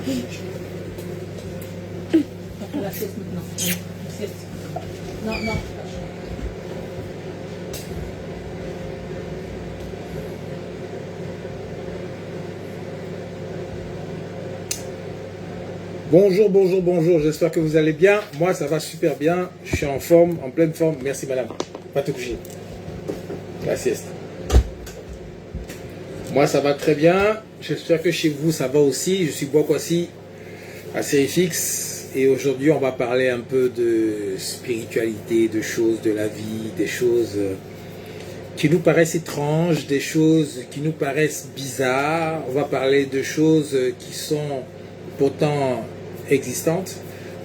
On fait la sieste maintenant. La sieste. Non, non. Bonjour, bonjour, bonjour. J'espère que vous allez bien. Moi, ça va super bien. Je suis en forme, en pleine forme. Merci, madame. Va te coucher. La sieste. Moi, ça va très bien. J'espère que chez vous, ça va aussi. Je suis Boakwasi à Serifix. Et aujourd'hui, on va parler un peu de spiritualité, de choses de la vie, des choses qui nous paraissent étranges, des choses qui nous paraissent bizarres. On va parler de choses qui sont pourtant existantes.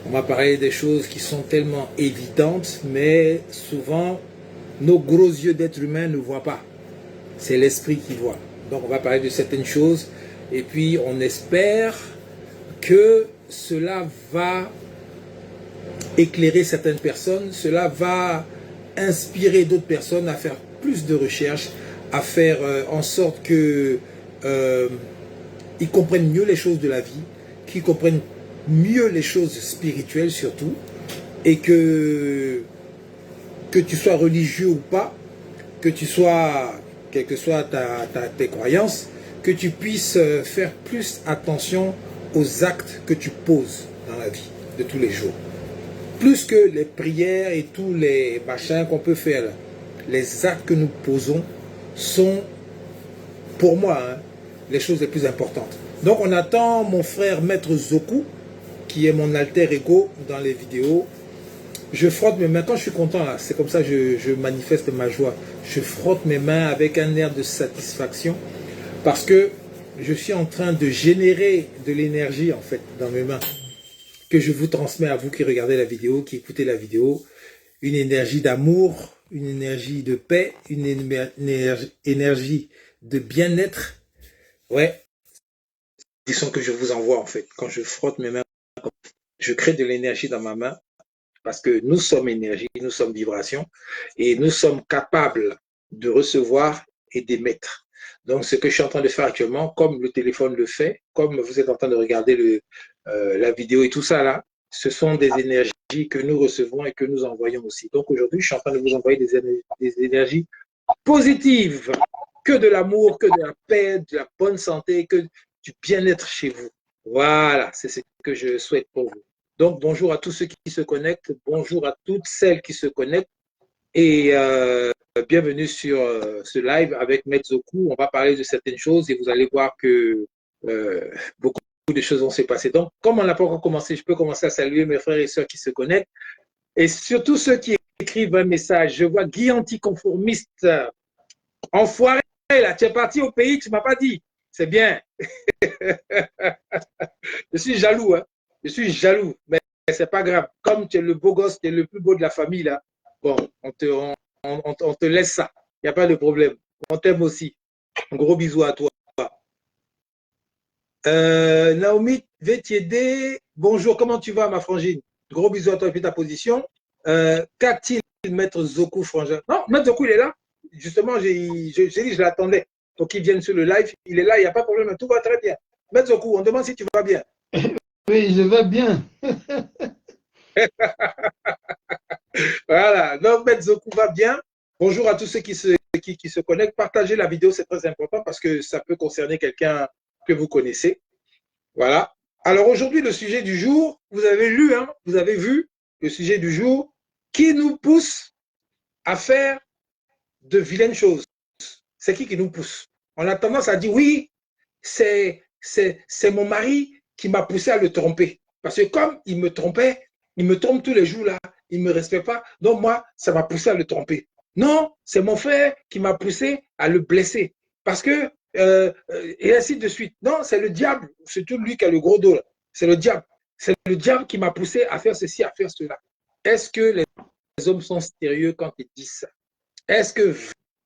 On va parler des choses qui sont tellement évidentes, mais souvent, nos gros yeux d'être humain ne voient pas. C'est l'esprit qui voit. Donc on va parler de certaines choses, et puis on espère que cela va éclairer certaines personnes, cela va inspirer d'autres personnes à faire plus de recherches, à faire en sorte que ils comprennent mieux les choses de la vie, qu'ils comprennent mieux les choses spirituelles surtout, et que tu sois religieux ou pas, que tu sois, quelles que soient tes croyances, que tu puisses faire plus attention aux actes que tu poses dans la vie de tous les jours. Plus que les prières et tous les machins qu'on peut faire, les actes que nous posons sont, pour moi, les choses les plus importantes. Donc on attend mon frère Maître Zoku, qui est mon alter ego dans les vidéos. Je frotte mes mains, quand je suis content là, c'est comme ça que je manifeste ma joie. Je frotte mes mains avec un air de satisfaction parce que je suis en train de générer de l'énergie en fait dans mes mains que je vous transmets à vous qui regardez la vidéo, qui écoutez la vidéo. Une énergie d'amour, une énergie de paix, une énergie de bien-être. Ouais, disons que je vous envoie en fait. Quand je frotte mes mains, je crée de l'énergie dans ma main. Parce que nous sommes énergie, nous sommes vibration et nous sommes capables de recevoir et d'émettre. Donc, ce que je suis en train de faire actuellement, comme le téléphone le fait, comme vous êtes en train de regarder la vidéo et tout ça là, ce sont des énergies que nous recevons et que nous envoyons aussi. Donc, aujourd'hui, je suis en train de vous envoyer des énergies positives, que de l'amour, que de la paix, de la bonne santé, que du bien-être chez vous. Voilà, c'est ce que je souhaite pour vous. Donc, bonjour à tous ceux qui se connectent, bonjour à toutes celles qui se connectent et bienvenue sur ce live avec Metzoku. On va parler de certaines choses et vous allez voir que beaucoup de choses vont se passer. Donc, comme on n'a pas encore commencé, je peux commencer à saluer mes frères et sœurs qui se connectent et surtout ceux qui écrivent un message. Je vois Guy anticonformiste, enfoiré, là, tu es parti au pays, tu ne m'as pas dit. C'est bien. Je suis jaloux, hein. Je suis jaloux, mais c'est pas grave. Comme tu es le beau gosse, tu es le plus beau de la famille, là, bon, on te laisse ça. Il n'y a pas de problème. On t'aime aussi. Un gros bisou à toi. Naomi Vétiédé, bonjour, comment tu vas, ma frangine? Gros bisou à toi et puis ta position. Qu'a-t-il, Maître Zoku, frangin? Non, Maître Zoku, il est là. Justement, j'ai dit, je l'attendais pour qu'il vienne sur le live. Il est là, il n'y a pas de problème, tout va très bien. Maître Zoku, on demande si tu vas bien. Oui, je vais bien. Voilà, donc Maître Zoku va bien. Bonjour à tous ceux qui se connectent. Partagez la vidéo, c'est très important parce que ça peut concerner quelqu'un que vous connaissez. Voilà. Alors aujourd'hui, le sujet du jour, vous avez lu, hein, vous avez vu le sujet du jour qui nous pousse à faire de vilaines choses. C'est qui nous pousse? On a tendance à dire oui, c'est mon mari qui m'a poussé à le tromper. Parce que comme il me trompait, il me trompe tous les jours là, il ne me respecte pas, donc moi, ça m'a poussé à le tromper. Non, c'est mon frère qui m'a poussé à le blesser. Parce que, et ainsi de suite. Non, c'est le diable, c'est tout lui qui a le gros dos là. C'est le diable. C'est le diable qui m'a poussé à faire ceci, à faire cela. Est-ce que les hommes sont sérieux quand ils disent ça? Est-ce que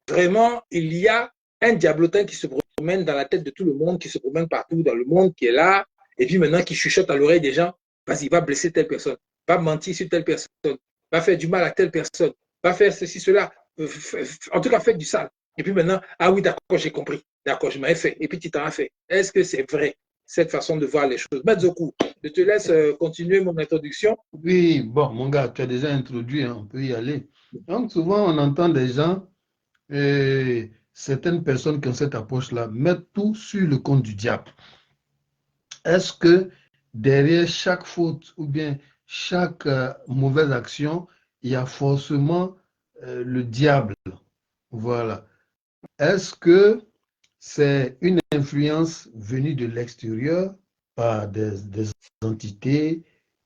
vraiment il y a un diablotin qui se promène dans la tête de tout le monde, qui se promène partout dans le monde, qui est là, et puis maintenant qui chuchote à l'oreille des gens, vas-y, va blesser telle personne, va mentir sur telle personne, va faire du mal à telle personne, va faire ceci, cela, en tout cas, faire du sale. Et puis maintenant, ah oui, d'accord, j'ai compris, d'accord, je m'avais fait, et puis tu t'en as fait. Est-ce que c'est vrai? cette façon de voir les choses. Metzoku, je te laisse continuer mon introduction. Oui, bon, mon gars, tu as déjà introduit, hein, on peut y aller. Donc, souvent, on entend des gens, certaines personnes qui ont cette approche-là, mettre tout sur le compte du diable. Est-ce que derrière chaque faute ou bien chaque mauvaise action, il y a forcément le diable? Voilà. Est-ce que c'est une influence venue de l'extérieur par des entités,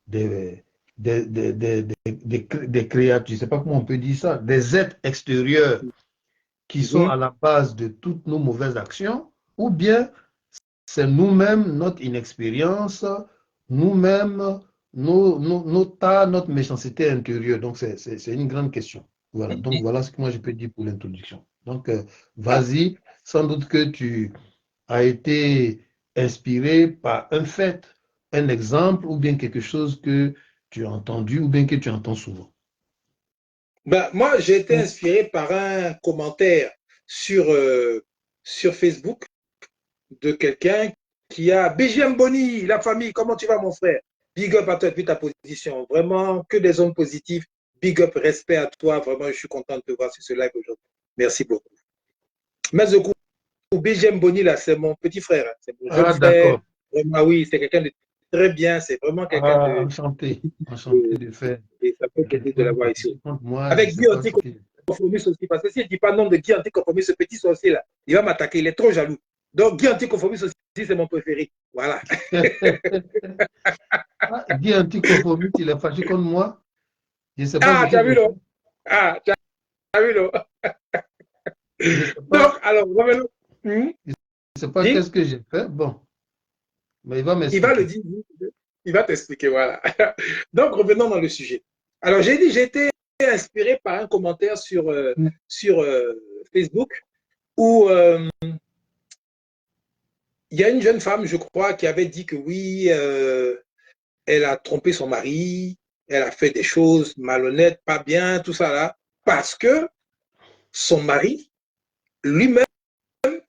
des, des créatures, je ne sais pas comment on peut dire ça, des êtres extérieurs qui sont à la base de toutes nos mauvaises actions, ou bien c'est nous-mêmes, notre inexpérience, nous-mêmes, nos tas, notre méchanceté intérieure. Donc, c'est une grande question. Voilà. Donc, voilà ce que moi je peux dire pour l'introduction. Donc, vas-y. Sans doute que tu as été inspiré par un fait, un exemple, ou bien quelque chose que tu as entendu, ou bien que tu entends souvent. Ben, moi, j'ai été inspiré par un commentaire sur Facebook de quelqu'un qui a BGM Boni, la famille, comment tu vas mon frère? Big up à toi depuis ta position. Vraiment, que des hommes positifs. Big up, respect à toi. Vraiment, je suis content de te voir sur ce live aujourd'hui. Merci beaucoup. Mazoku, BGM Boni, là, c'est mon petit frère. C'est mon jeune frère. Vraiment, oui, c'est quelqu'un de très bien. C'est vraiment quelqu'un de. Enchanté. Enchanté de faire. Et ça peut t'aider de l'avoir ici. Moi, Avec Guy Anticonformiste aussi. Parce que s'il ne dit pas non de Guy Anticonformiste, ce petit sorcier-là, il va m'attaquer. Il est trop jaloux. Donc, Guy Anticonformiste aussi, c'est mon préféré. Voilà. Guy Anticonformiste, il est fâché contre moi. Je ne sais pas. Ah, tu as vu l'eau. Ah, tu as vu l'eau. Donc, alors, revenons. Je ne sais pas qu'est-ce que j'ai fait. Bon. Mais il va m'expliquer. Il va le dire. Il va t'expliquer, voilà. Donc, revenons dans le sujet. Alors, j'ai dit, j'ai été inspiré par un commentaire sur Facebook où il y a une jeune femme, je crois, qui avait dit que oui, elle a trompé son mari, elle a fait des choses malhonnêtes, pas bien, tout ça là, parce que son mari, lui-même,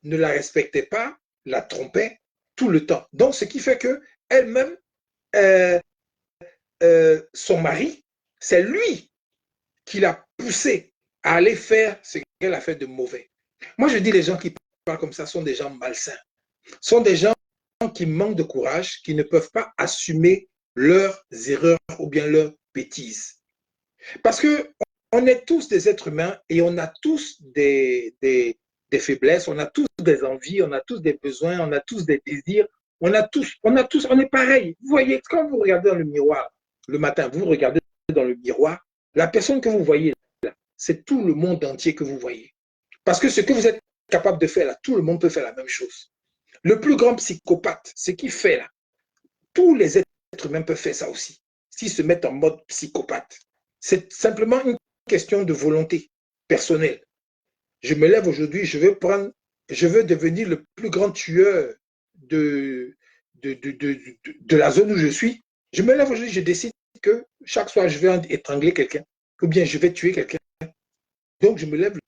ne la respectait pas, la trompait tout le temps. Donc, ce qui fait que elle-même, son mari, c'est lui qui l'a poussée à aller faire ce qu'elle a fait de mauvais. Moi, je dis les gens qui parlent comme ça sont des gens malsains, sont des gens qui manquent de courage, qui ne peuvent pas assumer leurs erreurs ou bien leurs bêtises. Parce que on est tous des êtres humains et on a tous des faiblesses, on a tous des envies, on a tous des besoins, on a tous des désirs, on est pareil. Vous voyez, quand vous regardez dans le miroir le matin, vous regardez dans le miroir, la personne que vous voyez là, c'est tout le monde entier que vous voyez. Parce que ce que vous êtes capable de faire là, tout le monde peut faire la même chose. Le plus grand psychopathe, ce qu'il fait là, tous les êtres humains peuvent faire ça aussi, s'ils se mettent en mode psychopathe. C'est simplement une question de volonté personnelle. Je me lève aujourd'hui, je veux devenir le plus grand tueur de la zone où je suis. Je me lève aujourd'hui, je décide que chaque soir, je vais étrangler quelqu'un, ou bien je vais tuer quelqu'un. Donc, je me lève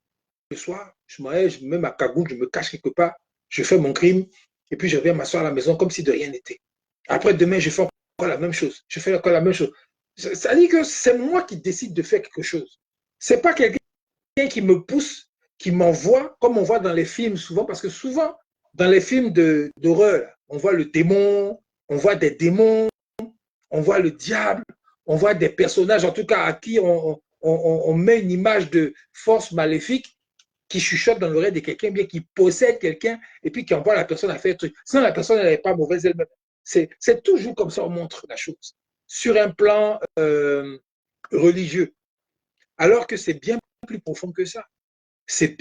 le soir, je mets ma cagoule, je me cache quelque part, je fais mon crime, et puis je reviens m'asseoir à la maison comme si de rien n'était. Après, demain, je fais encore la même chose. Je fais encore la même chose. Ça dit que c'est moi qui décide de faire quelque chose. Ce n'est pas quelqu'un qui me pousse, qui m'envoie, comme on voit dans les films souvent, parce que souvent, dans les films d'horreur, on voit le démon, on voit des démons, on voit le diable, on voit des personnages, en tout cas, à qui on met une image de force maléfique qui chuchote dans l'oreille de quelqu'un, bien qui possède quelqu'un, et puis qui envoie la personne à faire un truc. Sinon, la personne n'est pas mauvaise elle-même. C'est toujours comme ça on montre la chose, sur un plan religieux. Alors que c'est bien plus profond que ça. C'est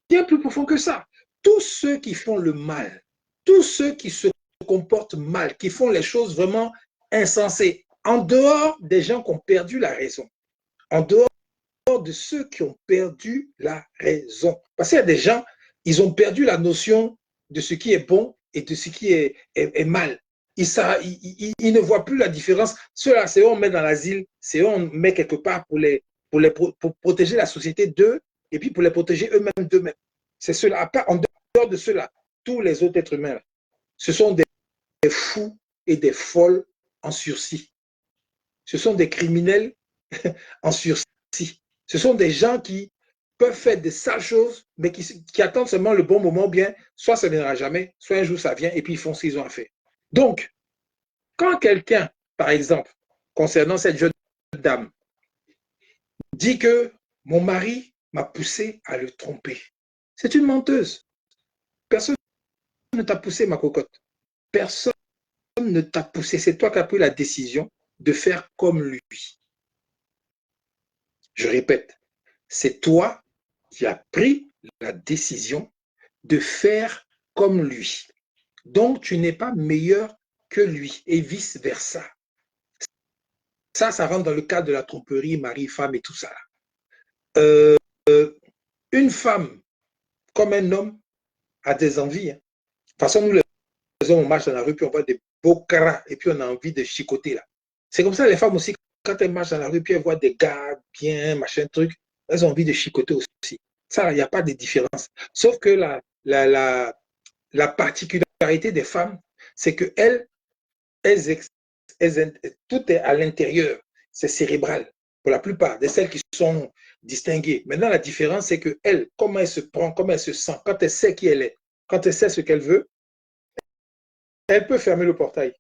bien plus profond que ça. Tous ceux qui font le mal, tous ceux qui se comportent mal, qui font les choses vraiment insensées, en dehors des gens qui ont perdu la raison, en dehors de ceux qui ont perdu la raison. Parce qu'il y a des gens, ils ont perdu la notion de ce qui est bon et de ce qui est mal. Ils ne voient plus la différence. Ceux-là, c'est eux on met dans l'asile, c'est eux on met quelque part pour protéger la société d'eux et puis pour les protéger eux-mêmes d'eux-mêmes. C'est ceux-là. En dehors de ceux-là, tous les autres êtres humains, ce sont des fous et des folles en sursis. Ce sont des criminels en sursis. Ce sont des gens qui peuvent faire des sales choses, mais qui attendent seulement le bon moment, bien, soit ça ne viendra jamais, soit un jour ça vient, et puis ils font ce qu'ils ont à faire. Donc, quand quelqu'un, par exemple, concernant cette jeune dame, dit que mon mari m'a poussé à le tromper, c'est une menteuse. Personne ne t'a poussé, ma cocotte. Personne ne t'a poussé. C'est toi qui as pris la décision de faire comme lui. Je répète, c'est toi qui as pris la décision de faire comme lui. Donc, tu n'es pas meilleur que lui et vice-versa. Ça rentre dans le cadre de la tromperie, mari, femme et tout ça. Une femme, comme un homme, a des envies. De toute façon, nous, les hommes, on marche dans la rue, puis on voit des beaux caras, et puis on a envie de chicoter là. C'est comme ça, les femmes aussi, quand elles marchent dans la rue, puis elles voient des gars bien, machin, truc, elles ont envie de chicoter aussi. Ça, il n'y a pas de différence. Sauf que la particularité des femmes, c'est qu'elles, tout est à l'intérieur. C'est cérébral, pour la plupart de celles qui sont distinguées. Maintenant, la différence, c'est qu'elle, comment elle se prend, comment elle se sent, quand elle sait qui elle est, quand elle sait ce qu'elle veut, elle peut fermer le portail.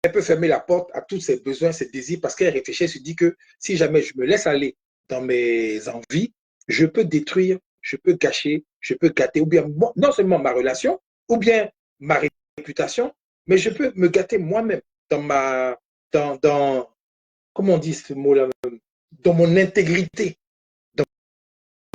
Elle peut fermer la porte à tous ses besoins, ses désirs, parce qu'elle réfléchit, elle se dit que si jamais je me laisse aller dans mes envies, je peux détruire, je peux gâcher, je peux gâter, ou bien non seulement ma relation, ou bien ma réputation, mais je peux me gâter moi-même dans comment on dit ce mot-là, dans mon intégrité. Dans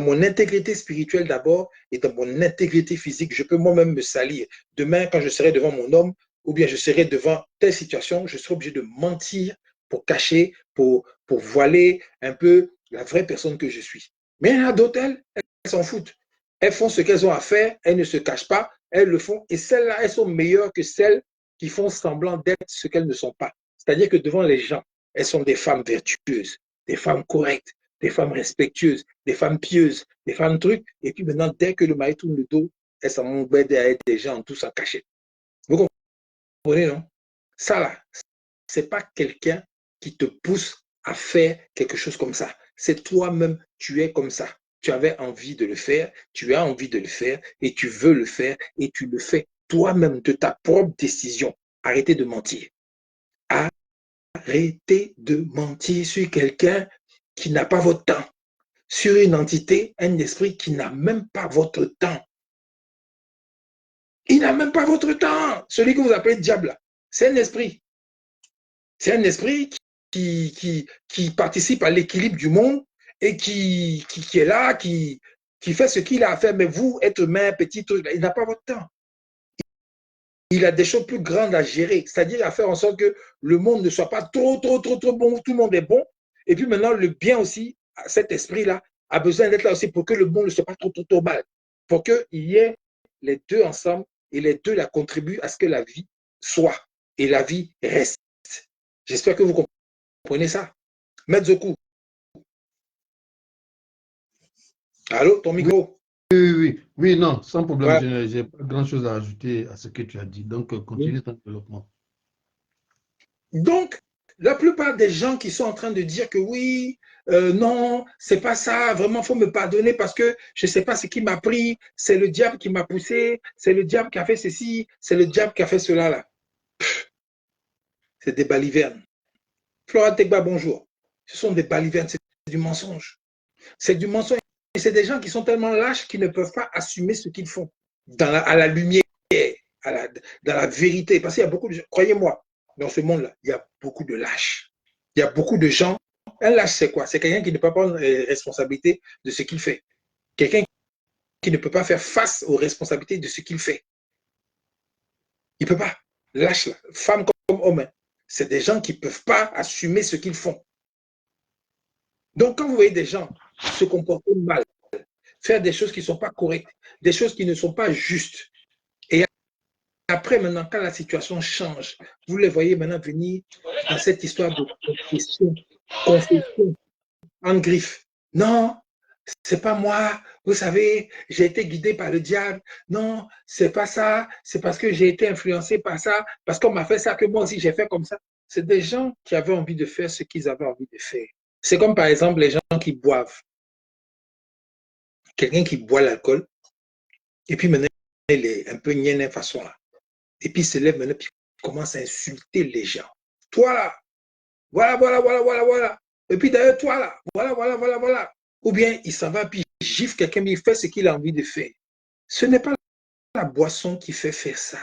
mon intégrité spirituelle d'abord et dans mon intégrité physique, je peux moi-même me salir. Demain, quand je serai devant mon homme, ou bien je serai devant telle situation, je serai obligé de mentir pour cacher, pour voiler un peu la vraie personne que je suis. Mais il y en a d'autres, elles s'en foutent. Elles font ce qu'elles ont à faire, elles ne se cachent pas, elles le font. Et celles-là, elles sont meilleures que celles qui font semblant d'être ce qu'elles ne sont pas. C'est-à-dire que devant les gens, elles sont des femmes vertueuses, des femmes correctes, des femmes respectueuses, des femmes pieuses, des femmes trucs. Et puis maintenant, dès que le mari tourne le dos, elles s'en vont derrière des gens tous en cachette. Vous comprenez, non? Ça là, c'est pas quelqu'un qui te pousse à faire quelque chose comme ça. C'est toi-même, tu es comme ça. Tu avais envie de le faire, tu as envie de le faire et tu veux le faire et tu le fais toi-même de ta propre décision. Arrêtez de mentir. Arrêtez de mentir sur quelqu'un qui n'a pas votre temps, sur une entité, un esprit qui n'a même pas votre temps. Il n'a même pas votre temps. Celui que vous appelez diable, c'est un esprit. C'est un esprit qui participe à l'équilibre du monde et qui est là, qui fait ce qu'il a à faire. Mais vous, être humain, petit truc, il n'a pas votre temps. Il a des choses plus grandes à gérer, c'est-à-dire à faire en sorte que le monde ne soit pas trop bon, tout le monde est bon. Et puis maintenant, le bien aussi, cet esprit-là, a besoin d'être là aussi pour que le monde ne soit pas trop mal. Pour qu'il y ait les deux ensemble et les deux la contribuent à ce que la vie soit et la vie reste. J'espère que vous comprenez ça. Metzoku. Allô, ton micro? Oui, non, sans problème. Ouais. Je n'ai pas grand-chose à ajouter à ce que tu as dit. Donc, continue ton développement. Donc, la plupart des gens qui sont en train de dire que oui, non, c'est pas ça, vraiment, il faut me pardonner parce que je ne sais pas ce qui m'a pris, c'est le diable qui m'a poussé, c'est le diable qui a fait ceci, c'est le diable qui a fait cela là. C'est des balivernes. Flora Tegba, bonjour. Ce sont des balivernes, c'est du mensonge. C'est du mensonge. Et c'est des gens qui sont tellement lâches qu'ils ne peuvent pas assumer ce qu'ils font à la lumière, dans la vérité. Parce qu'il y a beaucoup de gens, croyez-moi, dans ce monde-là, il y a beaucoup de lâches. Il y a beaucoup de gens. Un lâche, c'est quoi? C'est quelqu'un qui ne peut pas prendre responsabilité de ce qu'il fait. Quelqu'un qui ne peut pas faire face aux responsabilités de ce qu'il fait. Il ne peut pas. Lâche, là. Femme comme homme. Hein. C'est des gens qui ne peuvent pas assumer ce qu'ils font. Donc, quand vous voyez des gens se comporter mal, faire des choses qui ne sont pas correctes, des choses qui ne sont pas justes, et après, maintenant, quand la situation change, vous les voyez maintenant venir dans cette histoire de confession en griffe. Non, c'est pas moi, vous savez, j'ai été guidé par le diable. Non, c'est pas ça, c'est parce que j'ai été influencé par ça, parce qu'on m'a fait ça, que moi aussi j'ai fait comme ça. C'est des gens qui avaient envie de faire ce qu'ils avaient envie de faire. C'est comme par exemple les gens qui boivent. Quelqu'un qui boit l'alcool, et puis maintenant, il est un peu niais façon là. Et puis il se lève maintenant, puis il commence à insulter les gens. Toi là, voilà. Et puis d'ailleurs, toi là, voilà. Ou bien il s'en va, puis il gifle quelqu'un, mais il fait ce qu'il a envie de faire. Ce n'est pas la boisson qui fait faire ça.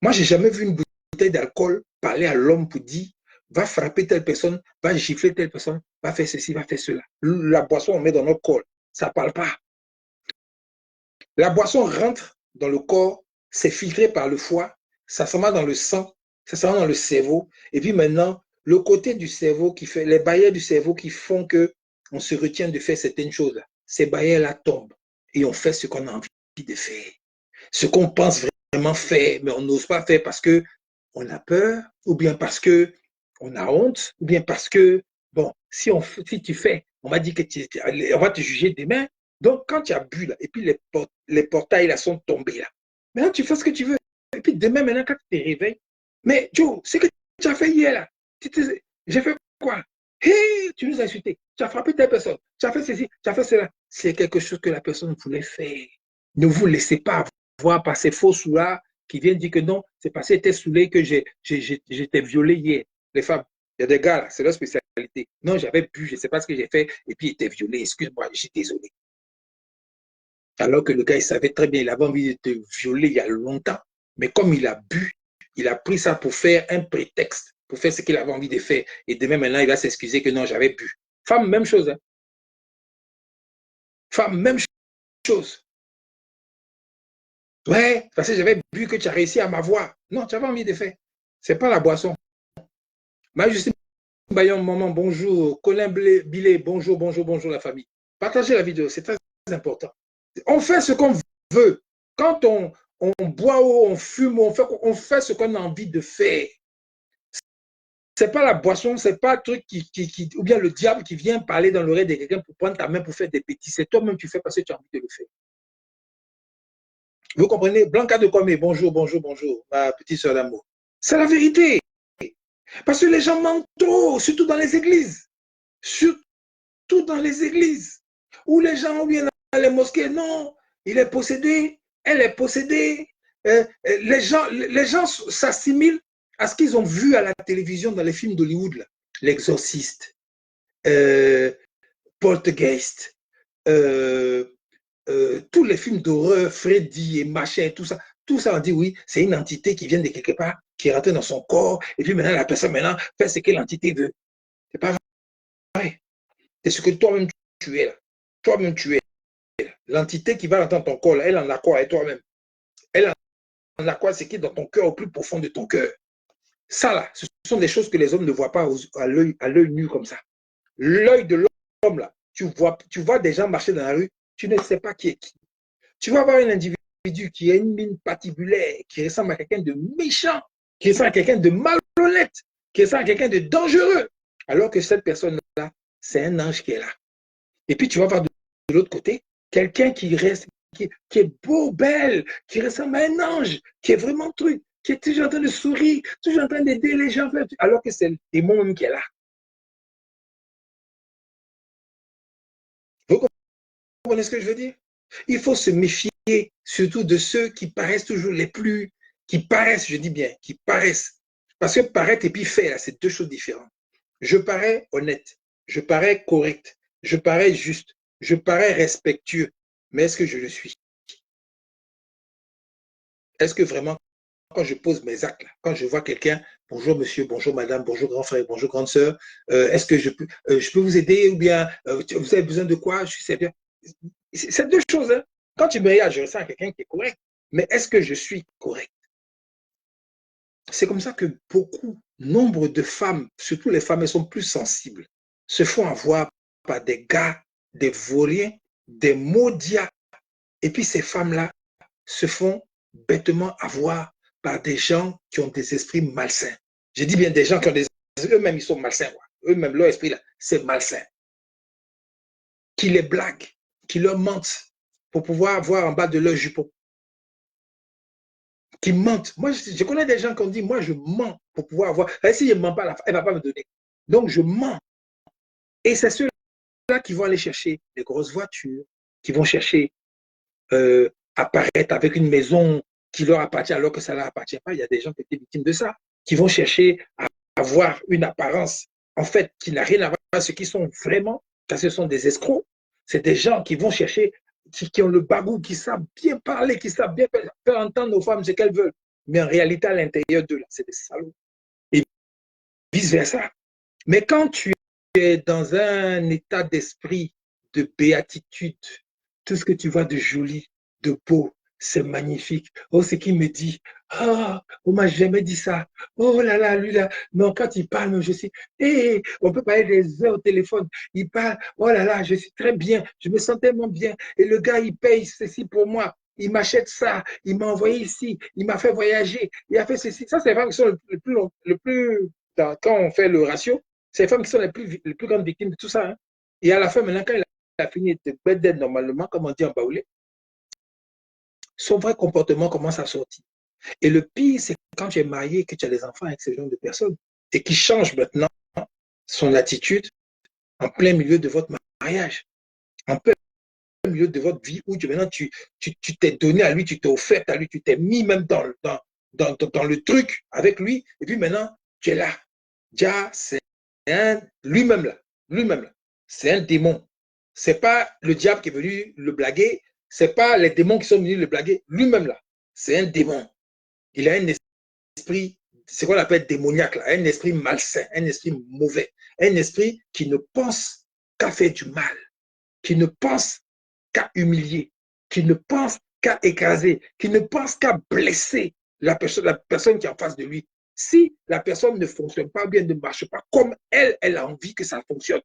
Moi, j'ai jamais vu une bouteille d'alcool parler à l'homme pour dire, va frapper telle personne, va gifler telle personne, va faire ceci, va faire cela. La boisson, on met dans notre corps. Ça ne parle pas. La boisson rentre dans le corps, c'est filtré par le foie, ça s'en va dans le sang, ça s'en va dans le cerveau. Et puis maintenant, le côté du cerveau qui fait, les barrières du cerveau qui font que on se retient de faire certaines choses, ces barrières-là tombent et on fait ce qu'on a envie de faire. Ce qu'on pense vraiment faire, mais on n'ose pas faire parce que on a peur, ou bien parce que on a honte, ou bien parce que, bon, si tu fais, on va dire que on va te juger demain. Donc, quand tu as bu, là, et puis les portails là sont tombés, là, maintenant tu fais ce que tu veux. Et puis demain, maintenant, quand tu te réveilles, mais Joe, ce que tu as fait hier, là, j'ai fait quoi? Hey, tu nous as insultés, tu as frappé telle personne, tu as fait ceci, tu as fait cela. C'est quelque chose que la personne voulait faire. Ne vous laissez pas avoir par ces faux sous-là qui viennent dire que non, c'est parce que j'étais saoulé que j'étais violé hier. Les femmes, il y a des gars là, c'est leur spécialité. Non, j'avais bu, je ne sais pas ce que j'ai fait, et puis il était violé. Excuse-moi, je suis désolé. Alors que le gars, il savait très bien, il avait envie de te violer il y a longtemps. Mais comme il a bu, il a pris ça pour faire un prétexte, pour faire ce qu'il avait envie de faire. Et demain, maintenant, il va s'excuser que non, j'avais bu. Femme, même chose. Hein. Femme, même chose. Ouais, parce que j'avais bu que tu as réussi à m'avoir. Non, tu avais envie de faire. Ce n'est pas la boisson. Majesté Bayon, maman, bonjour. Colin Billet, bonjour la famille. Partagez la vidéo, c'est très important. On fait ce qu'on veut. Quand on boit ou on fume, on fait ce qu'on a envie de faire. C'est pas la boisson, c'est pas un truc ou bien le diable qui vient parler dans l'oreille de quelqu'un pour prendre ta main pour faire des bêtises. C'est toi-même tu fais parce que tu as envie de le faire. Vous comprenez? Blanca de Comé, bonjour, ma petite soeur d'amour. C'est la vérité. Parce que les gens mentent trop, surtout dans les églises. Surtout dans les églises. Où les gens viennent dans les mosquées, non, il est possédé, elle est possédée. Les gens s'assimilent à ce qu'ils ont vu à la télévision dans les films d'Hollywood. L'exorciste, Poltergeist, tous les films d'horreur, Freddy et machin, tout ça, on dit oui, c'est une entité qui vient de quelque part, qui est rentrée dans son corps, et puis maintenant la personne fait ce que l'entité veut. C'est pas vrai. C'est ce que toi-même tu es là. Toi-même tu es là. L'entité qui va rentrer dans ton corps, là, elle en a quoi avec toi-même? Elle en a quoi, c'est qui est dans ton cœur, au plus profond de ton cœur? Ça là, ce sont des choses que les hommes ne voient pas à l'œil nu comme ça. L'œil de l'homme là, tu vois des gens marcher dans la rue, tu ne sais pas qui est qui. Tu vas avoir un individu qui a une mine patibulaire, qui ressemble à quelqu'un de méchant, qui ressemble à quelqu'un de malhonnête, qui ressemble à quelqu'un de dangereux, alors que cette personne-là, c'est un ange qui est là. Et puis tu vas voir de l'autre côté, quelqu'un qui est beau, belle, qui ressemble à un ange, qui est vraiment truc, qui est toujours en train de sourire, toujours en train d'aider les gens, alors que c'est le démon même qui est là. Vous comprenez ce que je veux dire? Il faut se méfier surtout de ceux qui paraissent toujours qui paraissent, je dis bien, qui paraissent. Parce que paraître et puis faire, c'est deux choses différentes. Je parais honnête, je parais correct, je parais juste, je parais respectueux, mais est-ce que je le suis? Est-ce que vraiment, quand je pose mes actes, là, quand je vois quelqu'un, bonjour monsieur, bonjour madame, bonjour grand frère, bonjour grande sœur, est-ce que je peux vous aider ou bien vous avez besoin de quoi? Je sais bien. C'est deux choses. Hein. Quand tu me regardes, je ressens quelqu'un qui est correct, mais est-ce que je suis correct? C'est comme ça que nombre de femmes, surtout les femmes, elles sont plus sensibles, se font avoir par des gars, des vauriens, des maudits. Et puis ces femmes-là se font bêtement avoir par des gens qui ont des esprits malsains. Je dis bien des gens qui ont des esprits, eux-mêmes, ils sont malsains. Eux-mêmes, leur esprit, là, c'est malsain. Qui les blaguent, qui leur mentent pour pouvoir voir en bas de leur jupon. Qui mentent. Moi, je connais des gens qui ont dit, moi, je mens pour pouvoir avoir. Si je ne mens pas, elle ne va pas me donner. Donc, je mens. Et c'est ceux-là qui vont aller chercher des grosses voitures, qui vont chercher apparaître avec une maison qui leur appartient alors que ça ne leur appartient pas. Il y a des gens qui étaient victimes de ça, qui vont chercher à avoir une apparence, en fait, qui n'a rien à voir avec ce qu'ils sont vraiment, car ce sont des escrocs. C'est des gens qui vont chercher, qui ont le bagou, qui savent bien parler, qui savent bien faire entendre aux femmes ce qu'elles veulent. Mais en réalité, à l'intérieur d'eux, c'est des salauds. Et vice-versa. Mais quand tu es dans un état d'esprit de béatitude, tout ce que tu vois de joli, de beau, c'est magnifique. Oh, c'est qui me dit, ah, on m'a jamais dit ça. Oh là là, lui là. Non, quand il parle, je suis, hé, on peut parler des heures au téléphone. Il parle, oh là là, je suis très bien, je me sens tellement bien. Et le gars, il paye ceci pour moi. Il m'achète ça, il m'a envoyé ici, il m'a fait voyager, il a fait ceci. Ça, c'est vraiment le plus quand on fait le ratio, c'est les femmes qui sont les plus grandes victimes de tout ça. Hein. Et à la fin, maintenant, quand il a fini de bed normalement, comme on dit en baoulé, son vrai comportement commence à sortir. Et le pire, c'est quand tu es marié, que tu as des enfants avec ce genre de personnes, et qui change maintenant son attitude en plein milieu de votre mariage, en plein milieu de votre vie, où maintenant tu t'es donné à lui, tu t'es offert à lui, tu t'es mis même dans le truc avec lui, et puis maintenant, tu es là. Déjà, c'est lui-même là, c'est un démon. C'est pas le diable qui est venu le blaguer, c'est pas les démons qui sont venus le blaguer, lui-même là, c'est un démon. Il a un esprit, c'est quoi on appelle démoniaque là, un esprit malsain, un esprit mauvais, un esprit qui ne pense qu'à faire du mal, qui ne pense qu'à humilier, qui ne pense qu'à écraser, qui ne pense qu'à blesser la personne qui est en face de lui. Si la personne ne fonctionne pas bien, ne marche pas comme elle a envie que ça fonctionne.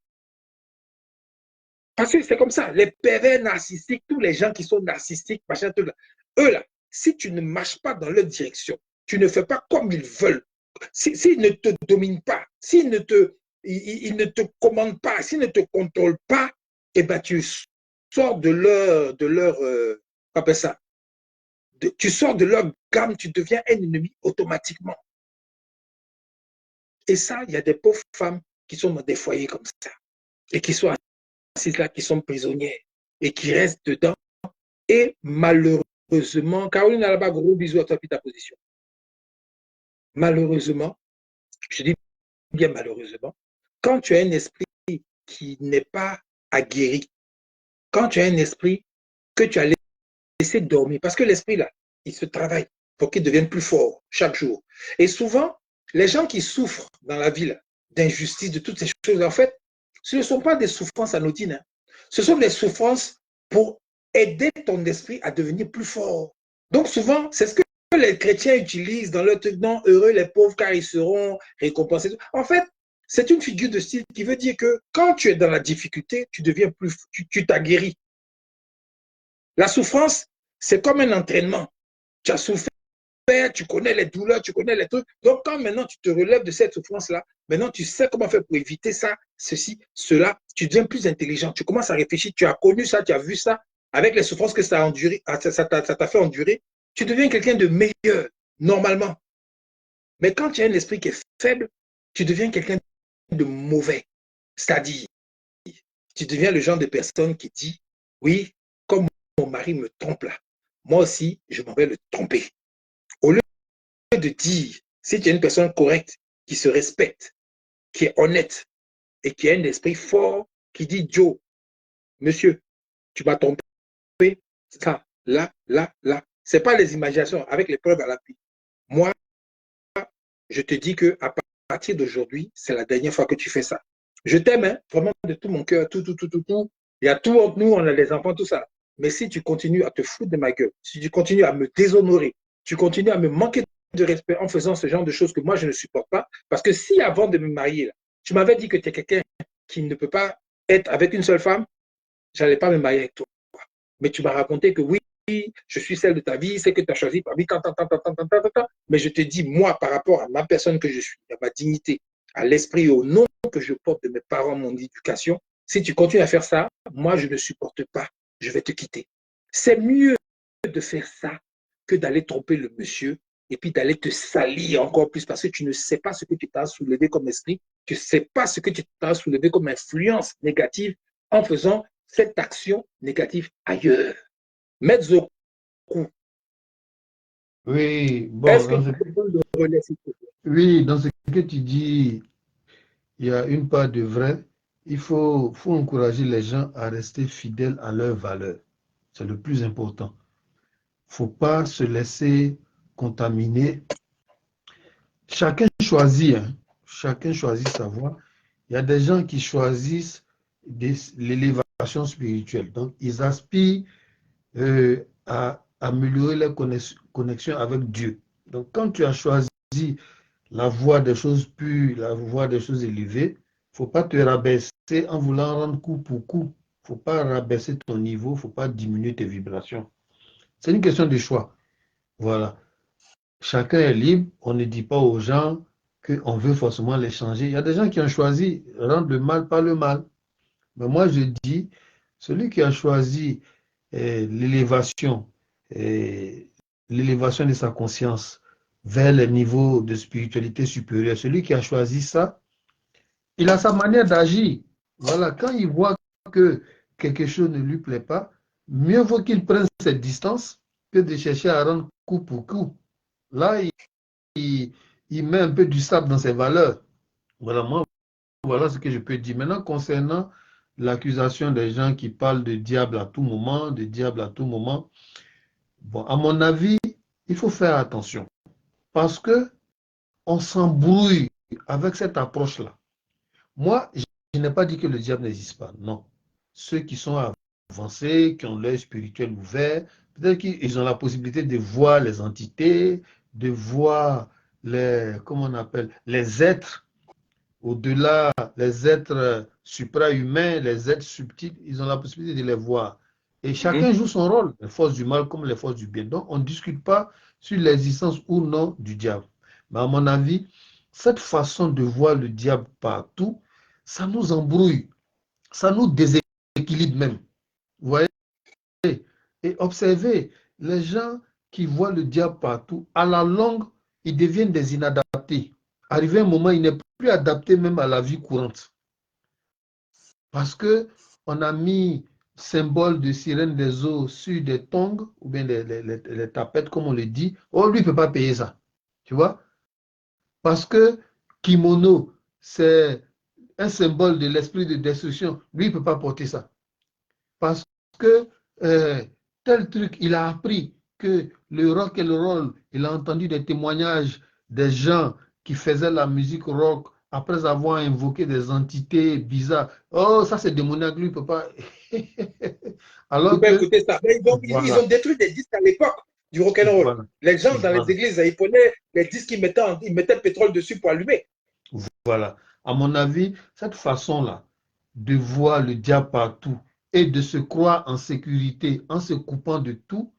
Parce que c'est comme ça, les pervers narcissiques, tous les gens qui sont narcissiques, machin, tout là, eux là, si tu ne marches pas dans leur direction, tu ne fais pas comme ils veulent, s'ils ne te dominent pas, s'ils ne te commandent pas, s'ils ne te contrôlent pas, eh ben tu sors de leur appelle ça, tu sors de leur gamme, tu deviens un ennemi automatiquement. Et ça, il y a des pauvres femmes qui sont dans des foyers comme ça et qui sont assises là, qui sont prisonnières et qui restent dedans. Et malheureusement, Caroline là-bas, gros bisous à toi et ta position. Malheureusement, je dis bien malheureusement, quand tu as un esprit qui n'est pas aguerri, quand tu as un esprit que tu as laissé dormir, parce que l'esprit là, il se travaille pour qu'il devienne plus fort chaque jour. Et souvent, les gens qui souffrent dans la vie d'injustice, de toutes ces choses, en fait, ce ne sont pas des souffrances anodines. Hein. Ce sont des souffrances pour aider ton esprit à devenir plus fort. Donc souvent, c'est ce que les chrétiens utilisent dans leur truc, non, heureux les pauvres car ils seront récompensés. En fait, c'est une figure de style qui veut dire que quand tu es dans la difficulté, tu deviens plus, tu t'aguerris. La souffrance, c'est comme un entraînement. Tu as souffert, tu connais les douleurs, tu connais les trucs. Donc, quand maintenant tu te relèves de cette souffrance-là, maintenant tu sais comment faire pour éviter ça, ceci, cela, tu deviens plus intelligent. Tu commences à réfléchir, tu as connu ça, tu as vu ça, avec les souffrances que ça a enduré, ça t'a fait endurer, tu deviens quelqu'un de meilleur, normalement. Mais quand tu as un esprit qui est faible, tu deviens quelqu'un de mauvais. C'est-à-dire, tu deviens le genre de personne qui dit, oui, comme mon mari me trompe là, moi aussi, je m'en vais le tromper. Au lieu de dire, si tu es une personne correcte, qui se respecte, qui est honnête et qui a un esprit fort, qui dit, Joe, monsieur, tu m'as trompé, ça, là, là, là. Ce n'est pas les imaginations, avec les preuves à l'appui. Moi, je te dis qu'à partir d'aujourd'hui, c'est la dernière fois que tu fais ça. Je t'aime, hein, vraiment de tout mon cœur, tout. Il y a tout entre nous, on a des enfants, tout ça. Mais si tu continues à te foutre de ma gueule, si tu continues à me déshonorer, tu continues à me manquer de respect en faisant ce genre de choses que moi, je ne supporte pas, parce que si avant de me marier, là, tu m'avais dit que tu es quelqu'un qui ne peut pas être avec une seule femme, je n'allais pas me marier avec toi. Mais tu m'as raconté que oui, je suis celle de ta vie, c'est que tu as choisi parmi tant. Mais je te dis, moi, par rapport à ma personne que je suis, à ma dignité, à l'esprit, au nom que je porte de mes parents, mon éducation, si tu continues à faire ça, moi, je ne supporte pas. je vais te quitter. C'est mieux de faire ça que d'aller tromper le monsieur et puis d'aller te salir encore plus parce que tu ne sais pas ce que tu t'as soulevé comme esprit, tu ne sais pas ce que tu t'as soulevé comme influence négative en faisant cette action négative ailleurs. Mezzo. Oui, bon, Est-ce que tu peux prendre le relais, s'il te plaît? oui, dans ce que tu dis, il y a une part de vrai. Il faut encourager les gens à rester fidèles à leurs valeurs. C'est le plus important. Il ne faut pas se laisser contaminer. Chacun choisit, hein. Chacun choisit sa voie. Il y a des gens qui choisissent l'élévation spirituelle. Donc, ils aspirent à améliorer leur connexion avec Dieu. Donc, quand tu as choisi la voie des choses pures, la voie des choses élevées, il ne faut pas te rabaisser en voulant rendre coup pour coup. Il ne faut pas rabaisser ton niveau, il ne faut pas diminuer tes vibrations. C'est une question de choix. Voilà. Chacun est libre. On ne dit pas aux gens qu'on veut forcément les changer. Il y a des gens qui ont choisi rendre le mal par le mal. Mais moi, je dis, celui qui a choisi l'élévation, l'élévation de sa conscience vers les niveaux de spiritualité supérieure, celui qui a choisi ça, il a sa manière d'agir. Voilà, quand il voit que quelque chose ne lui plaît pas, mieux vaut qu'il prenne cette distance que de chercher à rendre coup pour coup. Là, il met un peu du sable dans ses valeurs. Voilà, moi, voilà ce que je peux dire. Maintenant, concernant l'accusation des gens qui parlent de diable à tout moment, de diable à tout moment, bon, à mon avis, il faut faire attention parce que on s'embrouille avec cette approche-là. Moi, je n'ai pas dit que le diable n'existe pas. Non. Ceux qui sont avancés, qui ont l'œil spirituel ouvert, peut-être qu'ils ont la possibilité de voir les entités, de voir comment on appelle, les êtres au-delà, les êtres suprahumains, les êtres subtils, ils ont la possibilité de les voir. Et chacun joue son rôle, les forces du mal comme les forces du bien. Donc, on ne discute pas sur l'existence ou non du diable. Mais à mon avis, cette façon de voir le diable partout, ça nous embrouille, ça nous déséquilibre même. Vous voyez? Et observez, les gens qui voient le diable partout, à la longue, ils deviennent des inadaptés. Arrivé un moment, il n'est plus adapté même à la vie courante. Parce que on a mis symbole de sirène des eaux sur des tongs, ou bien les tapettes, comme on le dit. Oh, lui, il ne peut pas payer ça. Tu vois? Parce que kimono, c'est un symbole de l'esprit de destruction. Lui, il ne peut pas porter ça. Parce que tel truc, il a appris que le rock et le roll, il a entendu des témoignages des gens qui faisaient la musique rock après avoir invoqué des entités bizarres. Oh, ça c'est démoniaque, lui, il ne peut pas. Tu Alors peux que, écouter ça. Mais ils ont détruit des disques à l'époque du rock'n'roll. voilà, Les gens dans voilà, les églises, ils prenaient les disques, ils mettaient le pétrole dessus pour allumer. voilà. À mon avis, cette façon-là de voir le diable partout et de se croire en sécurité en se coupant de tout,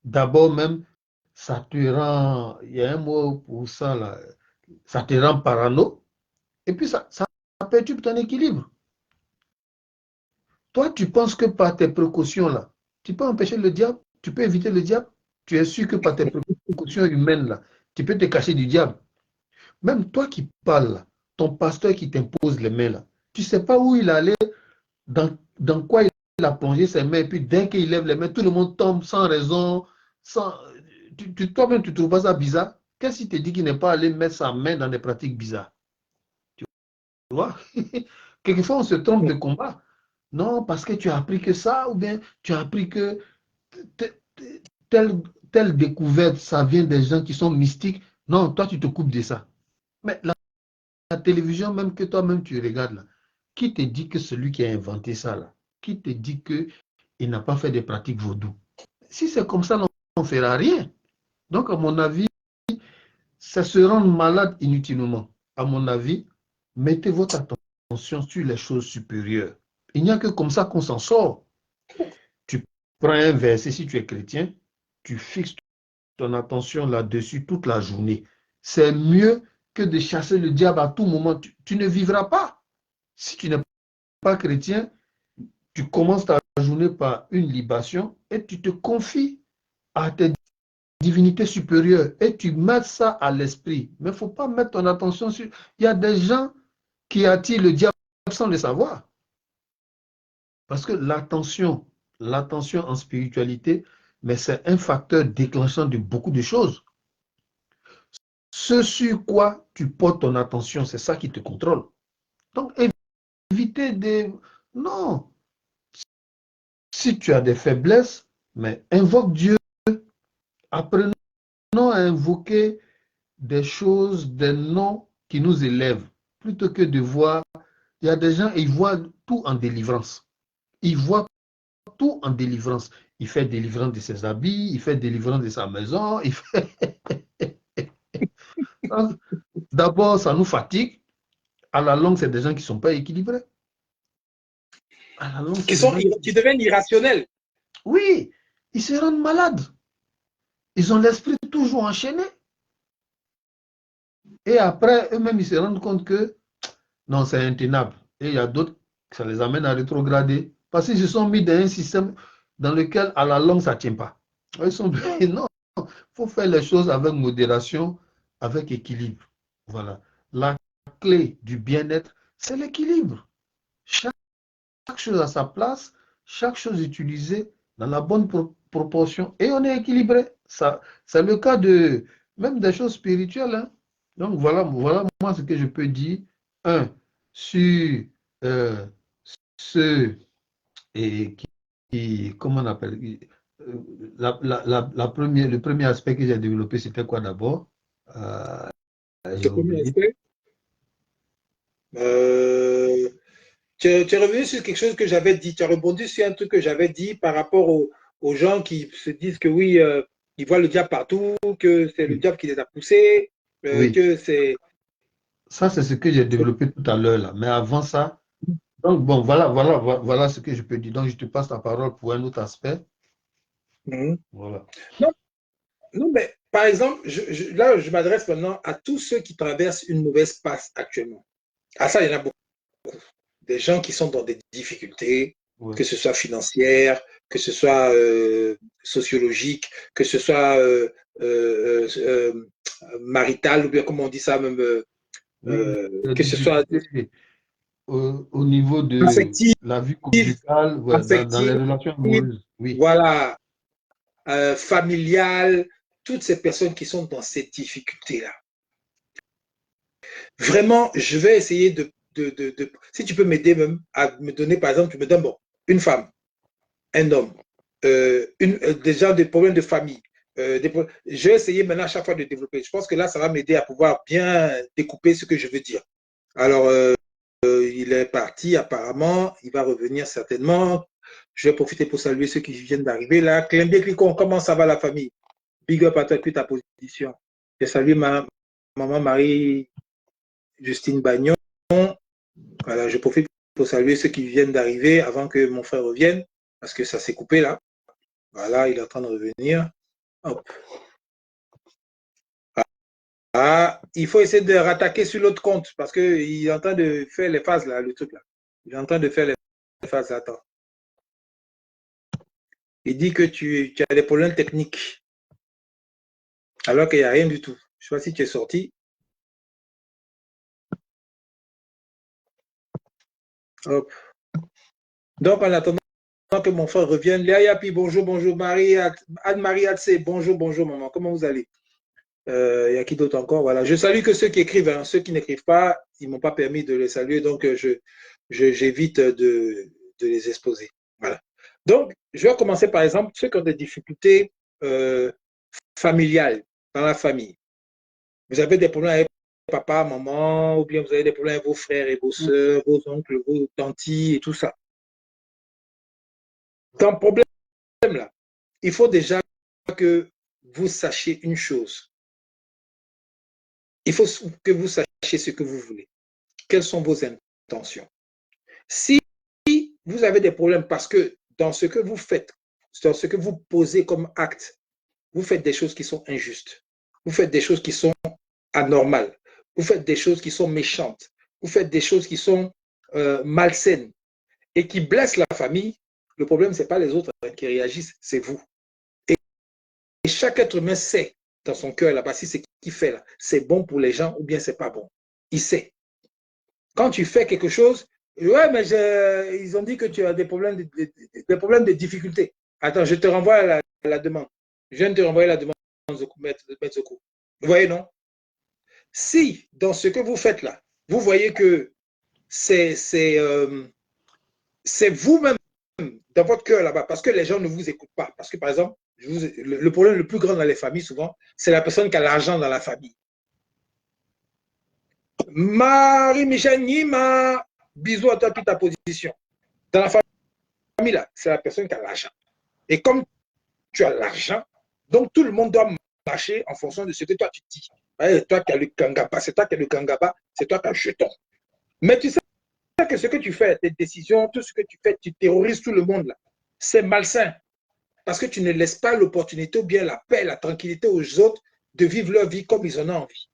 d'abord même, ça te rend, il y a un mot pour ça là, ça te rend parano, et puis ça perturbe ton équilibre. Toi, tu penses que par tes précautions là, tu peux empêcher le diable, tu peux éviter le diable, tu es sûr que par tes précautions humaines là, tu peux te cacher du diable. Même toi qui parles là, ton pasteur qui t'impose les mains là, tu ne sais pas où il allait, dans quoi il a plongé ses mains, et puis dès qu'il lève les mains, tout le monde tombe sans raison, sans, toi-même, tu ne trouves pas ça bizarre? Qu'est-ce qui te dit qu'il n'est pas allé mettre sa main dans des pratiques bizarres? Tu vois? Quelquefois, on se trompe de combat. Non, parce que tu as appris que ça, ou bien tu as appris que telle, telle découverte, ça vient des gens qui sont mystiques. Non, toi, tu te coupes de ça. Mais la télévision, même que toi-même tu regardes là, qui te dit que celui qui a inventé ça là, qui te dit qu'il n'a pas fait des pratiques vaudou? Si c'est comme ça, on ne fera rien. Donc, à mon avis, ça se rend malade inutilement. À mon avis, mettez votre attention sur les choses supérieures. Il n'y a que comme ça qu'on s'en sort. Tu prends un verset, si tu es chrétien, tu fixes ton attention là-dessus toute la journée. C'est mieux que de chasser le diable à tout moment. Tu ne vivras pas. Si tu n'es pas chrétien, tu commences ta journée par une libation et tu te confies à tes divinités supérieures et tu mets ça à l'esprit. Mais il ne faut pas mettre ton attention sur... Il y a des gens qui attirent le diable sans le savoir. Parce que l'attention en spiritualité, mais c'est un facteur déclenchant de beaucoup de choses. Ce sur quoi tu portes ton attention, c'est ça qui te contrôle. Donc, éviter de... Non. Si tu as des faiblesses, mais invoque Dieu. Apprenons à invoquer des choses, des noms qui nous élèvent, plutôt que de voir... Il y a des gens, ils voient tout en délivrance. Ils voient tout en délivrance. Il fait délivrance de ses habits, il fait délivrance de sa maison. Il fait... D'abord, ça nous fatigue. À la longue, c'est des gens qui ne sont pas équilibrés. À la longue, qui deviennent irrationnels. Oui, ils se rendent malades. Ils ont l'esprit toujours enchaîné. Et après, eux-mêmes, ils se rendent compte que non, c'est intenable. Et il y a d'autres, ça les amène à rétrograder. Parce qu'ils se sont mis dans un système dans lequel, à la longue, ça ne tient pas. Ils sont... Non, il faut faire les choses avec modération, avec équilibre. Voilà. La clé du bien-être, c'est l'équilibre. Chaque chose à sa place, chaque chose utilisée dans la bonne proportion et on est équilibré. Ça, c'est le cas de même des choses spirituelles. Hein. Donc voilà moi ce que je peux dire. Un, sur ce et comment on appelle le premier aspect que j'ai développé, c'était quoi d'abord? Le premier aspect. Tu es revenu sur quelque chose que j'avais dit. Tu as rebondi sur un truc que j'avais dit par rapport aux gens qui se disent que oui, ils voient le diable partout, que c'est le diable qui les a poussés, oui. que c'est... Ça, c'est ce que j'ai développé tout à l'heure là. Mais avant ça, donc bon, voilà ce que je peux dire. Donc, je te passe la parole pour un autre aspect. Voilà. Non, mais par exemple, là, je m'adresse maintenant à tous ceux qui traversent une mauvaise passe actuellement. À ça, il y en a beaucoup. Des gens qui sont dans des difficultés, que ce soit financières, que ce soit sociologiques, que ce soit marital, ou bien comment on dit ça même, que ce soit au niveau de affectif, la vie conjugale, dans les relations amoureuses. Oui. Voilà, familiale, toutes ces personnes qui sont dans ces difficultés-là. Vraiment, je vais essayer si tu peux m'aider même à me donner, par exemple, tu me donnes bon, une femme, un homme, déjà des problèmes de famille. Je vais essayer maintenant à chaque fois de développer. Je pense que là, ça va m'aider à pouvoir bien découper ce que je veux dire. Alors, il est parti apparemment, il va revenir certainement. Je vais profiter pour saluer ceux qui viennent d'arriver là. Clembé Clicon, comment ça va la famille? Big up à toi, ta position. Je salue ma maman Marie Justine Bagnon. Voilà, je profite pour saluer ceux qui viennent d'arriver avant que mon frère revienne, parce que ça s'est coupé là. Voilà, il est en train de revenir. Hop. Ah, il faut essayer de rattaquer sur l'autre compte, parce qu'il est en train de faire les phases là, le truc là. Il est en train de faire les phases. Attends. Il dit que tu as des problèmes techniques, alors qu'il n'y a rien du tout. Je ne sais pas si tu es sorti. Hop. Donc, en attendant que mon frère revienne, Léa Yapi, bonjour, Marie, Anne-Marie Atsé, bonjour, maman, comment vous allez? Il y a qui d'autre encore? Voilà. Je salue que ceux qui écrivent, hein. Ceux qui n'écrivent pas, ils ne m'ont pas permis de les saluer, donc j'évite de les exposer. Voilà. Donc, je vais commencer par exemple, ceux qui ont des difficultés familiales dans la famille. Vous avez des problèmes avec papa, maman, ou bien vous avez des problèmes avec vos frères et vos soeurs, vos oncles, vos tantis et tout ça. Dans problème là, il faut déjà que vous sachiez une chose. Il faut que vous sachiez ce que vous voulez. Quelles sont vos intentions? Si vous avez des problèmes parce que dans ce que vous faites, dans ce que vous posez comme acte, vous faites des choses qui sont injustes, vous faites des choses qui sont anormales, vous faites des choses qui sont méchantes, vous faites des choses qui sont malsaines et qui blessent la famille, Le problème, ce n'est pas les autres qui réagissent, c'est vous. Et chaque être humain sait dans son cœur là-bas si ce qu'il fait là, c'est bon pour les gens ou bien c'est pas bon. Il sait. Quand tu fais quelque chose, ouais, mais ils ont dit que tu as des problèmes de difficulté. Attends, je te renvoie à la demande. Je viens de te renvoyer la demande, Maître Zoko. Vous voyez, non? Si, dans ce que vous faites là, vous voyez que c'est vous-même dans votre cœur là-bas, parce que les gens ne vous écoutent pas. Parce que, par exemple, le problème le plus grand dans les familles, souvent, c'est la personne qui a l'argent dans la famille. Marie-Michel Nima, bisous à toi, puis ta position. Dans la famille, là, c'est la personne qui a l'argent. Et comme tu as l'argent, donc tout le monde doit marcher en fonction de ce que toi tu dis. C'est toi qui as le kangaba, c'est toi qui as le kangaba, c'est toi qui as le jeton. Mais tu sais que ce que tu fais, tes décisions, tout ce que tu fais, tu terrorises tout le monde là. C'est malsain. Parce que tu ne laisses pas l'opportunité ou bien la paix, la tranquillité aux autres de vivre leur vie comme ils en ont envie.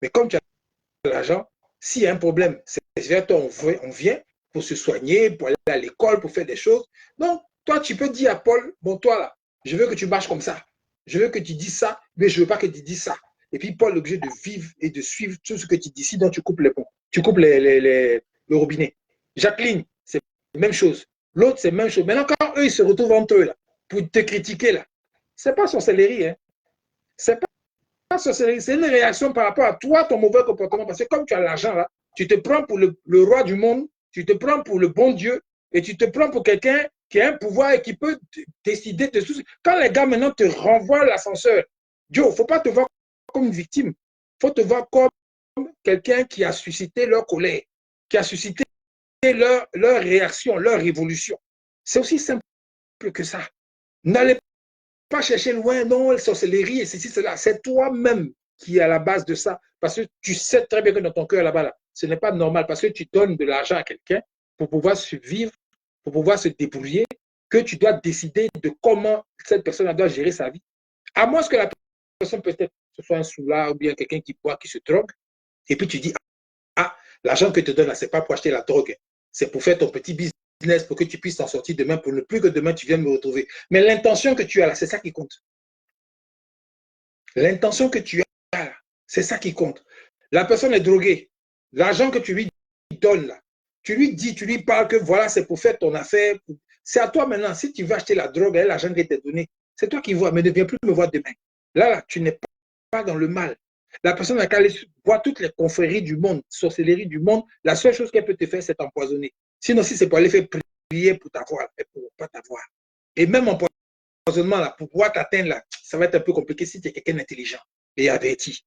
Mais comme tu as l'argent, s'il y a un problème, c'est vers toi, on vient pour se soigner, pour aller à l'école, pour faire des choses. Donc, toi, tu peux dire à Paul, bon, toi là, je veux que tu marches comme ça. Je veux que tu dises ça, mais je ne veux pas que tu dises ça. Et puis, Paul est obligé de vivre et de suivre tout ce que tu dis. Sinon, tu coupes les ponts. Tu coupes le robinet. Jacqueline, c'est la même chose. L'autre, c'est la même chose. Maintenant, quand eux, ils se retrouvent entre eux, là, pour te critiquer, là, ce n'est pas sorcellerie, hein. C'est pas sorcellerie, c'est une réaction par rapport à toi, ton mauvais comportement. Parce que comme tu as l'argent, là, tu te prends pour le roi du monde, tu te prends pour le bon Dieu, et tu te prends pour quelqu'un qui a un pouvoir et qui peut décider de tout. Quand les gars maintenant te renvoient l'ascenseur, Joe, il ne faut pas te voir comme une victime. Il faut te voir comme quelqu'un qui a suscité leur colère, qui a suscité leur réaction, leur révolution. C'est aussi simple que ça. N'allez pas chercher loin, non, sorcellerie et ceci, cela. C'est toi-même qui est à la base de ça. Parce que tu sais très bien que dans ton cœur là-bas, là, ce n'est pas normal parce que tu donnes de l'argent à quelqu'un pour pouvoir survivre, pour pouvoir se débrouiller, que tu dois décider de comment cette personne doit gérer sa vie. À moins que la personne peut-être ce soit un soulard ou bien quelqu'un qui boit, qui se drogue, et puis tu dis, ah, l'argent que tu te donnes, ce n'est pas pour acheter la drogue, c'est pour faire ton petit business, pour que tu puisses t'en sortir demain, pour ne plus que demain tu viennes me retrouver. Mais l'intention que tu as là, c'est ça qui compte. L'intention que tu as là, c'est ça qui compte. La personne est droguée. L'argent que tu lui donnes là, tu lui dis, tu lui parles que voilà, c'est pour faire ton affaire. C'est à toi maintenant. Si tu veux acheter la drogue et l'argent qui t'est donné, c'est toi qui vois, mais ne viens plus me voir demain. Là, tu n'es pas dans le mal. La personne a qu'à aller voir toutes les confréries du monde, sorcellerie du monde. La seule chose qu'elle peut te faire, c'est t'empoisonner. Sinon, si c'est pour aller faire prier pour t'avoir, elle ne pourra pas t'avoir. Et même empoisonnement, là, pour pouvoir t'atteindre, là, ça va être un peu compliqué si tu es quelqu'un d'intelligent et averti.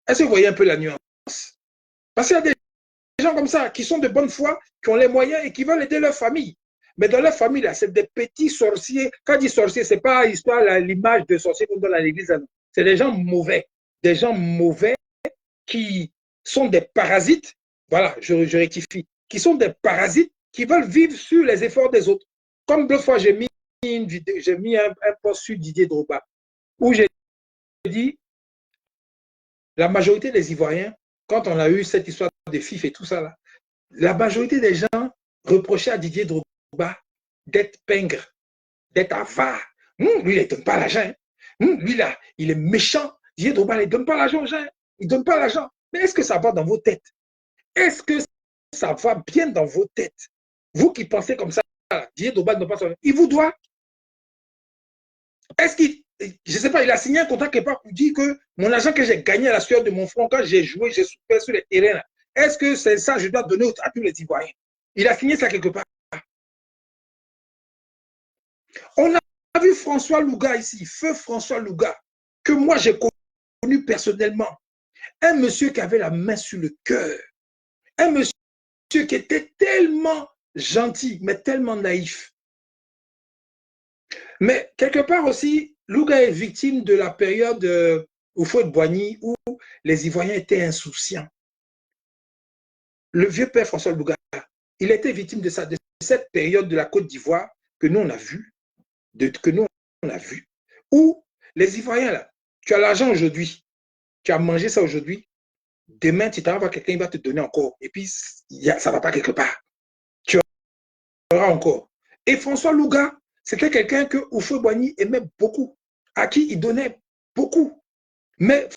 Est-ce que vous voyez un peu la nuance? Parce qu'il y a des gens comme ça qui sont de bonne foi, qui ont les moyens et qui veulent aider leur famille. Mais dans leur famille, là, c'est des petits sorciers. Quand je dis sorcier, ce n'est pas histoire, l'image de sorcier qu'on donne à l'église. C'est des gens mauvais. Des gens mauvais qui sont des parasites. Voilà, je rectifie. Qui sont des parasites qui veulent vivre sur les efforts des autres. Comme l'autre fois, j'ai mis une vidéo, j'ai mis un post sur Didier Drogba où j'ai dit la majorité des Ivoiriens, quand on a eu cette histoire de FIF et tout ça, là, la majorité des gens reprochaient à Didier Drogba d'être pingre, d'être avare. Lui, il ne donne pas l'argent. Lui, là, il est méchant. Didier Drogba, il ne donne pas l'argent aux gens. Il ne donne pas l'argent. Mais est-ce que ça va dans vos têtes? Est-ce que ça va bien dans vos têtes? Vous qui pensez comme ça, Didier Drogba ne doit pas son argent. Il vous doit. Est-ce qu'il, je ne sais pas, il a signé un contrat quelque part pour dire que mon argent que j'ai gagné à la sueur de mon front, quand j'ai joué, j'ai souffert sur les terrains, est-ce que c'est ça que je dois donner à tous les Ivoiriens? Il a signé ça quelque part. On a vu François Louga ici, feu François Louga, que moi j'ai connu personnellement. Un monsieur qui avait la main sur le cœur. Un monsieur qui était tellement gentil, mais tellement naïf. Mais quelque part aussi, Louga est victime de la période au Houphouët-Boigny où les Ivoiriens étaient insouciants. Le vieux père François Louga, il était victime de ça, de cette période de la Côte d'Ivoire que nous on a vu, où les Ivoiriens, là, tu as l'argent aujourd'hui, tu as mangé ça aujourd'hui, demain tu t'en vas voir quelqu'un, il va te donner encore, et puis ça ne va pas quelque part. Tu auras encore. Et François Louga, c'était quelqu'un que Houphouët-Boigny aimait beaucoup, à qui il donnait beaucoup. Mais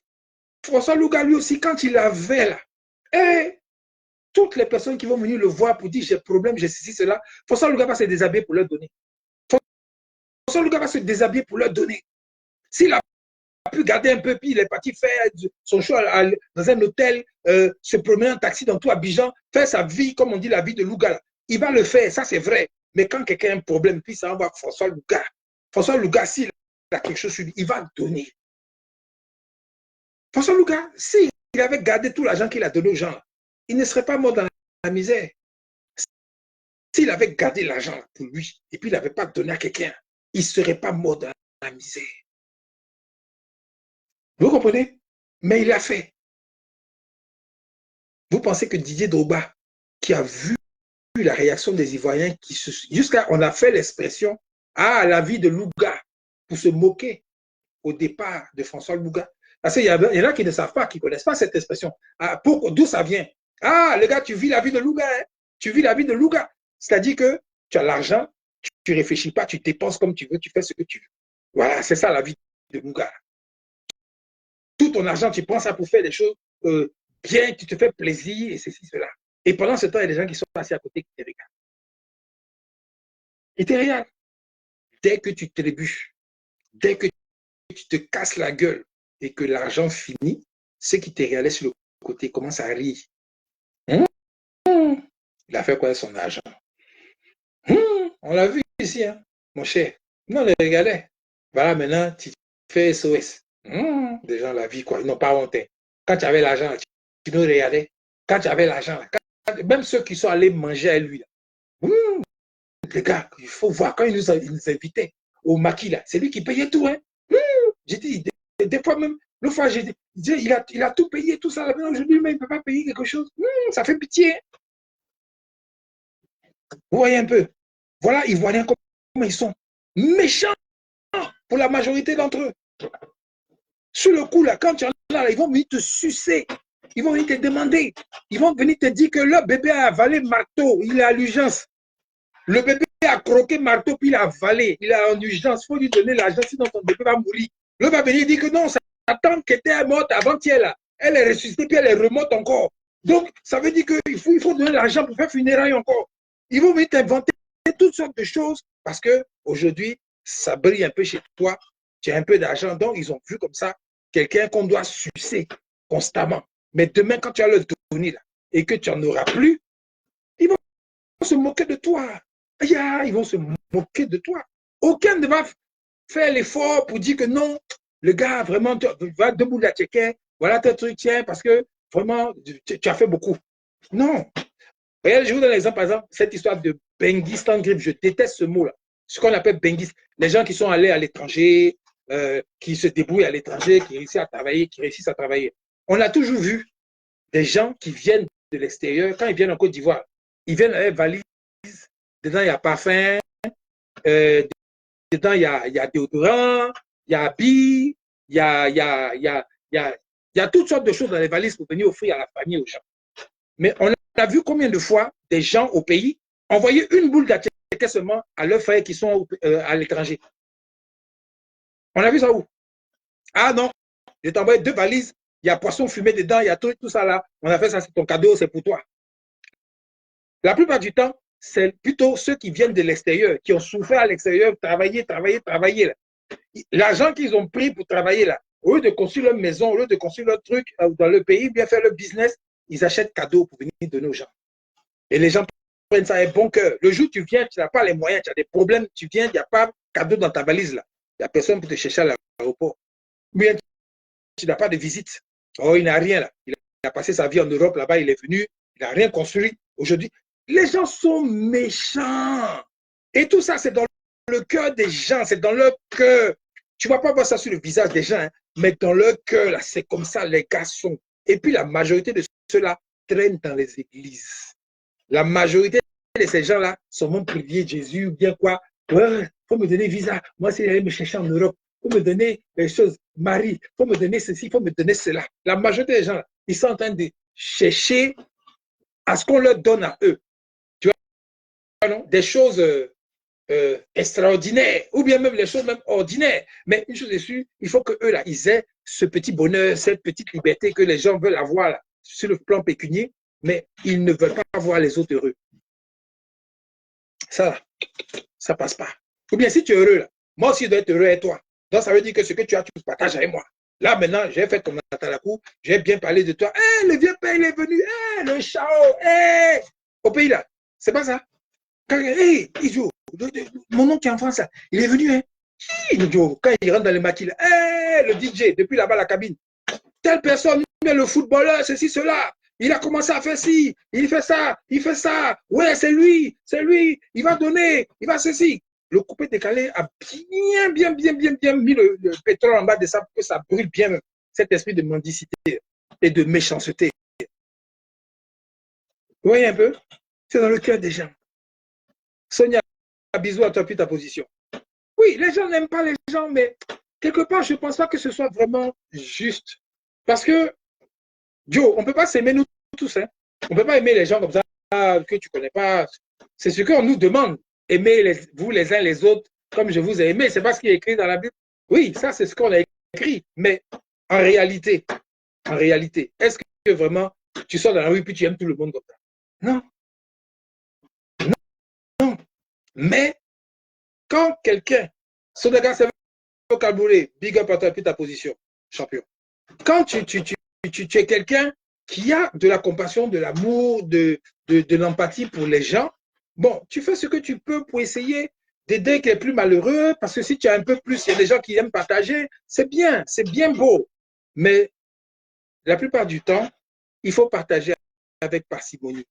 François Louga, lui aussi, quand il avait là, et toutes les personnes qui vont venir le voir pour dire j'ai problème, j'ai ceci, cela, François Louga va se déshabiller pour leur donner. François Louga va se déshabiller pour leur donner. S'il a pu garder un peu, puis il est parti faire son show dans un hôtel, se promener en taxi dans tout Abidjan, faire sa vie, comme on dit, la vie de Louga. Il va le faire, ça c'est vrai. Mais quand quelqu'un a un problème, puis ça va François Louga. François Louga, s'il a quelque chose sur lui, il va donner. François Louga, s'il avait gardé tout l'argent qu'il a donné aux gens, il ne serait pas mort dans la misère. S'il avait gardé l'argent pour lui, et puis il n'avait pas donné à quelqu'un, il ne serait pas mort dans la misère. Vous comprenez? Mais il l'a fait. Vous pensez que Didier Drogba, qui a vu la réaction des Ivoiriens, jusqu'à on a fait l'expression « Ah, la vie de Louga » pour se moquer au départ de François Louga. Parce qu'il y en a qui ne savent pas, qui ne connaissent pas cette expression. Ah, d'où ça vient? Ah, le gars, tu vis la vie de Louga. Hein? Tu vis la vie de Louga. C'est-à-dire que tu as l'argent, tu ne réfléchis pas, tu dépenses comme tu veux, tu fais ce que tu veux. Voilà, c'est ça la vie de Louga. Tout ton argent, tu prends ça pour faire des choses bien, tu te fais plaisir et ceci, cela. Et pendant ce temps, il y a des gens qui sont assis à côté qui te regardent. Ils te regardent. Dès que tu trébuches, dès que tu te casses la gueule et que l'argent finit, ceux qui te regardaient sur le côté commencent à rire. Il a fait quoi son argent? On l'a vu ici, hein, mon cher. Non, les regardait. Voilà, maintenant, tu fais SOS. Des gens la vie, quoi. Ils n'ont pas honte. Quand tu avais l'argent, tu nous regardais. Quand tu avais l'argent, même ceux qui sont allés manger à lui, là. Les gars, il faut voir, quand il nous invitait au maquis, là, c'est lui qui payait tout. Hein. J'ai dit, des fois même, l'autre fois, j'ai dit, il a tout payé, tout ça. Aujourd'hui, mais il ne peut pas payer quelque chose. Ça fait pitié. Vous voyez un peu. Voilà, ils voient rien comment ils sont méchants pour la majorité d'entre eux. Sur le coup, là, quand tu en as là, ils vont venir te sucer. Ils vont venir te demander. Ils vont venir te dire que le bébé a avalé marteau. Il est à l'urgence. Le bébé a croqué marteau, puis il a avalé. Il est en urgence. Il faut lui donner l'argent, sinon son bébé va mourir. Le va venir dire que non, sa tante qui était morte avant-hier, là, elle est ressuscitée, puis elle est remonte encore. Donc, ça veut dire qu'il faut donner l'argent pour faire funérailles encore. Ils vont venir t'inventer toutes sortes de choses parce qu'aujourd'hui, ça brille un peu chez toi. Tu as un peu d'argent. Donc, ils ont vu comme ça quelqu'un qu'on doit sucer constamment. Mais demain, quand tu as le donner là, et que tu n'en auras plus, ils vont se moquer de toi. Ils vont se moquer de toi. Aucun ne va faire l'effort pour dire que non, le gars, vraiment, tu vas debout de la tchéquette, voilà ton truc, tiens, parce que vraiment, tu as fait beaucoup. Non. Regardez, je vous donne un exemple, par exemple, cette histoire de benguiste en grippe. Je déteste ce mot-là. Ce qu'on appelle benguiste. Les gens qui sont allés à l'étranger, qui se débrouillent à l'étranger, qui réussissent à travailler. On a toujours vu des gens qui viennent de l'extérieur, quand ils viennent en Côte d'Ivoire, ils viennent avec valise, dedans il y a parfum, dedans il y a déodorant, il y a habits, il y a toutes sortes de choses dans les valises pour venir offrir à la famille, aux gens. Mais on a vu combien de fois des gens au pays envoyer une boule d'attiquet seulement à leurs frères qui sont à l'étranger. On a vu ça où? Ah non, je t'ai envoyé 2 valises, il y a poisson fumé dedans, il y a tout ça là. On a fait ça, c'est ton cadeau, c'est pour toi. La plupart du temps, c'est plutôt ceux qui viennent de l'extérieur, qui ont souffert à l'extérieur, travailler. L'argent qu'ils ont pris pour travailler là, au lieu de construire leur maison, au lieu de construire leur truc dans le pays, bien faire leur business, ils achètent cadeaux pour venir donner aux gens. Et les gens prennent ça avec bon cœur. Le jour où tu viens, tu n'as pas les moyens, tu as des problèmes, tu viens, il n'y a pas de cadeau dans ta valise là. Il n'y a personne pour te chercher à l'aéroport. Bien, tu n'as pas de visite. Oh, il n'a rien là. Il a passé sa vie en Europe là-bas, il est venu, il n'a rien construit. Aujourd'hui, les gens sont méchants. Et tout ça, c'est dans le cœur des gens, c'est dans leur cœur. Tu ne vas pas voir ça sur le visage des gens, hein, mais dans leur cœur, là, c'est comme ça, les gars sont. Et puis la majorité de ceux-là traînent dans les églises. La majorité de ces gens-là sont même priviers de Jésus ou bien quoi. Il faut me donner visa. Moi, si j'allais me chercher en Europe, il faut me donner des choses. Marie, il faut me donner ceci, il faut me donner cela. La majorité des gens, là, ils sont en train de chercher à ce qu'on leur donne à eux. Tu vois, non? Des choses extraordinaires, ou bien même les choses même ordinaires. Mais une chose est sûre, il faut qu'eux, là, ils aient ce petit bonheur, cette petite liberté que les gens veulent avoir là, sur le plan pécunier, mais ils ne veulent pas voir les autres heureux. Ça passe pas. Ou bien si tu es heureux, là, moi aussi je dois être heureux avec toi. Donc ça veut dire que ce que tu as, tu partages avec moi. Là maintenant, j'ai fait comme Natalakou, j'ai bien parlé de toi. Hey, le vieux père, il est venu. Hey, le chao. Hey. Au pays là. C'est pas ça. Quand, hey, Ijo, mon oncle qui est en France, là, il est venu. Hein. Quand il rentre dans le maquis, là, hey, le DJ, depuis là-bas la cabine. Telle personne, le footballeur, ceci, cela. Il a commencé à faire ci, il fait ça, il fait ça. Ouais, c'est lui, il va donner, il va ceci. Le coupé décalé a bien mis le pétrole en bas de ça pour que ça brûle bien cet esprit de mendicité et de méchanceté. Vous voyez un peu? C'est dans le cœur des gens. Sonia, bisous à toi, puis ta position. Oui, les gens n'aiment pas les gens, mais quelque part, je ne pense pas que ce soit vraiment juste. Parce que Joe, on ne peut pas s'aimer nous tous. Hein. On ne peut pas aimer les gens comme ça que tu ne connais pas. C'est ce qu'on nous demande. Aimez vous les uns les autres comme je vous ai aimé. Ce n'est pas ce qui est écrit dans la Bible. Oui, ça, c'est ce qu'on a écrit. Mais en réalité, est-ce que vraiment tu sors dans la rue puis tu aimes tout le monde comme ça? Non. Non. Mais quand quelqu'un, Sodaga, c'est au Caboulé, big up à toi puis ta position, champion. Quand tu es quelqu'un qui a de la compassion, de l'amour, de l'empathie pour les gens, bon, tu fais ce que tu peux pour essayer d'aider les plus malheureux, parce que si tu as un peu plus, il y a des gens qui aiment partager, c'est bien beau. Mais la plupart du temps, il faut partager avec parcimonie.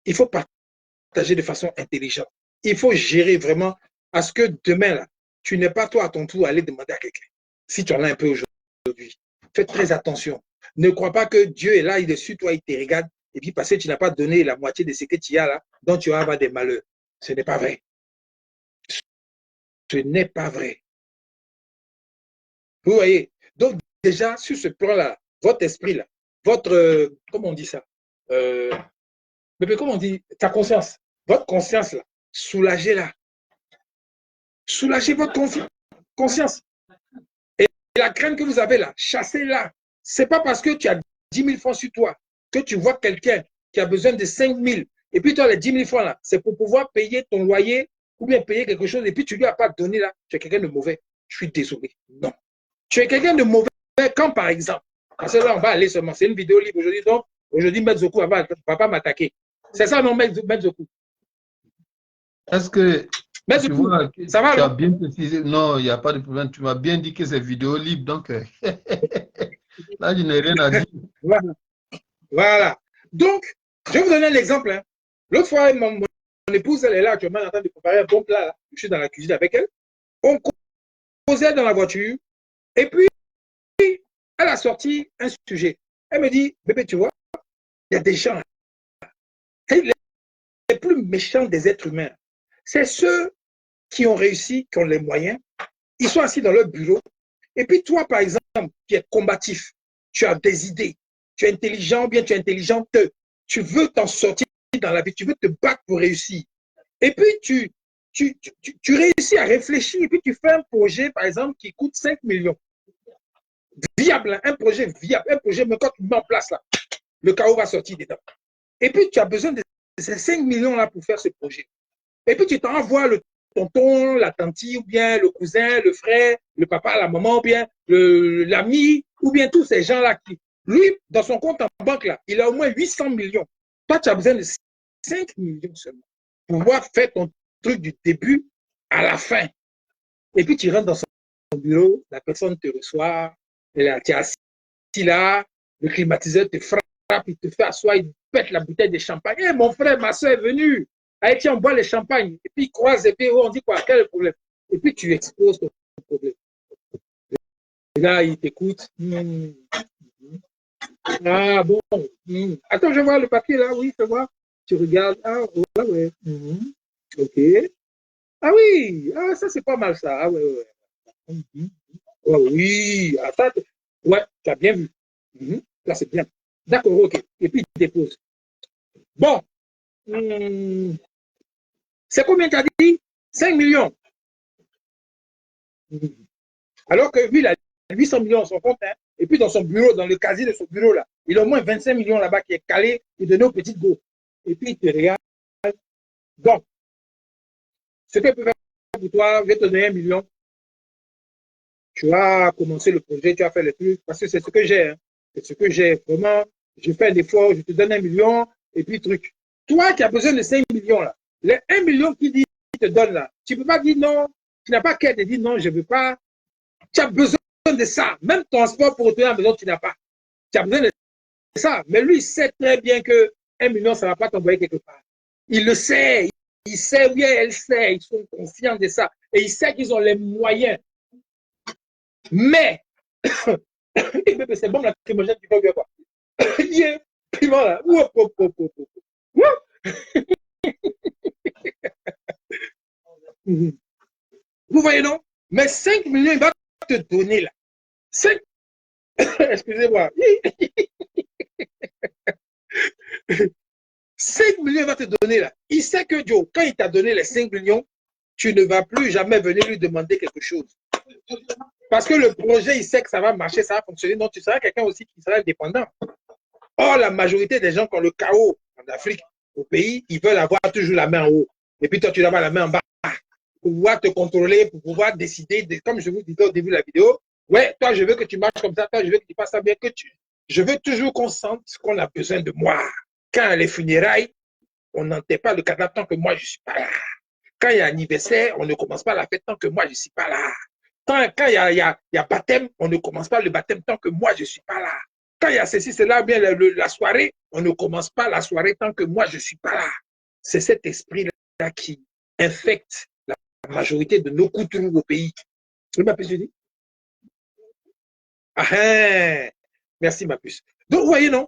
Il faut partager de façon intelligente. Il faut gérer vraiment à ce que demain, là, tu n'es pas toi à ton tour à aller demander à quelqu'un. Si tu en as un peu aujourd'hui, fais très attention. Ne crois pas que Dieu est là, il est sur toi, il te regarde, et puis parce que tu n'as pas donné la moitié de ce que tu as là, donc tu vas avoir des malheurs. Ce n'est pas vrai. Ce n'est pas vrai. Vous voyez? Donc déjà, sur ce plan-là, votre esprit là, votre, comment on dit ça? Mais comment on dit? Ta conscience. Votre conscience là, soulagez-la. Soulagez votre conscience. Et la crainte que vous avez là, chassez-la. Ce n'est pas parce que tu as 10 000 francs sur toi que tu vois quelqu'un qui a besoin de 5 000 et puis tu as les 10 000 francs là, c'est pour pouvoir payer ton loyer ou bien payer quelque chose et puis tu ne lui as pas donné là, tu es quelqu'un de mauvais. Je suis désolé. Non. Tu es quelqu'un de mauvais quand par exemple, parce que là on va aller seulement, c'est une vidéo libre aujourd'hui, donc aujourd'hui Metzoku ne va pas m'attaquer. C'est ça non Metzoku? Est-ce que tu vois, ça va, tu as bien précisé, non, il n'y a pas de problème, tu m'as bien dit que c'est vidéo libre, donc là, je n'ai rien à dire. Voilà. Donc, je vais vous donner un exemple. Hein. L'autre fois, mon épouse, elle est là actuellement en train de préparer un bon plat. Là. Je suis dans la cuisine avec elle. On causait dans la voiture. Et puis, elle a sorti un sujet. Elle me dit, bébé, tu vois, il y a des gens, les plus méchants des êtres humains, c'est ceux qui ont réussi, qui ont les moyens. Ils sont assis dans leur bureau. Et puis toi, par exemple, qui es combatif, tu as des idées, tu es intelligent, ou bien tu es intelligente, tu veux t'en sortir dans la vie, tu veux te battre pour réussir. Et puis tu réussis à réfléchir, et puis tu fais un projet, par exemple, qui coûte 5 millions. Viable, un projet viable, un projet, mais quand tu mets en place là, le chaos va sortir dedans. Et puis tu as besoin de ces 5 millions-là pour faire ce projet. Et puis tu t'envoies le tonton, la tante, ou bien le cousin, le frère, le papa, la maman, ou bien l'ami, ou bien tous ces gens-là qui, lui, dans son compte en banque, là, il a au moins 800 millions. Toi, tu as besoin de 5 millions seulement pour pouvoir faire ton truc du début à la fin. Et puis, tu rentres dans son bureau, la personne te reçoit, tu es assis là, le climatiseur te frappe, il te fait asseoir, il pète la bouteille de champagne. Hey, mon frère, ma soeur est venue. Allez, tiens, on boit le champagne. Et puis, il croise, et puis, on dit quoi? Quel est le problème? Et puis, tu exposes ton problème. Et là, il t'écoute. Ah, bon. Attends, je vois le papier là, oui, je vois. Tu regardes. Ah, ouais. OK. Ah oui, ah, ça, c'est pas mal, ça. Ah, ouais. Ah, oui, attends. Ouais, tu as bien vu. Là, c'est bien. D'accord, OK. Et puis, il dépose. Bon. C'est combien tu as dit? 5 millions. Alors que lui, il a 800 millions dans son compte, hein, et puis dans son bureau, dans le casier de son bureau, là, il a au moins 25 millions là-bas qui est calé pour donner aux petites go. Et puis il te regarde. Donc, ce que je peux faire pour toi, je vais te donner 1 million. Tu vas commencer le projet, tu vas faire les trucs, parce que c'est ce que j'ai. Hein. C'est ce que j'ai. Vraiment, je fais un effort, je te donne 1 million, et puis truc. Toi qui as besoin de 5 millions, là, les 1 million qui dit, te donne là, tu ne peux pas dire non, tu n'as pas qu'à te dire non, je ne veux pas. Tu as besoin de ça. Même transport pour retourner à la maison, tu n'as pas. Tu as besoin de ça. Mais lui, il sait très bien que 1 million, ça ne va pas t'envoyer quelque part. Il le sait. Il sait, oui, elle sait. Ils sont conscients de ça. Et il sait qu'ils ont les moyens. Mais, c'est bon, la trimogène, tu fais bien quoi. Yeah, piment là. Vous voyez, non? Mais 5 millions, il va te donner là. 5... Excusez-moi. 5 millions, il va te donner là. Il sait que Joe, quand il t'a donné les 5 millions, tu ne vas plus jamais venir lui demander quelque chose. Parce que le projet, il sait que ça va marcher, ça va fonctionner. Donc, tu seras quelqu'un aussi qui sera indépendant. Or, la majorité des gens qui ont le chaos en Afrique, au pays, ils veulent avoir toujours la main en haut. Et puis toi, tu dois avoir la main en bas pour pouvoir te contrôler, pour pouvoir décider, comme je vous disais au début de la vidéo, ouais, toi, je veux que tu marches comme ça, toi, je veux que tu fasses ça bien, que tu... Je veux toujours qu'on sente qu'on a besoin de moi. Quand les funérailles, on n'enterre pas le cadavre tant que moi, je ne suis pas là. Quand il y a anniversaire, on ne commence pas la fête tant que moi, je ne suis pas là. Quand il y a baptême, on ne commence pas le baptême tant que moi, je ne suis pas là. Quand il y a ceci, cela, bien la soirée, on ne commence pas la soirée tant que moi, je ne suis pas là. C'est cet esprit-là qui infecte la majorité de nos coutumes au pays. Oui, ma puce, je dis. Ah, merci, ma puce. Donc, vous voyez, non?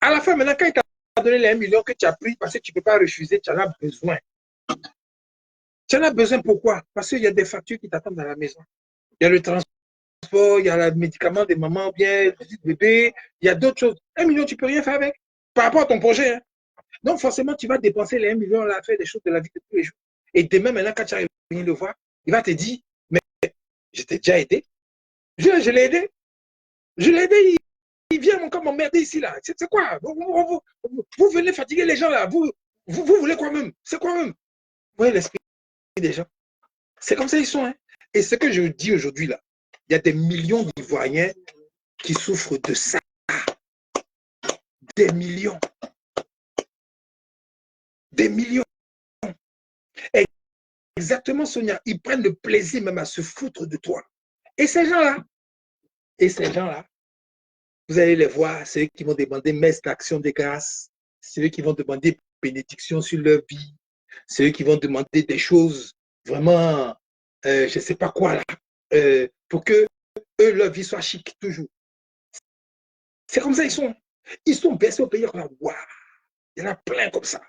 À la fin, maintenant, quand il t'a donné les 1 million que tu as pris, parce que tu ne peux pas refuser, tu en as besoin. Tu en as besoin pourquoi? Parce qu'il y a des factures qui t'attendent à la maison. Il y a le transport, il y a le médicament des mamans, bien, du bébé, il y a d'autres choses. 1 million, tu ne peux rien faire avec par rapport à ton projet. Hein. Donc, forcément, tu vas dépenser les 1 million là, à faire des choses de la vie de tous les jours. Et demain, maintenant, quand tu arrives à venir le voir, il va te dire, mais je t'ai déjà aidé. Je l'ai aidé. Je l'ai aidé. Il vient encore m'emmerder ici, là. C'est quoi? Vous venez fatiguer les gens, là. Vous voulez quoi même? C'est quoi même? Vous voyez l'esprit des gens. C'est comme ça ils sont. Hein. Et ce que je dis aujourd'hui, là, il y a des millions d'Ivoiriens qui souffrent de ça. Des millions. Des millions. Exactement, Sonia. Ils prennent le plaisir même à se foutre de toi. Et ces gens-là, vous allez les voir, c'est eux qui vont demander messe d'action de grâce. C'est eux qui vont demander bénédiction sur leur vie. C'est eux qui vont demander des choses vraiment, je ne sais pas quoi là, pour que eux, leur vie soit chic toujours. C'est comme ça ils sont. Ils sont baissés au pays. Waouh, il y en a plein comme ça.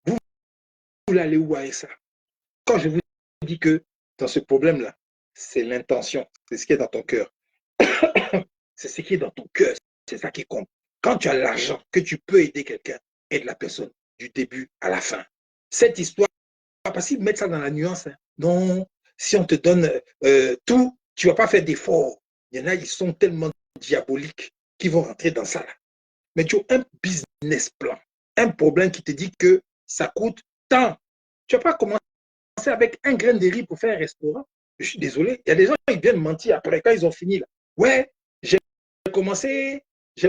Vous voulez aller où avec ça? Quand je vous dis que dans ce problème-là, c'est l'intention, c'est ce qui est dans ton cœur. C'est ce qui est dans ton cœur, c'est ça qui compte. Quand tu as l'argent, que tu peux aider quelqu'un, aide la personne du début à la fin. Cette histoire, pas si mettre ça dans la nuance. Hein. Non, si on te donne tout, tu ne vas pas faire d'efforts. Il y en a, ils sont tellement diaboliques qu'ils vont rentrer dans ça. Là. Mais tu as un business plan, un problème qui te dit que ça coûte tant. Tu ne vas pas commencer avec un grain de riz pour faire un restaurant. Je suis désolé. Il y a des gens qui viennent mentir après quand ils ont fini. Là. Ouais, j'ai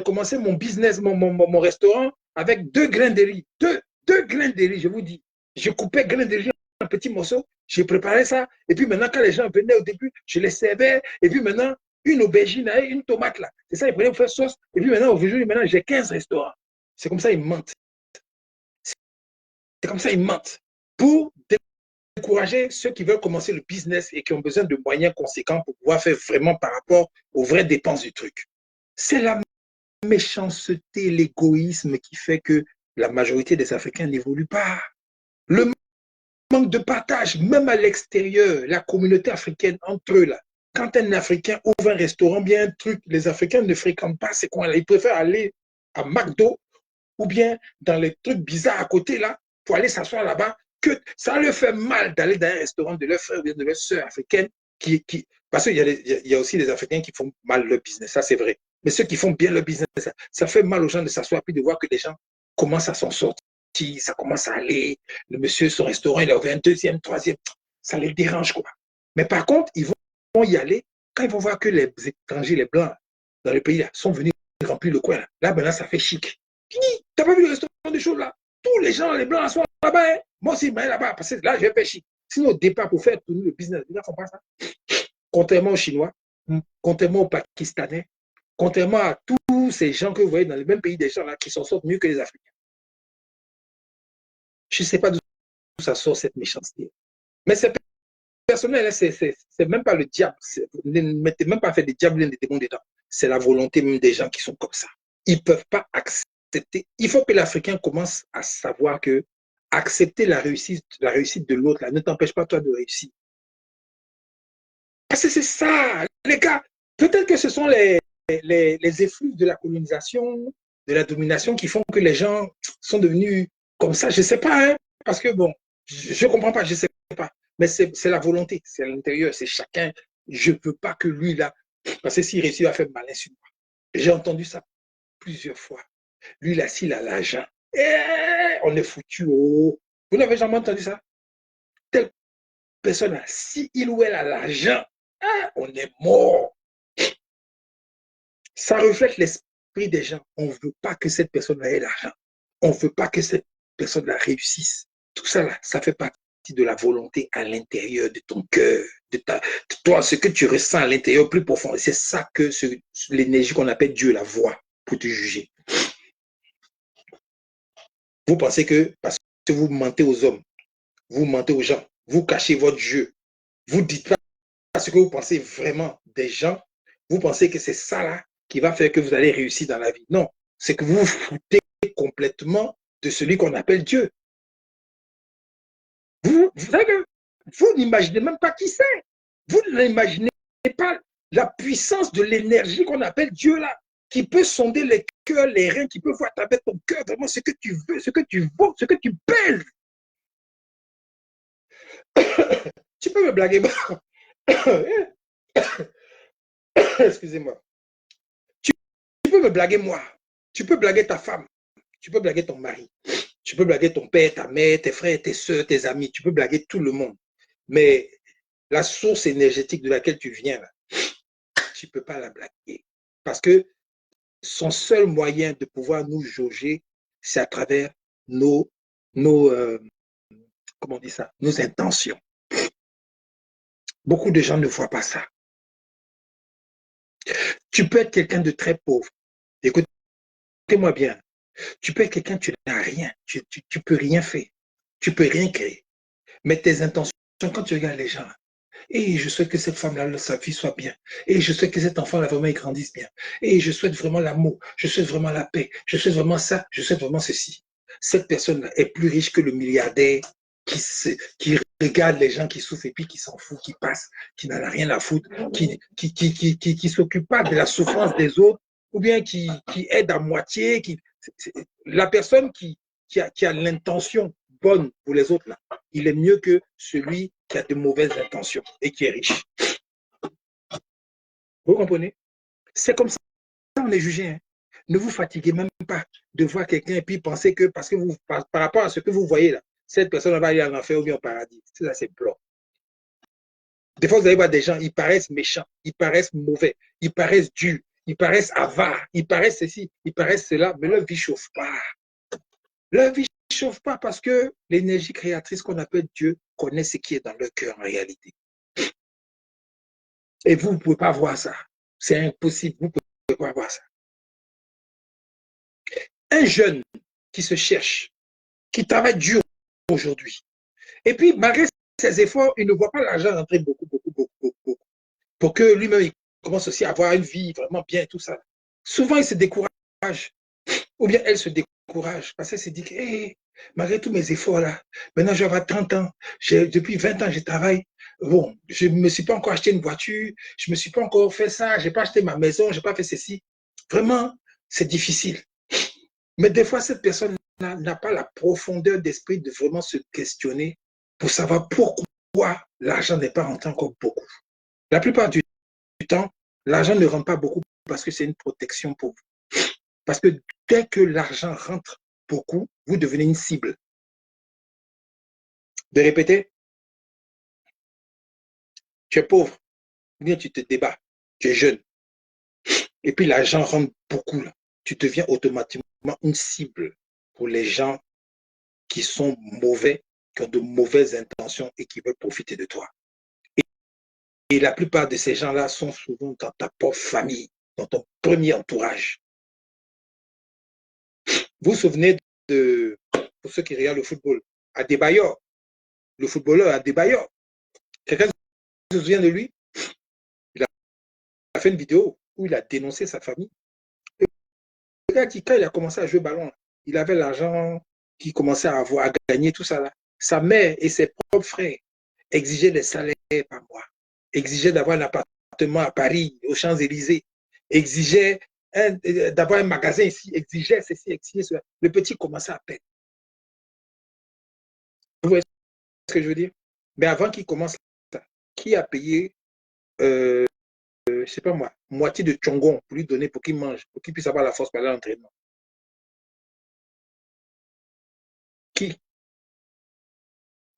commencé mon business, mon restaurant avec 2 grains de riz. Deux grains de riz, je vous dis. Je coupais grains de riz en petits morceaux. J'ai préparé ça. Et puis maintenant, quand les gens venaient au début, je les servais. Et puis maintenant, une aubergine, une tomate là. C'est ça, ils prenaient pour faire sauce. Et puis maintenant, aujourd'hui, j'ai 15 restaurants. C'est comme ça, ils mentent. C'est comme ça, ils mentent. Pour décourager ceux qui veulent commencer le business et qui ont besoin de moyens conséquents pour pouvoir faire vraiment par rapport aux vraies dépenses du truc. C'est la méchanceté, l'égoïsme qui fait que la majorité des Africains n'évoluent pas. Le manque de partage, même à l'extérieur, la communauté africaine entre eux, là, quand un Africain ouvre un restaurant, bien un truc, les Africains ne fréquentent pas ces coins-là. Ils préfèrent aller à McDo ou bien dans les trucs bizarres à côté, là, pour aller s'asseoir là-bas que ça leur fait mal d'aller dans un restaurant de leur frère ou de leur soeur africaine parce qu'il y a aussi des Africains qui font mal leur business, ça c'est vrai. Mais ceux qui font bien leur business, ça fait mal aux gens de s'asseoir puis de voir que les gens commencent à s'en sortir, ça commence à aller. Le monsieur, son restaurant, il a ouvert un deuxième, troisième, ça les dérange quoi. Mais par contre, ils vont y aller quand ils vont voir que les étrangers, les blancs dans le pays là, sont venus remplir le coin là. Là maintenant, ça fait chic. T'as pas vu le restaurant des choses là? Tous les gens, les blancs sont là-bas. Hein? Moi aussi, je vais là-bas parce que là, je vais faire chic. Sinon, au départ, pour faire tourner le business, les gens ne font pas ça. Contrairement aux Chinois, contrairement aux Pakistanais, contrairement à tous ces gens que vous voyez dans le même pays des gens là qui s'en sortent mieux que les Africains. Je ne sais pas d'où ça sort cette méchanceté. Mais c'est personnel, c'est même pas le diable. Ne mettez même pas à faire des diables et des démons dedans. C'est la volonté même des gens qui sont comme ça. Ils ne peuvent pas accepter. Il faut que l'Africain commence à savoir que accepter la réussite de l'autre ne t'empêche pas toi de réussir. Parce que c'est ça, les gars. Peut-être que ce sont les effluves de la colonisation, de la domination qui font que les gens sont devenus comme ça. Je ne sais pas, hein, parce que bon, je ne comprends pas, je ne sais pas. Mais c'est la volonté, c'est à l'intérieur, c'est chacun. Je ne peux pas que lui, là, parce que s'il réussit à faire malin sur moi. J'ai entendu ça plusieurs fois. Lui, là, s'il a l'argent, on est foutu. Oh. Vous n'avez jamais entendu ça? Telle personne, si il ou elle a l'argent, on est mort. Ça reflète l'esprit des gens. On ne veut pas que cette personne ait l'argent. On ne veut pas que cette personne la réussisse. Tout ça, là, ça fait partie de la volonté à l'intérieur de ton cœur, de toi, ce que tu ressens à l'intérieur plus profond. C'est ça que l'énergie qu'on appelle Dieu la voix pour te juger. Vous pensez que parce que vous mentez aux hommes, vous mentez aux gens, vous cachez votre jeu, vous ne dites pas ce que vous pensez vraiment des gens, vous pensez que c'est ça là qui va faire que vous allez réussir dans la vie. Non, c'est que vous vous foutez complètement de celui qu'on appelle Dieu. Vous savez que vous n'imaginez même pas qui c'est. Vous n'imaginez pas la puissance de l'énergie qu'on appelle Dieu là, qui peut sonder les cœurs, les reins, qui peut voir à travers ton cœur vraiment ce que tu veux, ce que tu vaux, ce que tu pèses. Tu peux me blaguer, moi. Excusez-moi. Tu peux me blaguer, moi. Tu peux blaguer ta femme. Tu peux blaguer ton mari. Tu peux blaguer ton père, ta mère, tes frères, tes soeurs, tes amis. Tu peux blaguer tout le monde. Mais la source énergétique de laquelle tu viens, là, tu ne peux pas la blaguer. Parce que son seul moyen de pouvoir nous jauger, c'est à travers comment on dit ça, nos intentions. Beaucoup de gens ne voient pas ça. Tu peux être quelqu'un de très pauvre. Écoutez-moi bien. Tu peux être quelqu'un, tu n'as rien. Tu peux rien faire. Tu peux rien créer. Mais tes intentions, quand tu regardes les gens, et je souhaite que cette femme-là, sa vie soit bien. Et je souhaite que cet enfant-là, vraiment, il grandisse bien. Et je souhaite vraiment l'amour. Je souhaite vraiment la paix. Je souhaite vraiment ça. Je souhaite vraiment ceci. Cette personne-là est plus riche que le milliardaire qui regarde les gens qui souffrent et puis qui s'en fout, qui passe, qui n'en a rien à foutre, qui s'occupe pas de la souffrance des autres, ou bien qui aide à moitié. La personne qui a l'intention bonne pour les autres, là, il est mieux que celui qui a de mauvaises intentions et qui est riche. Vous comprenez? C'est comme ça qu'on est jugé. Hein. Ne vous fatiguez même pas de voir quelqu'un et puis penser que parce que vous, par rapport à ce que vous voyez là, cette personne va aller en enfer ou bien au paradis. Ça, c'est blanc. Des fois, vous allez voir des gens, ils paraissent méchants, ils paraissent mauvais, ils paraissent durs, ils paraissent avares, ils paraissent ceci, ils paraissent cela, mais leur vie ne chauffe pas. Leur vie ne chauffe pas parce que l'énergie créatrice qu'on appelle Dieu connaît ce qui est dans leur cœur en réalité. Et vous ne pouvez pas voir ça. C'est impossible, vous ne pouvez pas voir ça. Un jeune qui se cherche, qui travaille dur aujourd'hui, et puis malgré ses efforts, il ne voit pas l'argent rentrer beaucoup, pour que lui-même il commence aussi à avoir une vie vraiment bien et tout ça. Souvent, il se décourage, ou bien elle se décourage, parce qu'elle se dit que hey, malgré tous mes efforts là, maintenant je vais avoir 30 ans, depuis 20 ans je travaille, bon, je ne me suis pas encore acheté une voiture, je ne me suis pas encore fait ça, je n'ai pas acheté ma maison, je n'ai pas fait ceci. Vraiment, c'est difficile. Mais des fois, cette personne n'a pas la profondeur d'esprit de vraiment se questionner pour savoir pourquoi l'argent n'est pas rentré encore beaucoup. La plupart du temps, l'argent ne rentre pas beaucoup parce que c'est une protection pour vous. Parce que dès que l'argent rentre beaucoup, vous devenez une cible. De répéter, tu es pauvre, ou bien tu te débats, tu es jeune, et puis l'argent rentre beaucoup, là. Tu deviens automatiquement une cible pour les gens qui sont mauvais, qui ont de mauvaises intentions et qui veulent profiter de toi. Et la plupart de ces gens-là sont souvent dans ta propre famille, dans ton premier entourage. Vous vous souvenez de, pour ceux qui regardent le football, Adebayor, le footballeur Adebayor. Quelqu'un se souvient de lui? Il a fait une vidéo où il a dénoncé sa famille. Le gars qui, quand il a commencé à jouer ballon, il avait l'argent qu'il commençait à avoir, à gagner, tout ça là. Sa mère et ses propres frères exigeaient des salaires par mois, exigeaient d'avoir un appartement à Paris, aux Champs-Élysées, exigeaient d'avoir un magasin ici, exigeait ceci, exigeait cela. Le petit commençait à peine. Vous voyez ce que je veux dire? Mais avant qu'il commence, qui a payé, je ne sais pas moi, moitié de tchongon pour lui donner, pour qu'il mange, pour qu'il puisse avoir la force pour aller à l'entraînement? Qui?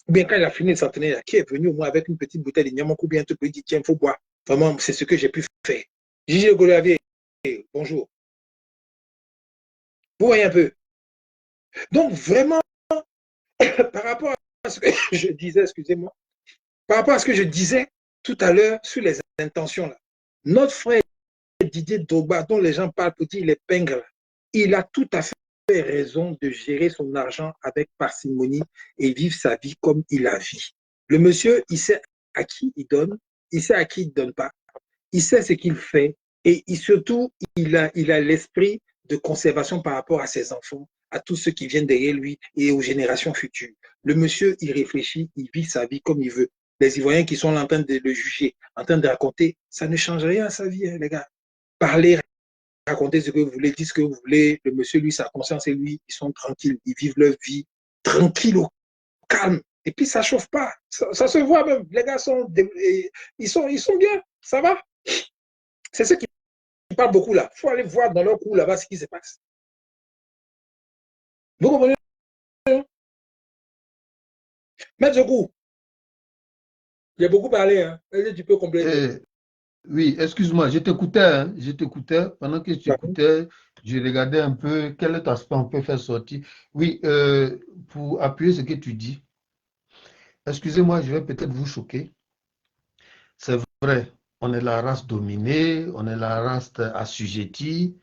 Ou bien quand il a fini de s'entraîner, qui est venu au moins avec une petite bouteille de Niamoku, bien tout, lui dit, tiens, il faut boire. Vraiment, c'est ce que j'ai pu faire. Gigi Golavier, bonjour. Vous voyez un peu. Donc, vraiment, par rapport à ce que je disais, excusez-moi, par rapport à ce que je disais tout à l'heure sur les intentions, là, notre frère Didier Drogba, dont les gens parlent pour dire il est pingre, il a tout à fait raison de gérer son argent avec parcimonie et vivre sa vie comme il a vu. Le monsieur, il sait à qui il donne, il sait à qui il ne donne pas, il sait ce qu'il fait et surtout, il a l'esprit de conservation par rapport à ses enfants, à tous ceux qui viennent derrière lui et aux générations futures. Le monsieur, il réfléchit, il vit sa vie comme il veut. Les Ivoiriens qui sont là en train de le juger, en train de raconter, ça ne change rien à sa vie, hein, les gars. Parler, raconter ce que vous voulez, dire ce que vous voulez. Le monsieur, lui, sa conscience et lui, ils sont tranquilles, ils vivent leur vie tranquille, au calme. Et puis, ça ne chauffe pas. Ça se voit même. Les gars ils sont bien. Ça va. C'est ceux qui parlent beaucoup là. Il faut aller voir dans leur cours là-bas ce qui se passe. Vous comprenez? Maître Coup, il y a beaucoup parlé. Hein. Tu peux compléter. Oui, excuse-moi, je t'écoutais. Pendant que je t'écoutais, je regardais un peu quel autre aspect on peut faire sortir. Oui, pour appuyer ce que tu dis, excusez-moi, je vais peut-être vous choquer. C'est vrai, on est la race dominée, on est la race assujettie,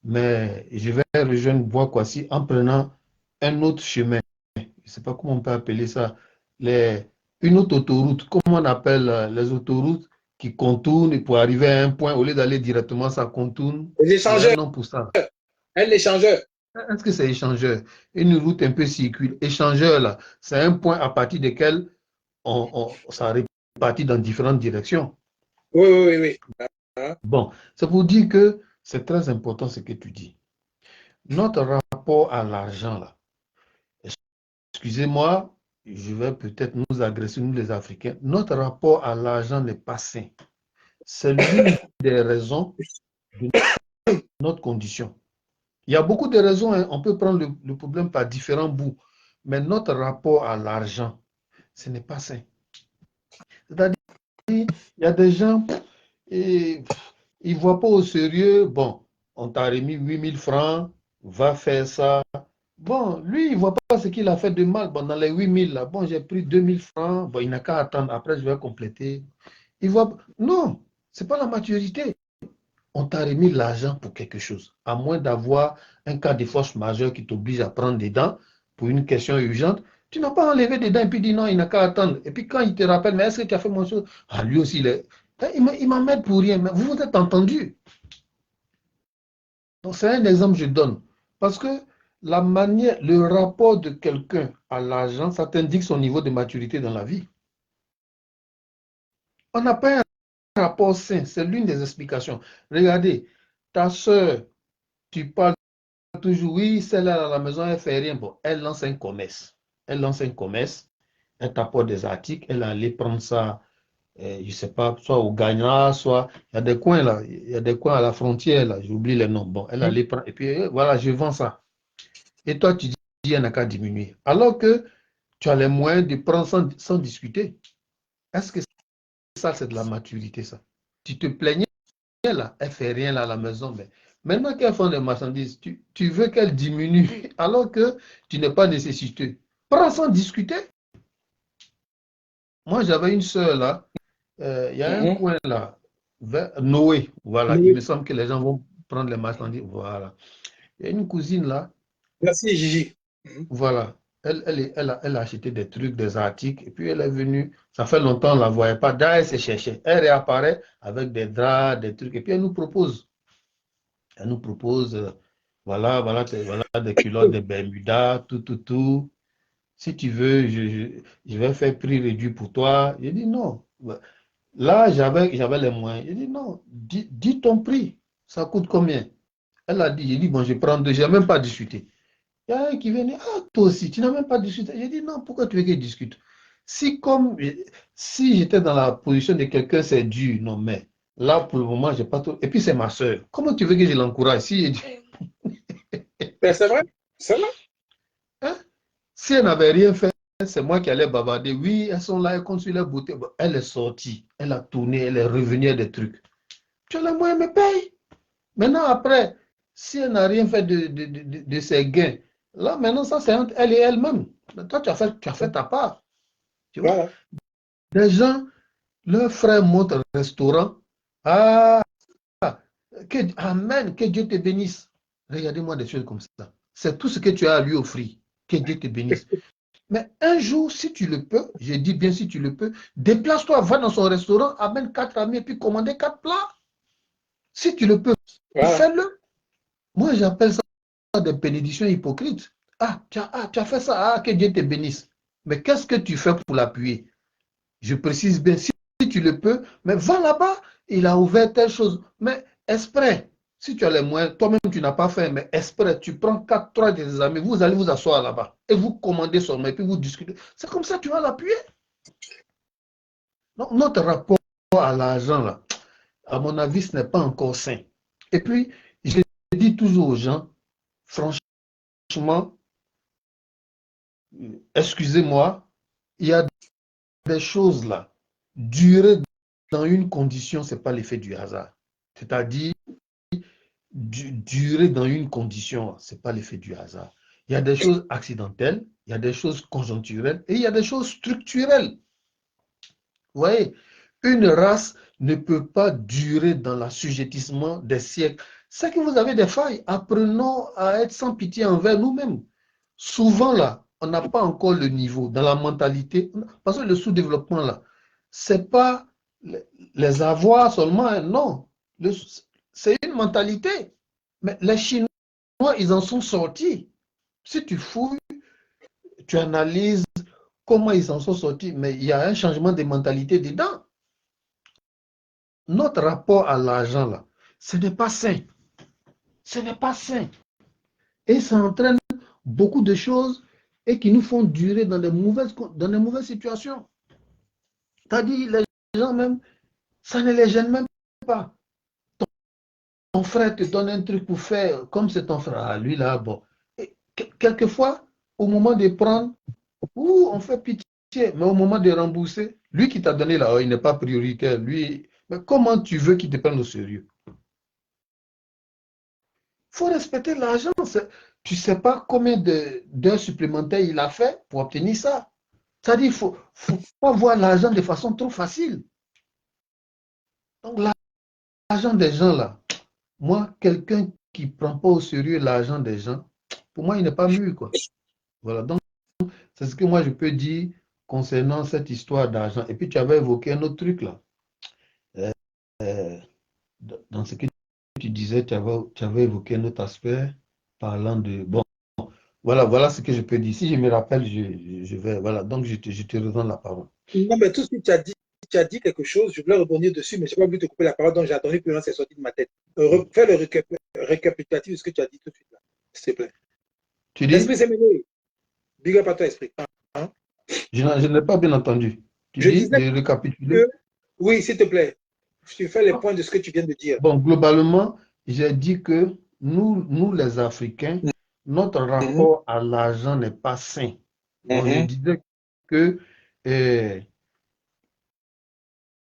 mais je vais rejoindre Bois-Kwasi en prenant un autre chemin. Je ne sais pas comment on peut appeler ça. Une autre autoroute, comment on appelle les autoroutes qui contournent pour arriver à un point, au lieu d'aller directement, ça contourne. Les Il y a échangeurs. un nom pour ça. Un échangeur. Est-ce que c'est échangeur? Une route un peu circule. Échangeur, là, c'est un point à partir duquel ça répartit dans différentes directions. Oui. Bon, c'est pour dire que c'est très important ce que tu dis. Notre rapport à l'argent, là, excusez-moi, je vais peut-être nous agresser, nous les Africains, notre rapport à l'argent n'est pas sain. C'est l'une des raisons de notre condition. Il y a beaucoup de raisons, hein. On peut prendre le problème par différents bouts, mais notre rapport à l'argent, ce n'est pas sain. C'est-à-dire, il y a des gens, et, ils ne voient pas au sérieux, bon, on t'a remis 8000 francs, va faire ça. Bon, lui, il ne voit pas ce qu'il a fait de mal. Bon, dans les 8000, là, bon, j'ai pris 2000 francs, bon, il n'a qu'à attendre, après je vais compléter. Il voit, non, ce n'est pas la maturité. On t'a remis l'argent pour quelque chose, à moins d'avoir un cas de force majeure qui t'oblige à prendre des dents pour une question urgente. Tu n'as pas enlevé des dents et puis dit non, il n'a qu'à attendre. Et puis quand il te rappelle, mais est-ce que tu as fait mon chose? Ah, lui aussi, il m'emmène pour rien, mais vous vous êtes entendu. Donc c'est un exemple que je donne. Parce que la manière, le rapport de quelqu'un à l'argent, ça t'indique son niveau de maturité dans la vie. On n'a pas un rapport sain, c'est l'une des explications. Regardez, ta soeur, tu parles toujours, oui, celle-là à la maison, elle fait rien. Bon, elle lance un commerce. Elle lance un commerce, elle t'apporte des articles, elle allait prendre ça, je sais pas, soit au Ghana, soit, il y a des coins là, il y a des coins à la frontière là, j'oublie les noms. Bon, elle allait prendre, et puis voilà, je vends ça. Et toi, tu dis, il n'y en a qu'à diminuer. Alors que tu as les moyens de prendre sans discuter. Est-ce que ça, c'est de la maturité, ça? Tu te plaignais là, elle fait rien là à la maison, mais maintenant qu'elle fait des marchandises, tu veux qu'elle diminue alors que tu n'es pas nécessiteux. Prends sans discuter. Moi, j'avais une sœur là, il y a un coin là, vers Noé, voilà, il me semble que les gens vont prendre les marchandises, voilà. Il y a une cousine là, Merci, Gigi. voilà, elle a acheté des trucs, des articles, et puis elle est venue, ça fait longtemps, on ne la voyait pas, là, elle s'est cherchée, elle réapparaît avec des draps, des trucs, et puis elle nous propose, voilà, voilà, voilà, des culottes, des Bermudas, tout. Si tu veux, je vais faire prix réduit pour toi. J'ai dit non. Là, j'avais les moyens. J'ai dit non, dis ton prix. Ça coûte combien? Elle a dit, j'ai dit, bon, je prends deux. Je n'ai même pas discuté. Il y a un qui vient dire, ah, toi aussi, tu n'as même pas discuté. J'ai dit non, pourquoi tu veux que je discute? Si j'étais dans la position de quelqu'un, c'est dur, non, mais là, pour le moment, j'ai pas tout. Et puis, c'est ma soeur. Comment tu veux que je l'encourage? Ben, c'est vrai, c'est vrai. Hein? Si elle n'avait rien fait, c'est moi qui allais bavarder. Oui, elles sont là, elles comptent sur leur beauté. Bon, elle est sortie, elle a tourné, elle est revenue à des trucs. Tu as les moyens, me paye. Maintenant, après, si elle n'a rien fait de ses gains, là, maintenant, ça, c'est entre elle et elle-même. Toi, tu as fait ta part. Tu vois? Voilà. Des gens, leurs frères montent au restaurant. Ah, Amen, que Dieu te bénisse. Regardez-moi des choses comme ça. C'est tout ce que tu as à lui offrir. Que Dieu te bénisse. Mais un jour, si tu le peux, je dis bien si tu le peux, déplace-toi, va dans son restaurant, amène 4 amis et puis commandez 4 plats. Si tu le peux, Voilà. fais-le. Moi, j'appelle ça des bénédictions hypocrites. Tu as fait ça, que Dieu te bénisse. Mais qu'est-ce que tu fais pour l'appuyer? Je précise bien, si tu le peux, mais va là-bas, il a ouvert telle chose. Mais esprit, si tu as les moyens, toi-même tu n'as pas fait, mais esprit, tu prends 3 de tes amis, vous allez vous asseoir là-bas et vous commandez seulement et puis vous discutez. C'est comme ça que tu vas l'appuyer. Donc, notre rapport à l'argent, là, à mon avis, ce n'est pas encore sain. Et puis, je dis toujours aux gens, franchement, excusez-moi, il y a des choses là. Durer dans une condition, ce n'est pas l'effet du hasard. C'est-à-dire, durer dans une condition, ce n'est pas l'effet du hasard. Il y a des choses accidentelles, il y a des choses conjoncturelles et il y a des choses structurelles. Vous voyez, une race ne peut pas durer dans l'assujettissement des siècles. C'est que vous avez des failles. Apprenons à être sans pitié envers nous-mêmes. Souvent, là, on n'a pas encore le niveau dans la mentalité. Parce que le sous-développement, là, ce n'est pas les avoirs seulement, non. C'est une mentalité. Mais les Chinois, ils en sont sortis. Si tu fouilles, tu analyses comment ils en sont sortis, mais il y a un changement de mentalité dedans. Notre rapport à l'argent, là, ce n'est pas sain. Ce n'est pas sain. Et ça entraîne beaucoup de choses et qui nous font durer dans des mauvaises situations. C'est-à-dire, les gens même, ça ne les gêne même pas. Ton frère te donne un truc pour faire, comme c'est ton frère, lui là, bon. Et quelquefois, au moment de prendre, on fait pitié, mais au moment de rembourser, lui qui t'a donné là, il n'est pas prioritaire. Lui, mais comment tu veux qu'il te prenne au sérieux? Il faut respecter l'argent. Tu ne sais pas combien d'heures supplémentaires il a fait pour obtenir ça. C'est-à-dire qu'il ne faut pas voir l'argent de façon trop facile. Donc l'argent des gens là, moi, quelqu'un qui ne prend pas au sérieux l'argent des gens, pour moi, il n'est pas mûr, quoi. Voilà, donc c'est ce que moi je peux dire concernant cette histoire d'argent. Et puis tu avais évoqué un autre truc là. Euh, dans ce que tu disais, tu avais évoqué un autre aspect parlant de... Bon, voilà ce que je peux dire. Si je me rappelle, je vais... Voilà, donc je te redonne la parole. Non, mais tout ce que tu as dit quelque chose, je voulais rebondir dessus, mais je n'ai pas voulu te couper la parole, donc j'ai attendu que c'est sorti de ma tête. Fais le récapitulatif de ce que tu as dit tout de suite là. s'il te plaît. Tu dis? Esprit Séméné, big up à toi, Esprit. Hein? Je n'ai pas bien entendu. Tu Je dis disais de récapituler? que, oui, s'il te plaît, tu fais les points de ce que tu viens de dire. Bon, globalement, j'ai dit que nous les Africains, notre rapport à l'argent n'est pas sain. Bon, je disais que euh,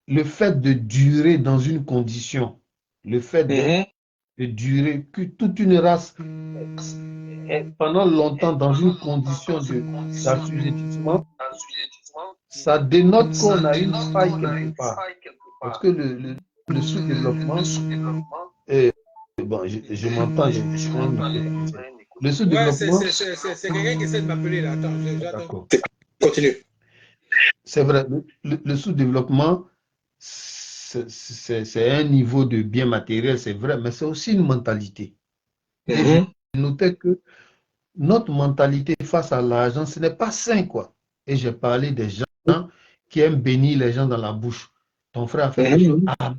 le fait de durer dans une condition, le fait de durer, que toute une race est pendant longtemps dans une condition d'assujettissement, ça dénote qu'on a une faille quelque part. Parce que le sous-développement, bon, je m'entends, le Ouais, sous-développement, c'est quelqu'un qui essaie de m'appeler là. Attends, j'attends. d'accord. Continue. C'est vrai, le sous-développement, c'est un niveau de bien matériel, c'est vrai, mais c'est aussi une mentalité. Et je notais que notre mentalité face à l'argent, ce n'est pas sain, quoi. Et j'ai parlé des gens qui aiment bénir les gens dans la bouche. Ton frère a fait quelque chose, amen.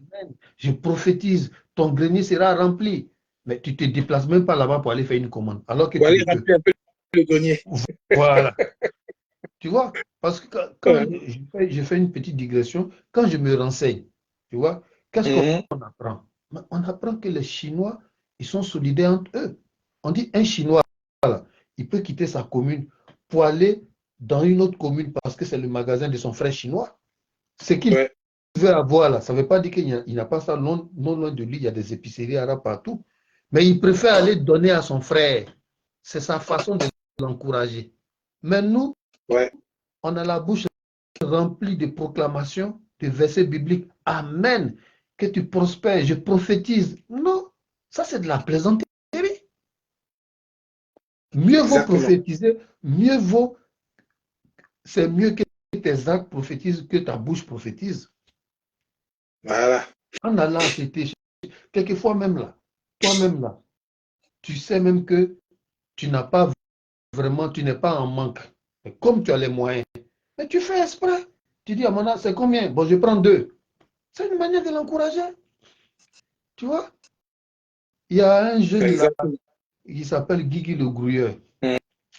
Je prophétise, ton grenier sera rempli. Mais tu ne te déplaces même pas là-bas pour aller faire une commande. Alors que Pour tu aller le peux. remplir un peu le grenier. Voilà. Tu vois, parce que quand je fais une petite digression, quand je me renseigne, tu vois, qu'est-ce qu'on apprend? On apprend que les Chinois, ils sont solidaires entre eux. On dit un Chinois, là, il peut quitter sa commune pour aller dans une autre commune parce que c'est le magasin de son frère chinois. Ce qu'il veut avoir là, ça ne veut pas dire qu'il n'a pas ça non loin de lui, il y a des épiceries arabes partout. Mais il préfère aller donner à son frère. C'est sa façon de l'encourager. Mais nous, on a la bouche remplie de proclamations, de versets bibliques. Amen. Que tu prospères, je prophétise. Non, ça c'est de la plaisanterie. Mieux vaut prophétiser, mieux vaut, c'est mieux que tes actes prophétisent que ta bouche prophétise. Voilà. En allant acheter, quelquefois même là, toi-même là, tu sais même que tu n'as pas vraiment, tu n'es pas en manque. Mais comme tu as les moyens, mais tu fais exprès. Tu dis à mon âme, c'est combien? Bon, je prends 2. C'est une manière de l'encourager. Tu vois? Il y a un jeune là, il s'appelle Guigui le Grouilleur.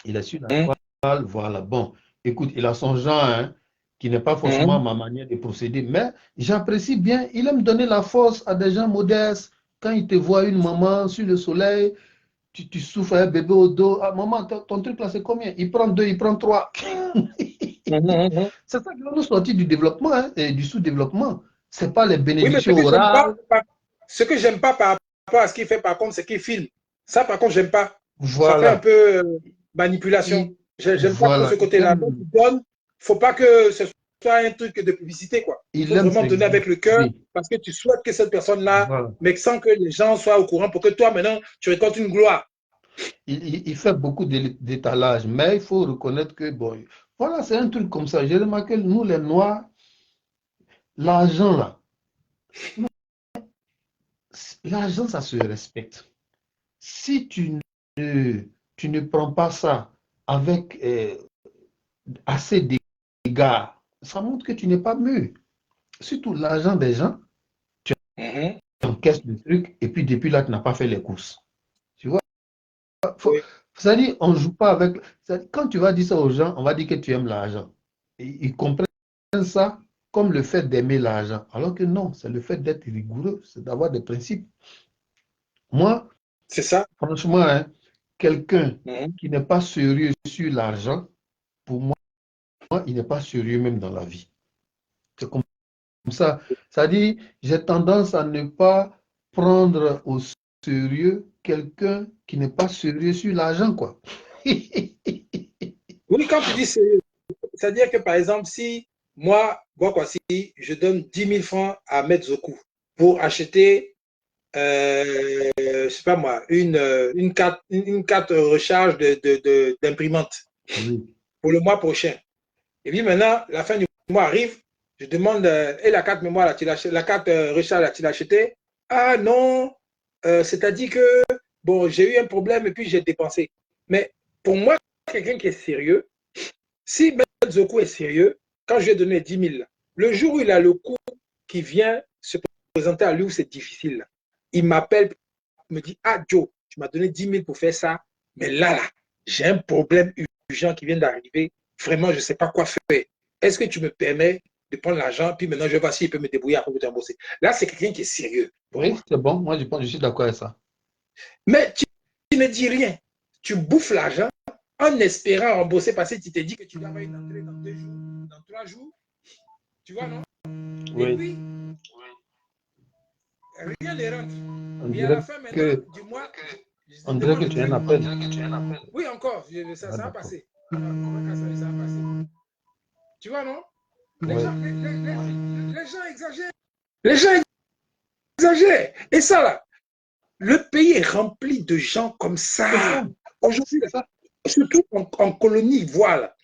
Il a su la toile, voilà. Bon, écoute, il a son genre, hein, qui n'est pas forcément ma manière de procéder, mais j'apprécie bien. Il aime donner la force à des gens modestes. Quand il te voit une maman sur le soleil, tu souffres un bébé au dos. Ah, maman, ton truc là, c'est combien? Il prend 2, il prend 3. C'est ça qui va nous sortir du développement, hein, et du sous-développement. Ce n'est pas les bénédictions orales. Ce que j'aime pas par rapport à ce qu'il fait, par contre, c'est qu'il filme. Ça, par contre, j'aime pas. Voilà. Ça fait un peu manipulation. J'aime pas trop ce côté-là. Donc, il ne faut pas que ce soit un truc de publicité, quoi. Il faut vraiment donner avec le cœur parce que tu souhaites que cette personne-là, mais sans que les gens soient au courant pour que toi, maintenant, tu récoltes une gloire. Il fait beaucoup d'étalage, mais il faut reconnaître que, bon, voilà, c'est un truc comme ça. J'ai remarqué, nous, les Noirs, l'argent, là, l'argent, ça se respecte. Si tu ne prends pas ça avec assez d'égards, ça montre que tu n'es pas mûr. Surtout l'argent des gens, tu encaisses le truc et puis depuis là, tu n'as pas fait les courses. Tu vois? C'est-à-dire, on ne joue pas avec. Quand tu vas dire ça aux gens, on va dire que tu aimes l'argent. Ils comprennent ça comme le fait d'aimer l'argent. Alors que non, c'est le fait d'être rigoureux, c'est d'avoir des principes. Moi, c'est ça. Franchement, hein, quelqu'un qui n'est pas sérieux sur l'argent, pour moi, il n'est pas sérieux même dans la vie. C'est comme ça. C'est-à-dire, j'ai tendance à ne pas prendre au sérieux quelqu'un qui n'est pas sérieux sur l'argent, quoi. Oui, quand tu dis sérieux, c'est-à-dire que par exemple, si moi, si je donne 10 000 francs à Metzoku pour acheter, je sais pas moi, une carte recharge d'imprimante pour le mois prochain. Et puis maintenant, la fin du mois arrive, je demande, et la carte mémoire, là, la carte recharge, là, tu l'as acheté? Ah non, c'est-à-dire que, bon, j'ai eu un problème et puis j'ai dépensé. Mais pour moi, quelqu'un qui est sérieux, si Metzoku est sérieux, quand je lui ai donné 10 000, le jour où il a le coup qui vient se présenter à lui où c'est difficile, il m'appelle, me dit, ah Joe, tu m'as donné 10 000 pour faire ça, Mais là, j'ai un problème urgent qui vient d'arriver. Vraiment, je ne sais pas quoi faire. Est-ce que tu me permets de prendre l'argent, puis maintenant je vais voir s'il peut me débrouiller après pour t'embosser. Là, c'est quelqu'un qui est sérieux pour Oui, moi. c'est bon. Moi, je pense, je suis d'accord avec ça. Mais tu ne dis rien. Tu bouffes l'argent en espérant rembourser parce que tu t'es dit que tu dois avoir une entrée dans 2 jours, dans 3 jours. Tu vois, non? Et Oui. puis, rien ne rentre. On Et à la dirait fin maintenant que, du mois, on je dirait que demande. tu as un appel. Oui, encore, ça, Ah, ça va d'accord. passer. On va casser, ça va passer. Tu vois, non? Les Oui. gens, les gens exagèrent. Les gens exagèrent. Et ça, là, le pays est rempli de gens comme C'est ça. ça. Aujourd'hui, C'est ça. surtout en colonie, voilà.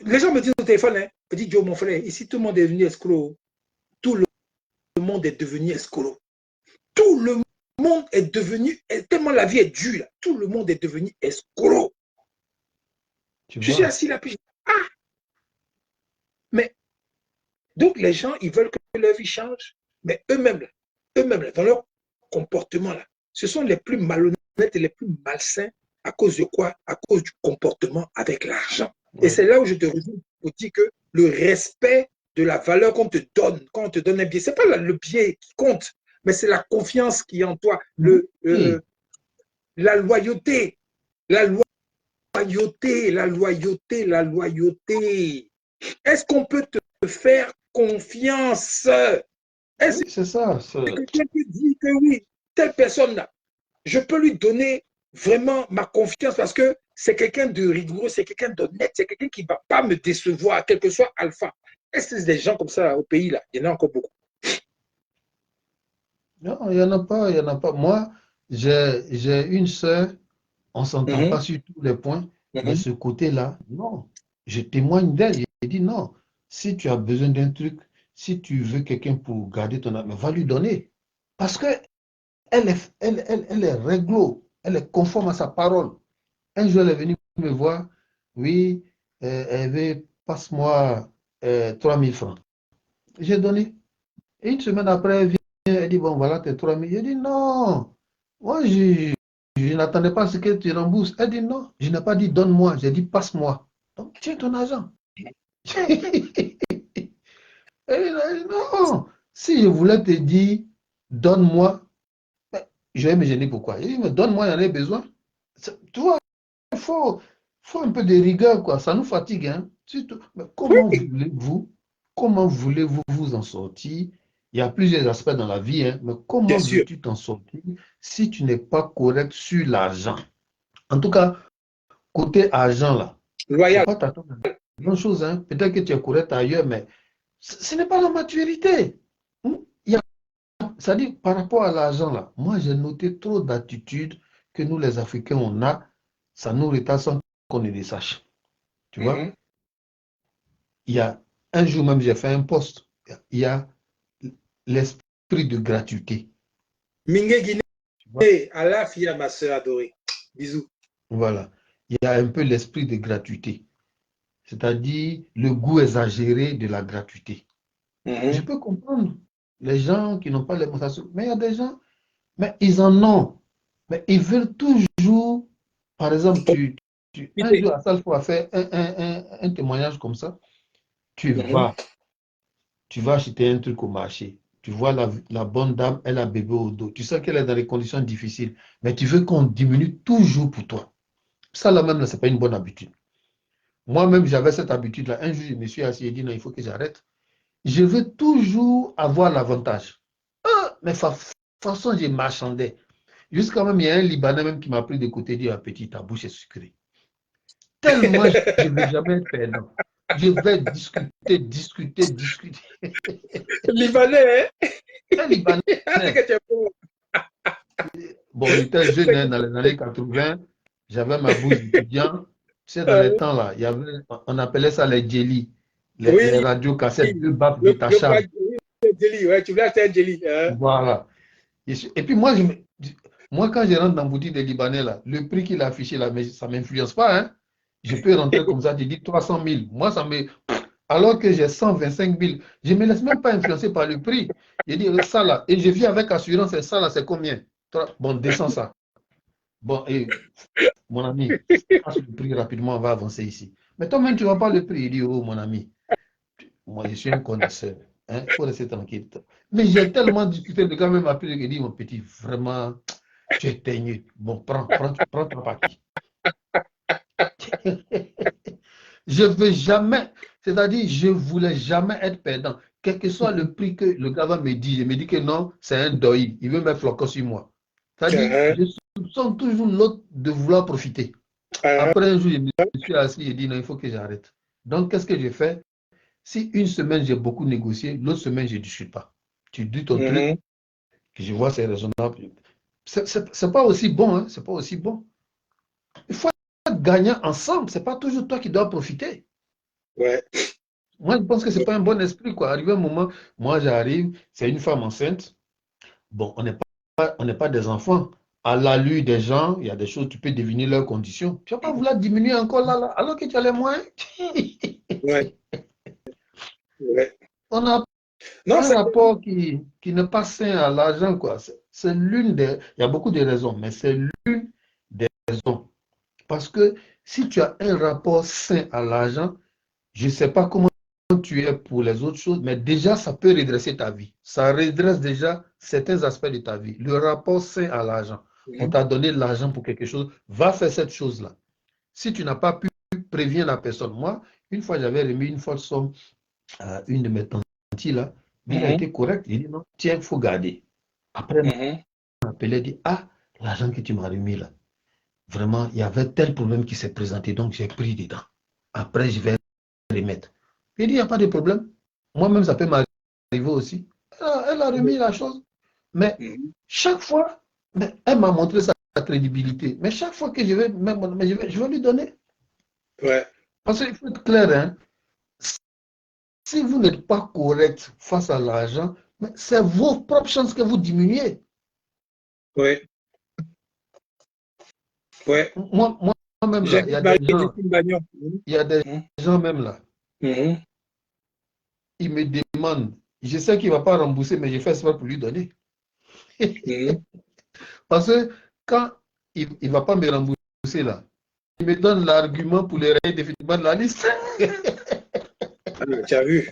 Les gens me disent au téléphone, hein, me disent, Joe, mon frère, ici, tout le monde est devenu escroc. Tout le monde est devenu escroc. Tout le monde est devenu, tellement la vie est dure, là, tout le monde est devenu escroc. Tu Je suis vois. assis là, puis mais donc les gens, ils veulent que leur vie change, mais eux-mêmes, dans leur comportement, là, ce sont les plus malhonnêtes et les plus malsains à cause de quoi? À cause du comportement avec l'argent. Et Oui. c'est là où je te rejoins pour dire que le respect de la valeur qu'on te donne, quand on te donne un billet, ce n'est pas le billet qui compte, mais c'est la confiance qui est en toi, Oui. la loyauté, la loyauté, la loyauté, la loyauté. Est-ce qu'on peut te faire confiance? Est-ce Oui, c'est ça. que quelqu'un peut dire que oui, telle personne-là, je peux lui donner vraiment ma confiance parce que c'est quelqu'un de rigoureux, c'est quelqu'un d'honnête, c'est quelqu'un qui ne va pas me décevoir, quel que soit alpha. Est-ce que c'est des gens comme ça au pays là? Il y en a encore beaucoup. Non, il n'y en a pas, il n'y en a pas. Moi, j'ai une sœur, on ne s'entend Mhm, pas sur tous les points, mais mhm. ce côté-là, non. Je témoigne d'elle. J'ai dit non. Si tu as besoin d'un truc, si tu veux quelqu'un pour garder ton âme, va lui donner. Parce que elle est réglo, elle est conforme à sa parole. Un jour, elle est venue me voir, oui, elle veut, passe-moi 3000 francs. J'ai donné. Et une semaine après, elle vient, elle dit, bon, voilà tes 3000. J'ai dit, non, moi, je n'attendais pas à ce que tu rembourses. Elle dit, non, je n'ai pas dit donne-moi, j'ai dit passe-moi. Donc, tiens ton argent. Elle dit, non, si je voulais te dire donne-moi, je vais me gêner pourquoi. Il dit, mais donne-moi, il y en a besoin. Tu vois, il faut un peu de rigueur, quoi. Ça nous fatigue, hein. Surtout, mais Oui, comment voulez-vous vous en sortir? Il y a plusieurs aspects dans la vie, hein, mais bien comment sûr. veux-tu t'en sortir si tu n'es pas correct sur l'argent? En tout cas, côté argent, là, il ne faut Loyal. pas t'attendre à grand-chose, hein. Peut-être que tu es correct ailleurs, mais ce n'est pas la maturité. Hmm? C'est-à-dire, par rapport à l'argent, là, moi, j'ai noté trop d'attitudes que nous, les Africains, on a. Ça nous retarde sans qu'on ne le sache. Tu vois? Mhm. Il y a un jour même, j'ai fait un post. Il y a l'esprit de gratuité. Mingue Tu vois? Guinée, à la fille à ma soeur adorée. Bisous. Voilà. Il y a un peu l'esprit de gratuité. C'est-à-dire le goût exagéré de la gratuité. Je Mhm. peux comprendre les gens qui n'ont pas les mots, mais il y a des gens, mais ils en ont. Mais ils veulent toujours, par exemple, un Profiter. jour à ça, il faut faire un témoignage comme ça. Tu Mhm. vas, tu vas acheter un truc au marché. Tu vois la bonne dame, elle a bébé au dos. Tu sais qu'elle est dans des conditions difficiles, mais tu veux qu'on diminue toujours pour toi. Ça, là même, ce n'est pas une bonne habitude. Moi-même, j'avais cette habitude-là. Un jour, je me suis assis et dit, non, il faut que j'arrête. Je veux toujours avoir l'avantage. Ah, mais de toute façon, je marchandais. Jusqu'à même, il y a un Libanais même qui m'a pris de côté et dit, ah, petit, ta bouche est sucrée. Tellement, je ne vais jamais être perdant. Je vais discuter, discuter, discuter. Libanais, hein? Un Libanais, Ah, c'est que tu es bon. bon, j'étais jeune hein, dans les années 80, j'avais ma bourse d'étudiant. Tu sais, dans les temps là, on appelait ça les jelly, les Oui, radios cassettes, deux baffes le bras, détachables. oui, le jelly, ouais, tu voulais acheter un jelly. Hein? Voilà. Et puis moi, moi, quand je rentre dans la boutique des Libanais, là, le prix qu'il a affiché, là, mais ça ne m'influence pas. Hein. Je peux rentrer comme ça, tu dis 300 000. Moi, ça me. Alors que j'ai 125 000, je ne me laisse même pas influencer par le prix. Je dis ça là, et je vis avec assurance, et ça là, c'est combien? Bon, descends ça. Bon, et mon ami, passe le prix rapidement, on va avancer ici. Mais toi-même, tu ne vois pas le prix. Il dit, oh, mon ami, moi, je suis un connaisseur. Hein, il faut rester tranquille. Mais j'ai tellement discuté, le gars même appelé, il dit, mon petit, vraiment, tu es teigneux. Bon, prends ton paquet. Je ne veux jamais, c'est-à-dire, je ne voulais jamais être perdant. Quel que soit le prix que le gars va me dire, il me dit que non, c'est un doi. Il veut mettre flocon sur moi. C'est-à-dire, je soupçonne toujours l'autre de vouloir profiter. Après un jour, je me suis assis et dit non, il faut que j'arrête. Donc, qu'est-ce que j'ai fait? Si une semaine, j'ai beaucoup négocié, l'autre semaine, je ne discute pas. Tu dis ton truc, que je vois, c'est raisonnable. C'est pas aussi bon, hein? C'est pas aussi bon. Il faut être gagnant ensemble. C'est pas toujours toi qui dois profiter. Ouais. Moi, je pense que c'est pas un bon esprit, quoi. Arrivé un moment, moi, j'arrive, c'est une femme enceinte. Bon, on n'est pas des enfants. À la lueur des gens, il y a des choses, tu peux deviner leurs conditions. Tu vas pas vouloir diminuer encore là, alors que tu as les moyens. Ouais. Ouais. On a Non, un c'est rapport qui n'est pas sain à l'argent, quoi. C'est l'une des. Il y a beaucoup de raisons, mais c'est l'une des raisons. Parce que si tu as un rapport sain à l'argent, je ne sais pas comment tu es pour les autres choses, mais déjà, ça peut redresser ta vie. Ça redresse déjà certains aspects de ta vie. Le rapport sain à l'argent. On t'a donné de l'argent pour quelque chose, va faire cette chose-là. Si tu n'as pas pu, prévenir la personne. Moi, une fois, j'avais remis une fausse somme à une de mes tantes là, mais il a été correct. Il dit non, tiens, il faut garder. Après, il m'a appelé, il dit, ah, l'argent que tu m'as remis là, vraiment, il y avait tel problème qui s'est présenté, donc j'ai pris dedans. Après, je vais remettre. Il dit, il n'y a pas de problème. Moi-même, ça peut m'arriver aussi. Elle a remis la chose. Mais chaque fois, mais elle m'a montré sa crédibilité. Mais chaque fois que je vais, je vais lui donner. Ouais. Parce qu'il faut être clair, hein. Si vous n'êtes pas correct face à l'argent, c'est vos propres chances que vous diminuez. Ouais. Ouais. Moi-même, là, il y a des gens même là. Ils me demandent, je sais qu'il ne va pas rembourser, mais je fais ça pour lui donner. Parce que quand il ne va pas me rembourser là, il me donne l'argument pour les rayer définitivement de la liste. Tu as vu?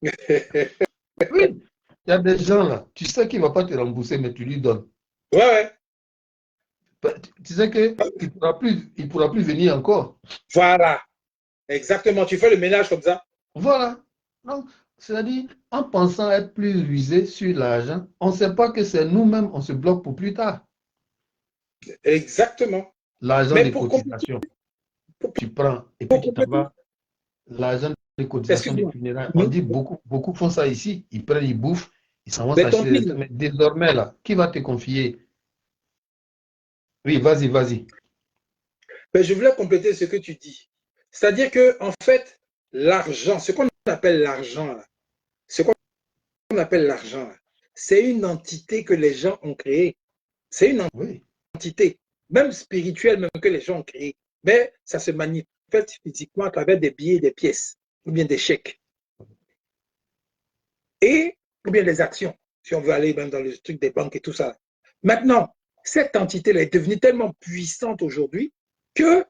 Oui, il y a des gens là, tu sais qu'il ne va pas te rembourser, mais tu lui donnes. Ouais. Tu sais qu'il ne pourra plus venir encore. Voilà. Exactement. Tu fais le ménage comme ça. Voilà. Donc, c'est-à-dire, en pensant être plus rusé sur l'argent, on ne sait pas que c'est nous-mêmes, on se bloque pour plus tard. Exactement. L'argent des cotisations, tu prends et puis tu t'en vas. L'argent des cotisations des funérailles, on dit beaucoup font ça ici. Ils prennent, ils bouffent, ils s'en vont s'acheter des trucs. Mais désormais, là, qui va te confier? Oui, vas-y. Ben, je voulais compléter ce que tu dis. C'est-à-dire que, en fait, l'argent, ce qu'on appelle l'argent, c'est une entité que les gens ont créée. C'est une entité, même spirituelle, même que les gens ont créée. Mais ça se manifeste physiquement à travers des billets, des pièces, ou bien des chèques. Ou bien des actions, si on veut aller même dans le truc des banques et tout ça. Maintenant, cette entité-là est devenue tellement puissante aujourd'hui que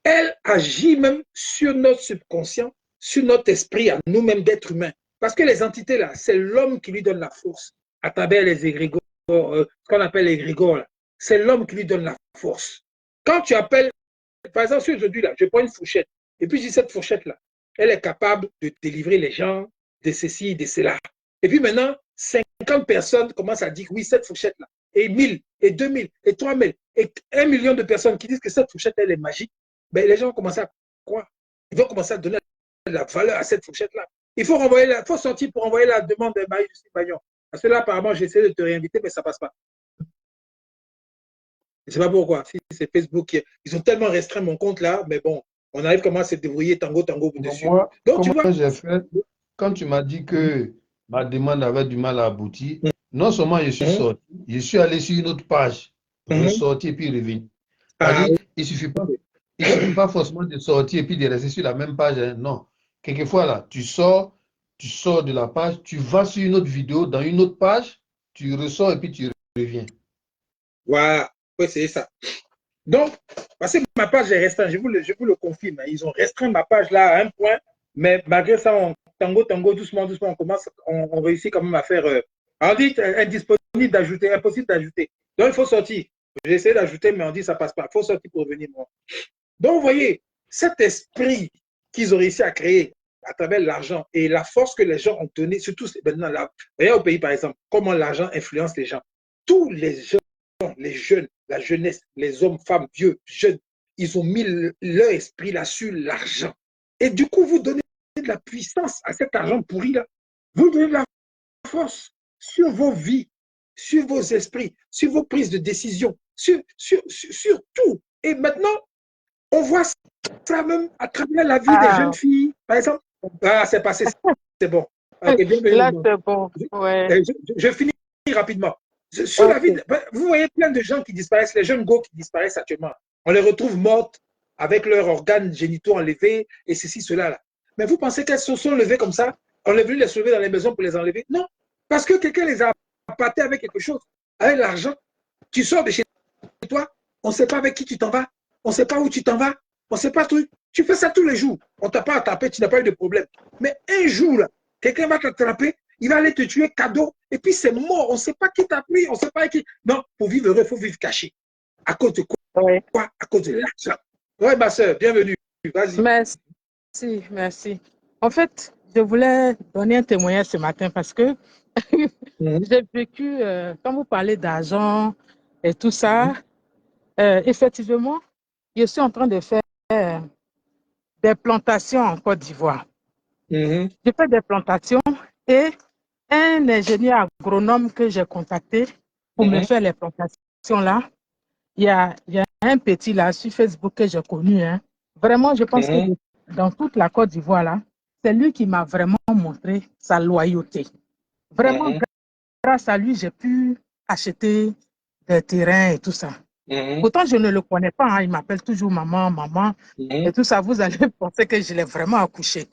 elle agit même sur notre subconscient, sur notre esprit, à nous-mêmes d'êtres humains. Parce que les entités-là, c'est l'homme qui lui donne la force à travers les égrégores, ce qu'on appelle les égrégores. C'est l'homme qui lui donne la force. Quand tu appelles, par exemple, aujourd'hui, là, je prends une fourchette, et puis je dis cette fourchette-là, elle est capable de délivrer les gens de ceci, de cela. Et puis maintenant, 50 personnes commencent à dire oui, cette fourchette-là, et 1000, et 2000, et 3000, et 1 million de personnes qui disent que cette fourchette, elle est magique. Ben, les gens vont commencer à croire. Ils vont commencer à donner de la valeur à cette fourchette-là. Il faut sortir pour envoyer la demande de Marie-Justine Bagnon. Parce que là, apparemment, j'essaie de te réinviter, mais ça ne passe pas. Je ne sais pas pourquoi. Si c'est Facebook, ils ont tellement restreint mon compte là, mais bon, on arrive comment à se débrouiller tango dessus. Moi, donc, tu vois, j'ai fait, quand tu m'as dit que ma demande avait du mal à aboutir, non seulement je suis sorti, je suis allé sur une autre page, ressortir et puis revenir. C'est-à-dire, il ne suffit pas forcément de sortir et puis de rester sur la même page. Hein. Non. Quelquefois, là, tu sors de la page, tu vas sur une autre vidéo, dans une autre page, tu ressors et puis tu reviens. Voilà. Oui, c'est ça. Donc, parce que ma page est restreinte, je vous le confirme. Hein, ils ont restreint ma page là à un point, mais malgré ça, tango, doucement, on réussit quand même à faire. On dit indisponible d'ajouter, impossible d'ajouter. Donc, il faut sortir. J'ai essayé d'ajouter, mais on dit ça passe pas. Il faut sortir pour revenir. Moi. Donc, vous voyez, cet esprit qu'ils ont réussi à créer à travers l'argent et la force que les gens ont donnée, surtout maintenant là, voyez au pays par exemple, comment l'argent influence les gens. Tous les gens, les jeunes, la jeunesse, les hommes, femmes, vieux, jeunes, ils ont mis leur esprit là sur l'argent. Et du coup, vous donnez de la puissance à cet argent pourri là. Vous donnez de la force sur vos vies, sur vos esprits, sur vos prises de décision, sur tout. Et maintenant, on voit ça même à travers la vie des jeunes filles. Par exemple, ah, c'est passé, c'est bon. Okay, là, c'est bon. Ouais. Je finis rapidement. Sur la vie, vous voyez plein de gens qui disparaissent, les jeunes go qui disparaissent actuellement. On les retrouve mortes avec leurs organes génitaux enlevés et ceci, cela. Là. Mais vous pensez qu'elles se sont levées comme ça? On est venu les soulever dans les maisons pour les enlever? Non, parce que quelqu'un les a appâtés avec quelque chose, avec l'argent. Tu sors de chez toi, on ne sait pas avec qui tu t'en vas, on ne sait pas où tu t'en vas, on ne sait pas tout. Tu fais ça tous les jours. On ne t'a pas attrapé, tu n'as pas eu de problème. Mais un jour, là, quelqu'un va t'attraper, il va aller te tuer cadeau, et puis c'est mort. On ne sait pas qui t'a pris, on ne sait pas qui. Non, pour vivre heureux, il faut vivre caché. À cause de quoi? Ouais. À cause de l'argent. Oui, ma soeur, bienvenue. Vas-y. Merci. En fait, je voulais donner un témoignage ce matin parce que j'ai vécu, quand vous parlez d'argent et tout ça, effectivement, je suis en train de faire des plantations en Côte d'Ivoire. J'ai fait des plantations et un ingénieur agronome que j'ai contacté pour me faire les plantations là, il y a un petit là sur Facebook que j'ai connu. Hein. Vraiment, je pense que dans toute la Côte d'Ivoire là, c'est lui qui m'a vraiment montré sa loyauté. Vraiment, grâce à lui, j'ai pu acheter des terrains et tout ça. Pourtant, je ne le connais pas. Hein. Il m'appelle toujours maman. Et tout ça, vous allez penser que je l'ai vraiment accouché.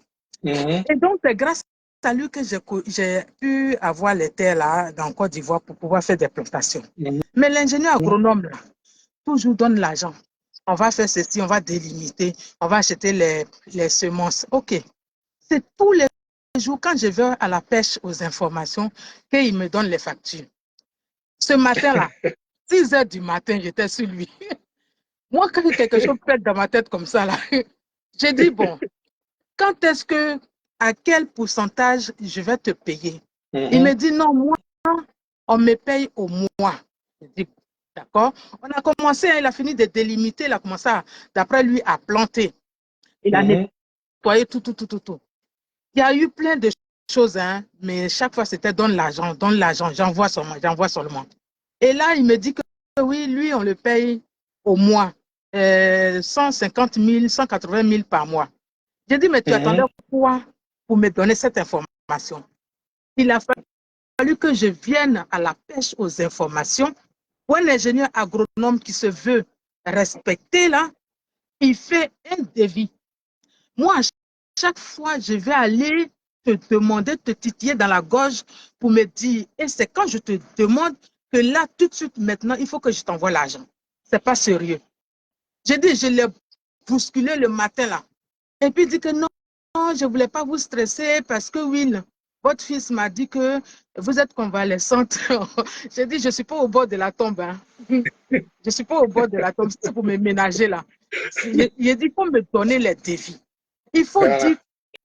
Et donc, c'est grâce à lui que j'ai pu avoir les terres là dans Côte d'Ivoire pour pouvoir faire des plantations. Mais l'ingénieur agronome, là, toujours donne l'argent. On va faire ceci, on va délimiter, on va acheter les semences. OK. C'est tous les jours quand je vais à la pêche aux informations qu'il me donne les factures. Ce matin-là, 6 heures du matin, j'étais sur lui. Moi, quand quelque chose pète dans ma tête comme ça, là, j'ai dit, bon, quand est-ce que, à quel pourcentage je vais te payer? Il me dit, non, moi, on me paye au mois. Je dis, d'accord. On a commencé, il a fini de délimiter, il a commencé, d'après lui, à planter. Il a nettoyé tout. Il y a eu plein de choses, hein, mais chaque fois, c'était donne l'argent, j'envoie seulement. Et là, il me dit que oui, lui, on le paye au mois, 150 000, 180 000 par mois. J'ai dit, mais tu attendais quoi pour me donner cette information? Il a fallu que je vienne à la pêche aux informations. Pour un ingénieur agronome qui se veut respecter, là, il fait un devis. Moi, chaque fois, je vais aller te demander, te titiller dans la gorge pour me dire, et c'est quand je te demande que là, tout de suite, maintenant, il faut que je t'envoie l'argent. Ce n'est pas sérieux. J'ai dit, je l'ai bousculé le matin, là. Et puis, il dit que non, je ne voulais pas vous stresser parce que, oui, votre fils m'a dit que vous êtes convalescente. J'ai dit, je ne suis pas au bord de la tombe. Hein. Je ne suis pas au bord de la tombe. C'est pour me ménager, là. Il a dit, il faut me donner les défis. Il faut dire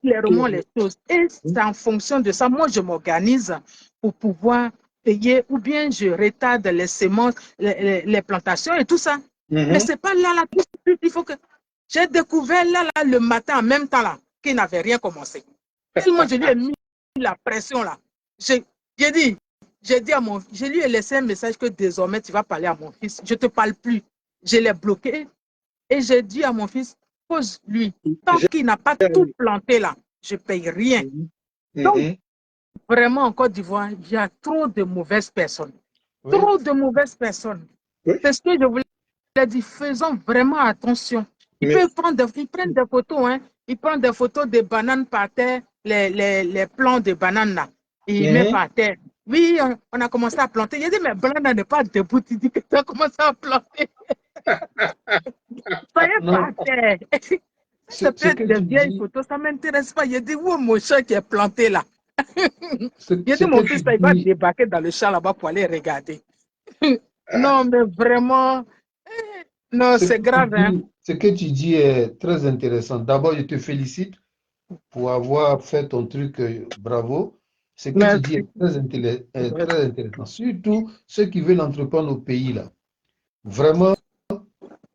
clairement les choses. Et c'est en fonction de ça, moi, je m'organise pour pouvoir payer ou bien je retarde les semences, les plantations et tout ça. Mais ce n'est pas là, tout de suite. Il faut que... J'ai découvert là, le matin, en même temps, là, qu'il n'avait rien commencé. Tellement je lui ai mis la pression, là. Je lui ai laissé un message que désormais, tu vas parler à mon fils. Je ne te parle plus. Je l'ai bloqué. Et j'ai dit à mon fils, pose-lui. Tant qu'il n'a pas tout planté là, je ne paye rien. Donc, vraiment, en Côte d'Ivoire, il y a trop de mauvaises personnes. Trop de mauvaises personnes. C'est ce que je voulais dire. Faisons vraiment attention. Ils prennent des photos. Hein. Ils prennent des photos de bananes par terre, les plants de bananes là. Ils mettent par terre. Oui, on a commencé à planter. J'ai dit, mais Brenda n'est pas debout. Tu dis que tu as commencé à planter. Soyez Non, par terre. ce, Ça peut ce être que des tu vieilles dis, photos, ça ne m'intéresse pas. J'ai dit, où mon chat qui est planté là? ce, J'ai ce dit, que mon tu fils, là, il va dis, débarquer dans le champ là-bas pour aller regarder. Non, mais vraiment, non, ce que c'est tu grave, hein? dis, ce que tu dis est très intéressant. D'abord, je te félicite pour avoir fait ton truc, bravo. Ce que tu dis Merci. est très intéressant. Surtout ceux qui veulent entreprendre au pays là. Vraiment,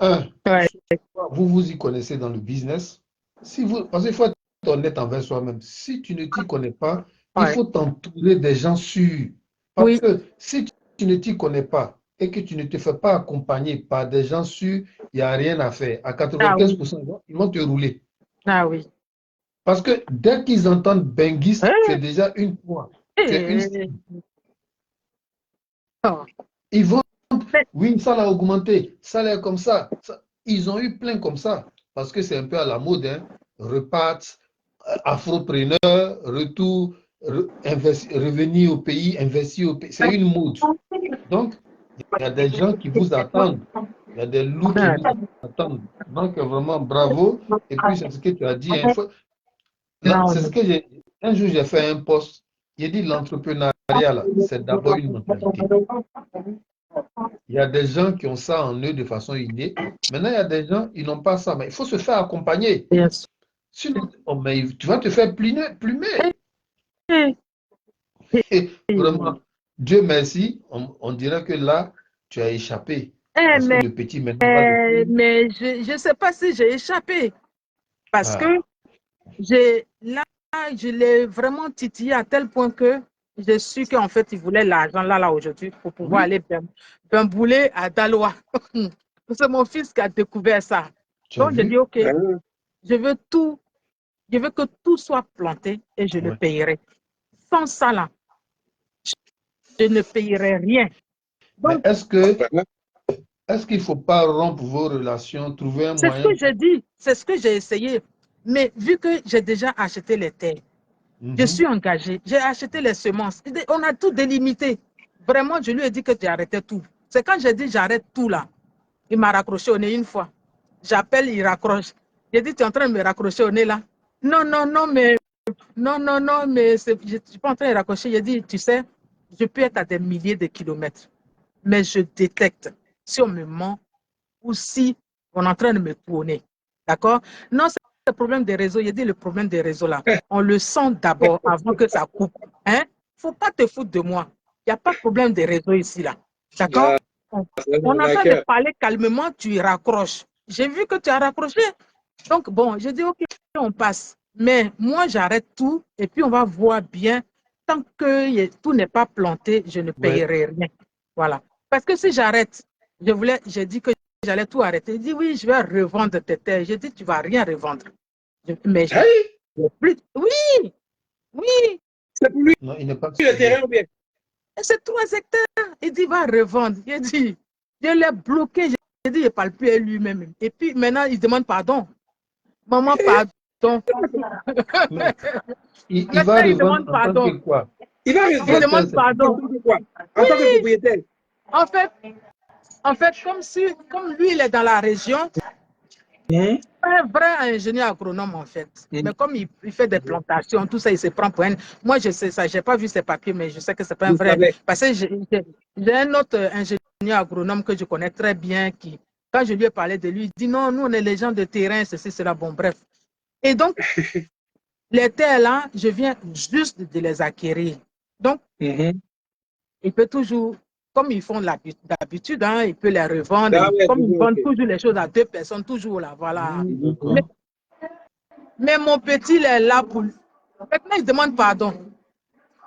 Ouais, soit vous vous y connaissez dans le business. Parce qu'il faut être honnête envers soi-même. Si tu ne t'y connais pas, il ouais. faut t'entourer des gens sûrs. Parce Oui, que si tu ne t'y connais pas et que tu ne te fais pas accompagner par des gens sûrs, il n'y a rien à faire. À ah oui, 95%, ils vont te rouler. ah oui. Parce que dès qu'ils entendent Benguis, Hein? c'est déjà une fois. C'est une Eh, cible. oh. Ils vont, Mais, oui, ça l'a augmenté, ça l'a comme ça. Ils ont eu plein comme ça. Parce que c'est un peu à la mode, hein. Repartent, afropreneur, retour, revenir au pays, investir au pays. C'est une mode. Donc, il y a des gens qui vous attendent. Il y a des loups qui ah, vous attendent. Donc, vraiment, bravo. Et puis, c'est ce que tu as dit. Hein. non, C'est ce non. que j'ai. Un jour, j'ai fait un post. J'ai dit l'entrepreneuriat, là, c'est d'abord une mentalité. Il y a des gens qui ont ça en eux de façon innée. Maintenant, il y a des gens, ils n'ont pas ça. Mais il faut se faire accompagner. Bien sûr. Sinon, oh, mais tu vas te faire plumer. Eh, Et eh, vraiment, Dieu merci, on dirait que là, tu as échappé. eh, Parce que mais le petit maintenant va le faire. mais je ne sais pas si j'ai échappé parce que Ah, là, je l'ai vraiment titillé à tel point que je suis qu'en fait, il voulait l'argent là aujourd'hui pour pouvoir oui, aller bambouler à Daloa. C'est mon fils qui a découvert ça. tu as Donc, je dis, vu? OK, je veux tout, je veux que tout soit planté et je le Ouais. payerai. Sans ça, là, je ne payerai rien. Mais Donc, est-ce qu'il ne faut pas rompre vos relations, trouver un c'est ce que moyen j'ai pour... dit, c'est ce que j'ai essayé. Mais vu que j'ai déjà acheté les terres, je Mhm. suis engagée, j'ai acheté les semences, on a tout délimité. Vraiment, je lui ai dit que j'ai arrêté tout. C'est quand j'ai dit j'arrête tout là, il m'a raccroché au nez une fois. J'appelle, il raccroche. J'ai dit, tu es en train de me raccrocher au nez là? Non, non, non, mais non, non, non, mais je ne suis pas en train de raccrocher. J'ai dit, tu sais, je peux être à des milliers de kilomètres, mais je détecte si on me ment ou si on est en train de me tourner. D'accord? Non, c'est le problème des réseaux. J'ai dit le problème des réseaux là. On le sent d'abord avant que ça coupe. Hein? Faut pas te foutre de moi. Il n'y a pas de problème des réseaux ici là. D'accord? Ah, On, c'est on mon est en train de vainqueur. parler calmement, tu raccroches. J'ai vu que tu as raccroché. Donc, bon, j'ai dit, OK, on passe. Mais moi, j'arrête tout et puis on va voir bien. Tant que tout n'est pas planté, je ne Ouais. payerai rien. Voilà. Parce que si j'arrête, j'ai dit que j'allais tout arrêter. Il dit, oui, je vais revendre tes terres. J'ai dit, tu ne vas rien revendre. Mais Hey, plus. Oui, oui, c'est pour lui Non, il n'est pas le sérieux. terrain ou bien? c'est 3 hectares. Il dit, va revendre. J'ai dit, je l'ai bloqué. J'ai dit, il ne parle plus à lui-même. Et puis maintenant, il demande pardon. Maman, pardon. Mais il va Maintenant, il revendre demande en tant que pardon. quoi? Il va Il Les revendre terres, demande c'est pour en quoi? pardon. tant que quoi? En tant que Oui, propriétaire. en fait, comme lui, il est dans la région, Hein? un vrai ingénieur agronome, en fait. Mais comme il fait des plantations, tout ça, il se prend pour un. Moi, je sais ça, je n'ai pas vu ses papiers, mais je sais que ce n'est pas un Je vrai. savais. Parce que j'ai un autre ingénieur agronome que je connais très bien qui, quand je lui ai parlé de lui, il dit non, nous, on est les gens de terrain, ceci, cela. Bon, bref. Et donc, les terres là, je viens juste de les acquérir. Donc, Mhm. il peut toujours, comme ils font d'habitude, hein, il peut les revendre. Ah ouais, Comme ils toujours, ok. vendent toujours les choses à 2 personnes, toujours là, voilà. Mais, D'accord. mais mon petit, il est là pour. Maintenant, il demande pardon.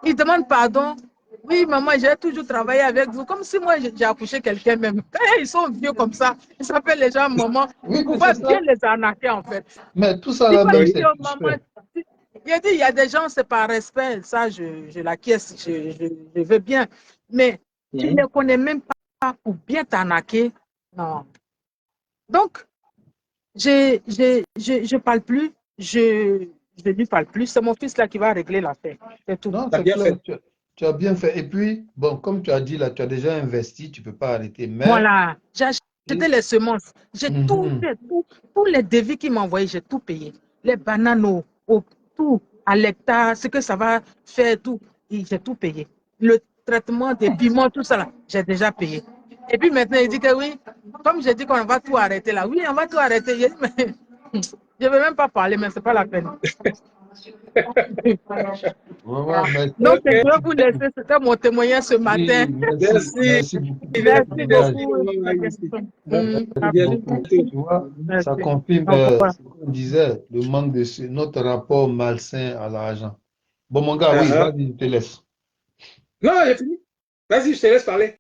Il demande pardon. Oui, maman, j'ai toujours travaillé avec vous. Comme si moi, j'ai accouché quelqu'un même. Ils sont vieux comme ça. Ils s'appellent les gens maman. Oui, Pour mais c'est pouvoir bien ça. les arnaquer, en fait. Mais tout ça Il là va même, lui Oui. c'est dire, plus maman, fait. il a dit, il y a des gens, c'est par respect, ça, je l'acquiesce, je veux bien. Mais tu ne Mhm. les connais même pas pour bien t'arnaquer. Non. Donc, je parle plus, je ne lui parle plus. C'est mon fils là qui va régler l'affaire. C'est tout. Non, T'as c'est bien clair. fait. Tu as bien fait. Et puis, bon, comme tu as dit là, tu as déjà investi, tu ne peux pas arrêter. Mais, Voilà, j'ai acheté les semences. J'ai tout Mhm. fait, tous les devis qu'ils m'ont envoyés, j'ai tout payé. Les bananes, tout, à l'hectare, ce que ça va faire, tout, j'ai tout payé. Le traitement des piments, tout ça, là, j'ai déjà payé. Et puis maintenant, il dit que oui, comme j'ai dit qu'on va tout arrêter là, oui, on va tout arrêter. J'ai dit, mais, je ne vais même pas parler, mais ce n'est pas la peine. Vraiment, Donc, je merci. vais vous laisser, c'était mon témoignage ce matin. Oui, merci. Merci. Merci beaucoup pour ton Merci témoignage. Merci. beaucoup. Merci. Merci Bien. beaucoup. Tu vois, ça Merci. confirme Au revoir. ce qu'on disait, le manque de notre rapport malsain à l'argent. Bon, mon gars, oui, Uh-huh. vas-y, je te laisse. Non, j'ai fini. Vas-y, je te laisse parler.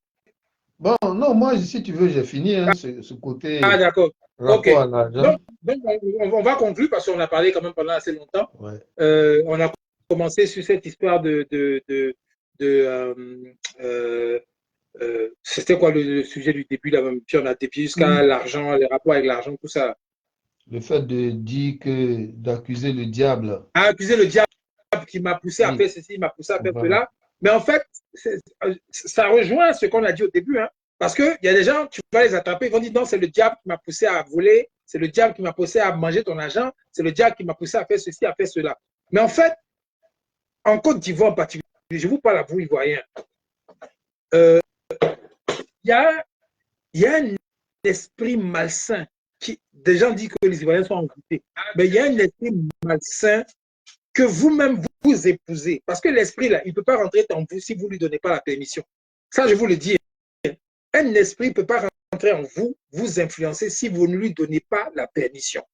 Bon, non, moi, si tu veux, j'ai fini hein, ce Ah, côté d'accord. OK. rapport à l'argent. Donc, on va conclure parce qu'on a parlé quand même pendant assez longtemps. Ouais. On a commencé sur cette histoire c'était quoi le sujet du début là même. Puis on a dévié jusqu'à l'argent, les rapports avec l'argent, tout ça. Le fait de dire que d'accuser le diable. À accuser le diable qui m'a poussé à Oui, faire ceci, il m'a poussé à faire voilà. cela. Mais en fait, ça rejoint ce qu'on a dit au début. Hein, parce qu'il y a des gens, tu vas les attraper, ils vont dire non, c'est le diable qui m'a poussé à voler, c'est le diable qui m'a poussé à manger ton argent, c'est le diable qui m'a poussé à faire ceci, à faire cela. Mais en fait, en Côte d'Ivoire en particulier, je vous parle à vous, Ivoiriens, il y a, y a un esprit malsain qui, des gens disent que les Ivoiriens sont envoûtés, mais il y a un esprit malsain que vous-même vous épousez. Parce que l'esprit, là, il ne peut pas rentrer en vous si vous ne lui donnez pas la permission. Ça, je vous le dis. Un esprit ne peut pas rentrer en vous, vous influencer si vous ne lui donnez pas la permission.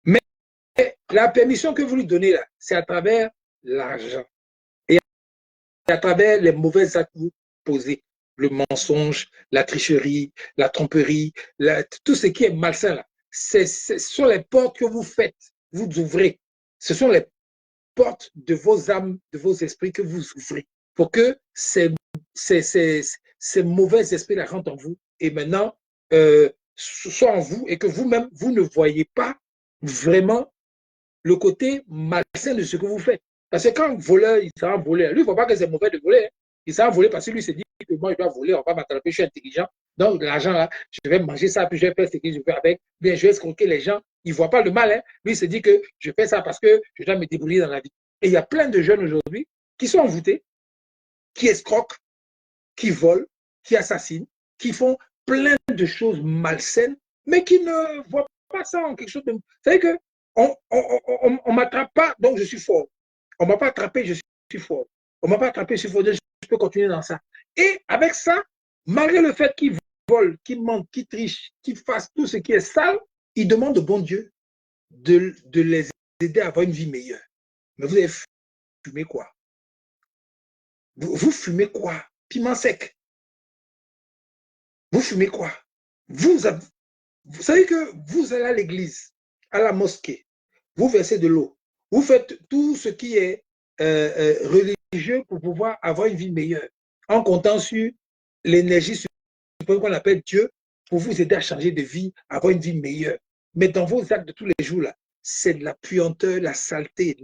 Mais la permission que vous lui donnez, là, c'est à travers l'argent et à travers les mauvais actes que vous posez. Le mensonge, la tricherie, la tromperie, tout ce qui est malsain, là. Ce sont les portes que vous faites, vous ouvrez. Ce sont les portes de vos âmes, de vos esprits que vous ouvrez pour que ces mauvais esprits-là rentrent en vous et maintenant soient en vous et que vous-même, vous ne voyez pas vraiment le côté malsain de ce que vous faites. Parce que quand un voleur, il s'en voler, lui, il ne voit pas que c'est mauvais de voler. Hein. Il s'en voler parce que lui s'est dit que moi, je dois voler, on va m'attraper, je suis intelligent. Donc, l'argent, là, je vais manger ça, puis je vais faire ce que je veux avec. Bien, je vais escroquer les gens. Il ne voit pas le mal. Hein. Lui, il se dit que je fais ça parce que je dois me débrouiller dans la vie. Et il y a plein de jeunes aujourd'hui qui sont envoûtés, qui escroquent, qui volent, qui assassinent, qui font plein de choses malsaines, mais qui ne voient pas ça en quelque chose de... Vous savez que on m'attrape pas, donc je suis fort. On m'a pas attrapé, je suis fort. On m'a pas attrapé, je suis fort, donc je peux continuer dans ça. Et avec ça, malgré le fait qu'ils volent, qu'ils mentent, qu'ils trichent, qu'ils fassent tout ce qui est sale, ils demandent au bon Dieu de les aider à avoir une vie meilleure. Mais vous avez fumé quoi? Vous fumez quoi? Piment sec. Vous fumez quoi? Vous savez que vous allez à l'église, à la mosquée, vous versez de l'eau, vous faites tout ce qui est religieux pour pouvoir avoir une vie meilleure, en comptant sur l'énergie suprême qu'on appelle Dieu pour vous aider à changer de vie, à avoir une vie meilleure. Mais dans vos actes de tous les jours, là, c'est de la puanteur, la saleté,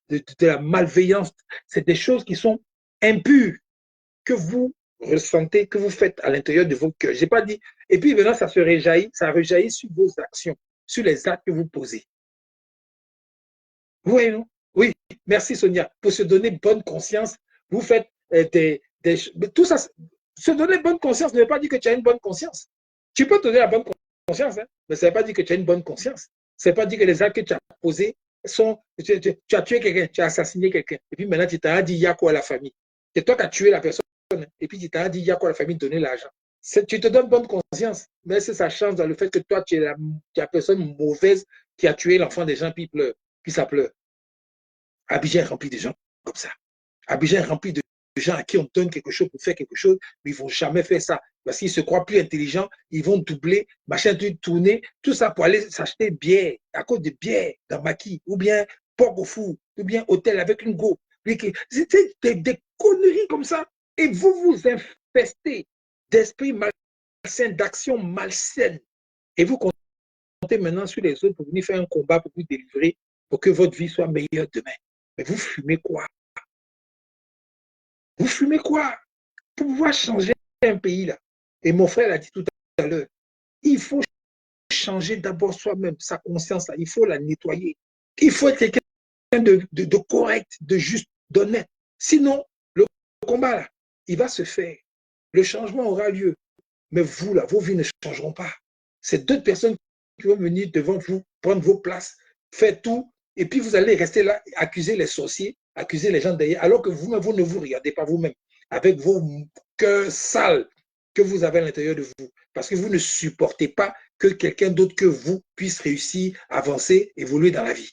de la malveillance, c'est des choses qui sont impures que vous ressentez, que vous faites à l'intérieur de vos cœurs. Je n'ai pas dit. Et puis maintenant, ça rejaillit sur vos actions, sur les actes que vous posez. Oui, non? Oui, merci Sonia. Pour se donner bonne conscience, vous faites tout ça. Se donner bonne conscience ne veut pas dire que tu as une bonne conscience. Tu peux te donner la bonne conscience, hein, mais ça ne veut pas dire que tu as une bonne conscience. Ça ne veut pas dire que les actes que tu as posés sont. Tu as tué quelqu'un, tu as assassiné quelqu'un. Et puis maintenant, tu t'as dit, il y a quoi à la famille? C'est toi qui as tué la personne. Et puis tu t'as dit, il y a quoi à la famille de donner l'argent? Tu te donnes bonne conscience, mais c'est sa chance dans le fait que toi, tu es la personne mauvaise qui a tué l'enfant des gens, puis il pleure, puis ça pleure. Abidjan est rempli de gens comme ça. Abidjan est rempli de gens à qui on donne quelque chose pour faire quelque chose, mais ils ne vont jamais faire ça. Parce qu'ils se croient plus intelligents, ils vont doubler, machin, tourner, tout ça pour aller s'acheter bière, à cause de bière dans maquis, ou bien porc au four, ou bien hôtel avec une go. C'est des conneries comme ça. Et vous vous infestez d'esprit malsain, d'actions malsaines. Et vous comptez maintenant sur les autres pour venir faire un combat pour vous délivrer, pour que votre vie soit meilleure demain. Mais vous fumez quoi? Vous fumez quoi? Pour pouvoir changer un pays là. Et mon frère l'a dit tout à l'heure, il faut changer d'abord soi-même, sa conscience là, il faut la nettoyer. Il faut être quelqu'un de correct, de juste, d'honnête. Sinon, le combat là, il va se faire. Le changement aura lieu. Mais vous là, vos vies ne changeront pas. C'est d'autres personnes qui vont venir devant vous, prendre vos places, faire tout, et puis vous allez rester là, accuser les sorciers, accuser les gens derrière, alors que vous-même, vous ne vous regardez pas vous-même, avec vos cœurs sales que vous avez à l'intérieur de vous, parce que vous ne supportez pas que quelqu'un d'autre que vous puisse réussir, avancer, évoluer dans la vie.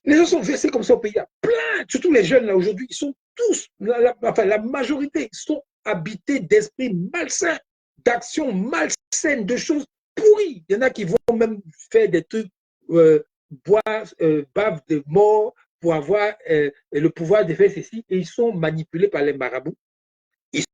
Les gens sont versés comme ça au pays. Il y a plein, surtout les jeunes là aujourd'hui, ils sont tous, la majorité, ils sont habités d'esprits malsains, d'actions malsaines, de choses pourries. Il y en a qui vont même faire des trucs, boire, bave de mort pour avoir le pouvoir de faire ceci. Et ils sont manipulés par les marabouts. Ils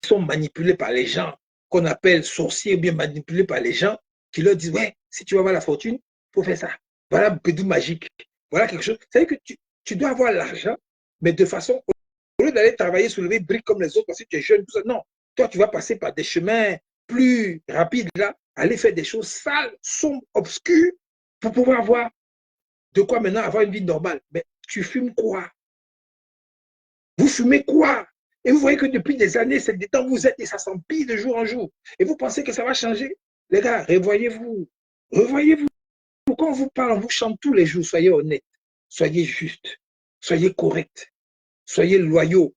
sont manipulés par les gens qu'on appelle sorciers, bien manipulés par les gens qui leur disent, ouais, si tu veux avoir la fortune, il faut faire ça. Voilà un peu magique. Voilà quelque chose. C'est-à-dire que tu dois avoir l'argent, mais de façon, au lieu d'aller travailler, soulever briques comme les autres parce que tu es jeune, tout ça, non. Toi, tu vas passer par des chemins plus rapides là, aller faire des choses sales, sombres, obscures, pour pouvoir avoir de quoi maintenant avoir une vie normale. Mais tu fumes quoi? Vous fumez quoi? Et vous voyez que depuis des années, c'est des temps où vous êtes et ça s'empire de jour en jour. Et vous pensez que ça va changer? Les gars, revoyez-vous. Revoyez-vous. Quand on vous parle, on vous chante tous les jours. Soyez honnêtes, soyez justes, soyez corrects, soyez loyaux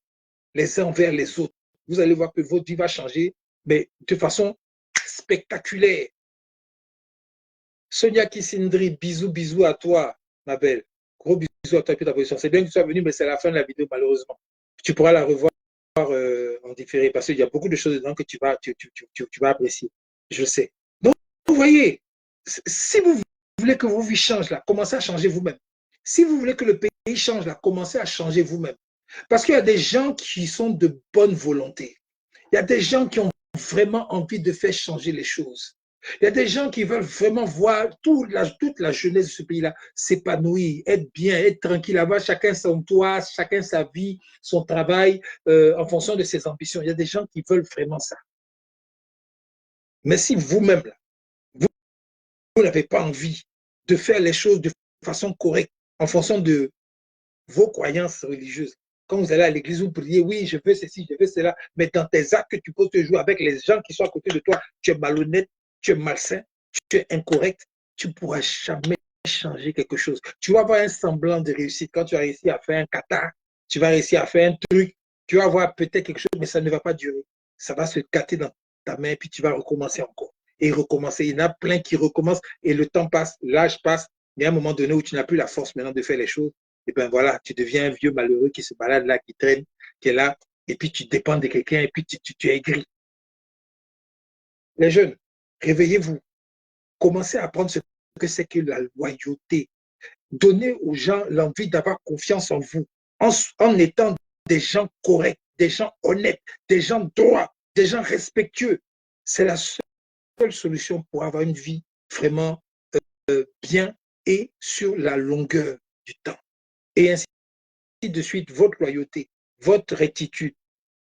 les uns envers les autres. Vous allez voir que votre vie va changer, mais de façon spectaculaire. Sonia Kissindri, bisous, bisous à toi, ma belle. Gros bisous à toi et ta position. C'est bien que tu sois venu, mais c'est la fin de la vidéo, malheureusement. Tu pourras la revoir en différé parce qu'il y a beaucoup de choses dedans que tu vas apprécier. Je sais. Donc, vous voyez, si vous voulez que vos vies changent, là, commencez à changer vous-même. Si vous voulez que le pays change, là, commencez à changer vous-même. Parce qu'il y a des gens qui sont de bonne volonté. Il y a des gens qui ont vraiment envie de faire changer les choses. Il y a des gens qui veulent vraiment voir toute la jeunesse de ce pays-là s'épanouir, être bien, être tranquille, avoir chacun son toit, chacun sa vie, son travail, en fonction de ses ambitions. Il y a des gens qui veulent vraiment ça. Mais si vous-même, vous n'avez pas envie de faire les choses de façon correcte, en fonction de vos croyances religieuses, quand vous allez à l'église, vous priez, oui, je veux ceci, je veux cela, mais dans tes actes que tu poses toujours avec les gens qui sont à côté de toi, tu es malhonnête, tu es malsain, tu es incorrect, tu ne pourras jamais changer quelque chose. Tu vas avoir un semblant de réussite quand tu as réussi à faire un kata, tu vas réussir à faire un truc, tu vas avoir peut-être quelque chose, mais ça ne va pas durer. Ça va se gâter dans ta main, puis tu vas recommencer encore. Et recommencer. Il y en a plein qui recommencent et le temps passe, l'âge passe, mais à un moment donné où tu n'as plus la force maintenant de faire les choses, et bien voilà, tu deviens un vieux malheureux qui se balade là, qui traîne, qui est là, et puis tu dépends de quelqu'un, et puis tu es aigri. Les jeunes, réveillez-vous. Commencez à apprendre ce que c'est que la loyauté. Donnez aux gens l'envie d'avoir confiance en vous, en étant des gens corrects, des gens honnêtes, des gens droits, des gens respectueux. C'est la seule solution pour avoir une vie vraiment bien et sur la longueur du temps. Et ainsi de suite, votre loyauté, votre rectitude,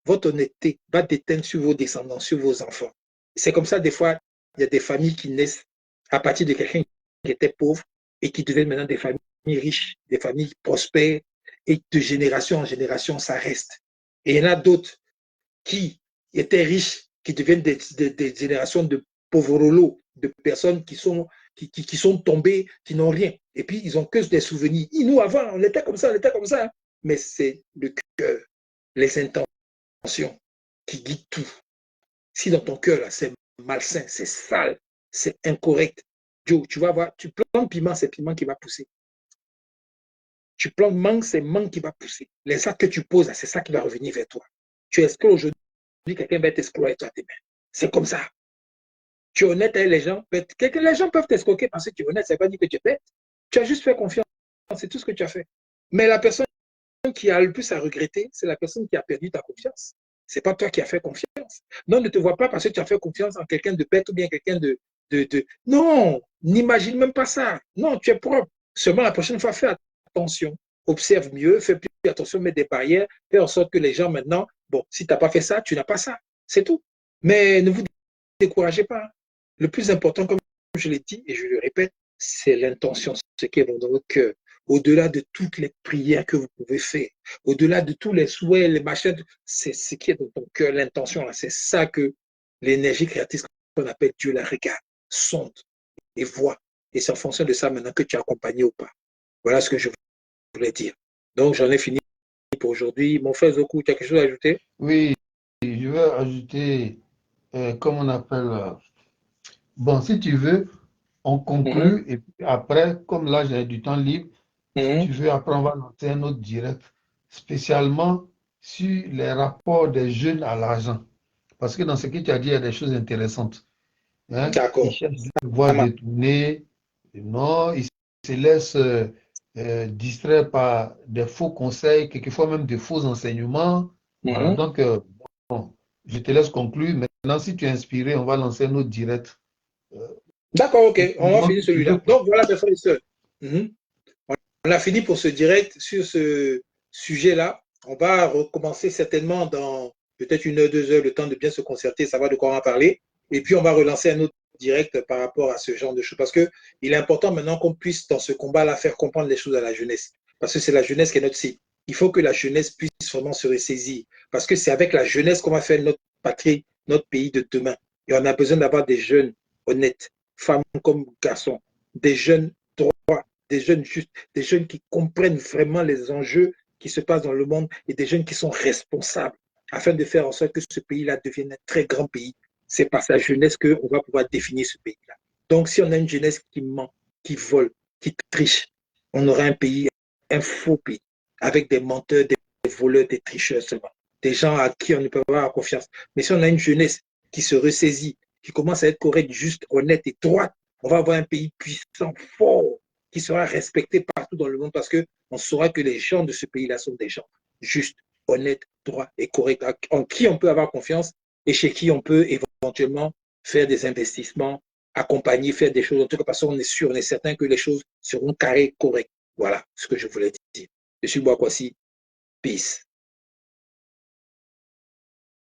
votre honnêteté va déteindre sur vos descendants, sur vos enfants. C'est comme ça, des fois, il y a des familles qui naissent à partir de quelqu'un qui était pauvre et qui deviennent maintenant des familles riches, des familles prospères, et de génération en génération, ça reste. Et il y en a d'autres qui étaient riches, qui deviennent des générations de pauvres de personnes qui sont tombées, qui n'ont rien. Et puis, ils n'ont que des souvenirs. Et nous, avant, on était comme ça, hein. Mais c'est le cœur, les intentions qui guident tout. Si dans ton cœur, là, c'est malsain, c'est sale, c'est incorrect, Joe, tu vas voir, tu plantes piment, c'est piment qui va pousser. Tu plantes mangue, c'est mangue qui va pousser. Les actes que tu poses, c'est ça qui va revenir vers toi. Tu escroques aujourd'hui, quelqu'un va t'escroquer toi tes mains. C'est comme ça. Tu es honnête avec les gens. Les gens peuvent t'escroquer parce que tu es honnête, ça ne veut pas dire que tu es bête. Tu as juste fait confiance. C'est tout ce que tu as fait. Mais la personne qui a le plus à regretter, c'est la personne qui a perdu ta confiance. Ce n'est pas toi qui as fait confiance. Non, ne te vois pas parce que tu as fait confiance en quelqu'un de bête ou bien quelqu'un de... Non, n'imagine même pas ça. Non, tu es propre. Seulement la prochaine fois, fais attention observe mieux, fais plus attention, mets des barrières, fais en sorte que les gens maintenant, bon, si tu n'as pas fait ça, tu n'as pas ça. C'est tout. Mais ne vous découragez pas. Le plus important, comme je l'ai dit et je le répète, c'est l'intention, ce qui est dans votre cœur. Au-delà de toutes les prières que vous pouvez faire, au-delà de tous les souhaits, les machins, c'est ce qui est dans ton cœur, l'intention. C'est ça que l'énergie créatrice qu'on appelle Dieu la regarde, sonde et voit. Et c'est en fonction de ça maintenant que tu es accompagné ou pas. Voilà ce que je voulais dire. Donc, j'en ai fini pour aujourd'hui. Mon frère Zoku, tu as quelque chose à ajouter? Oui, je vais ajouter, comment on appelle, bon, si tu veux, on Mhm, conclut et puis après, comme là j'ai du temps libre, si mhm. tu veux, après on va lancer un autre direct, spécialement sur les rapports des jeunes à l'argent. Parce que dans ce que tu as dit, il y a des choses intéressantes. Hein. Ils D'accord. cherchent des voies Ça marche. détournées. Non, ils se laissent distraire par des faux conseils, quelquefois même des faux enseignements. Voilà, Mhm. donc bon, je te laisse conclure. Maintenant, si tu es inspiré, on va lancer un autre direct. Euh, D'accord, ok. au On va moment finir que tu celui-là. veux, quoi. Donc, voilà, mes frères et sœurs. Mhm. On a fini pour ce direct sur ce sujet-là. On va recommencer certainement dans peut-être 1 heure, 2 heures, le temps de bien se concerter, savoir de quoi on va parler. Et puis, on va relancer un autre direct par rapport à ce genre de choses. Parce qu'il est important maintenant qu'on puisse, dans ce combat-là, faire comprendre les choses à la jeunesse. Parce que c'est la jeunesse qui est notre cible. Il faut que la jeunesse puisse vraiment se ressaisir. Parce que c'est avec la jeunesse qu'on va faire notre patrie, notre pays de demain. Et on a besoin d'avoir des jeunes honnêtes, femmes comme garçons, des jeunes droits, des jeunes justes, des jeunes qui comprennent vraiment les enjeux qui se passent dans le monde et des jeunes qui sont responsables afin de faire en sorte que ce pays-là devienne un très grand pays. C'est par sa jeunesse qu'on va pouvoir définir ce pays-là. Donc, si on a une jeunesse qui ment, qui vole, qui triche, on aura un pays, un faux pays, avec des menteurs, des voleurs, des tricheurs seulement. Des gens à qui on ne peut pas avoir confiance. Mais si on a une jeunesse qui se ressaisit, qui commence à être correcte, juste, honnête et droite, on va avoir un pays puissant, fort, qui sera respecté partout dans le monde parce qu'on saura que les gens de ce pays-là sont des gens justes, honnêtes, droits et corrects, en qui on peut avoir confiance et chez qui on peut éventuellement faire des investissements, accompagner, faire des choses. En tout cas, parce qu'on est sûr, on est certain que les choses seront carrées, correctes. Voilà ce que je voulais dire. Je suis Boakwasi. Peace.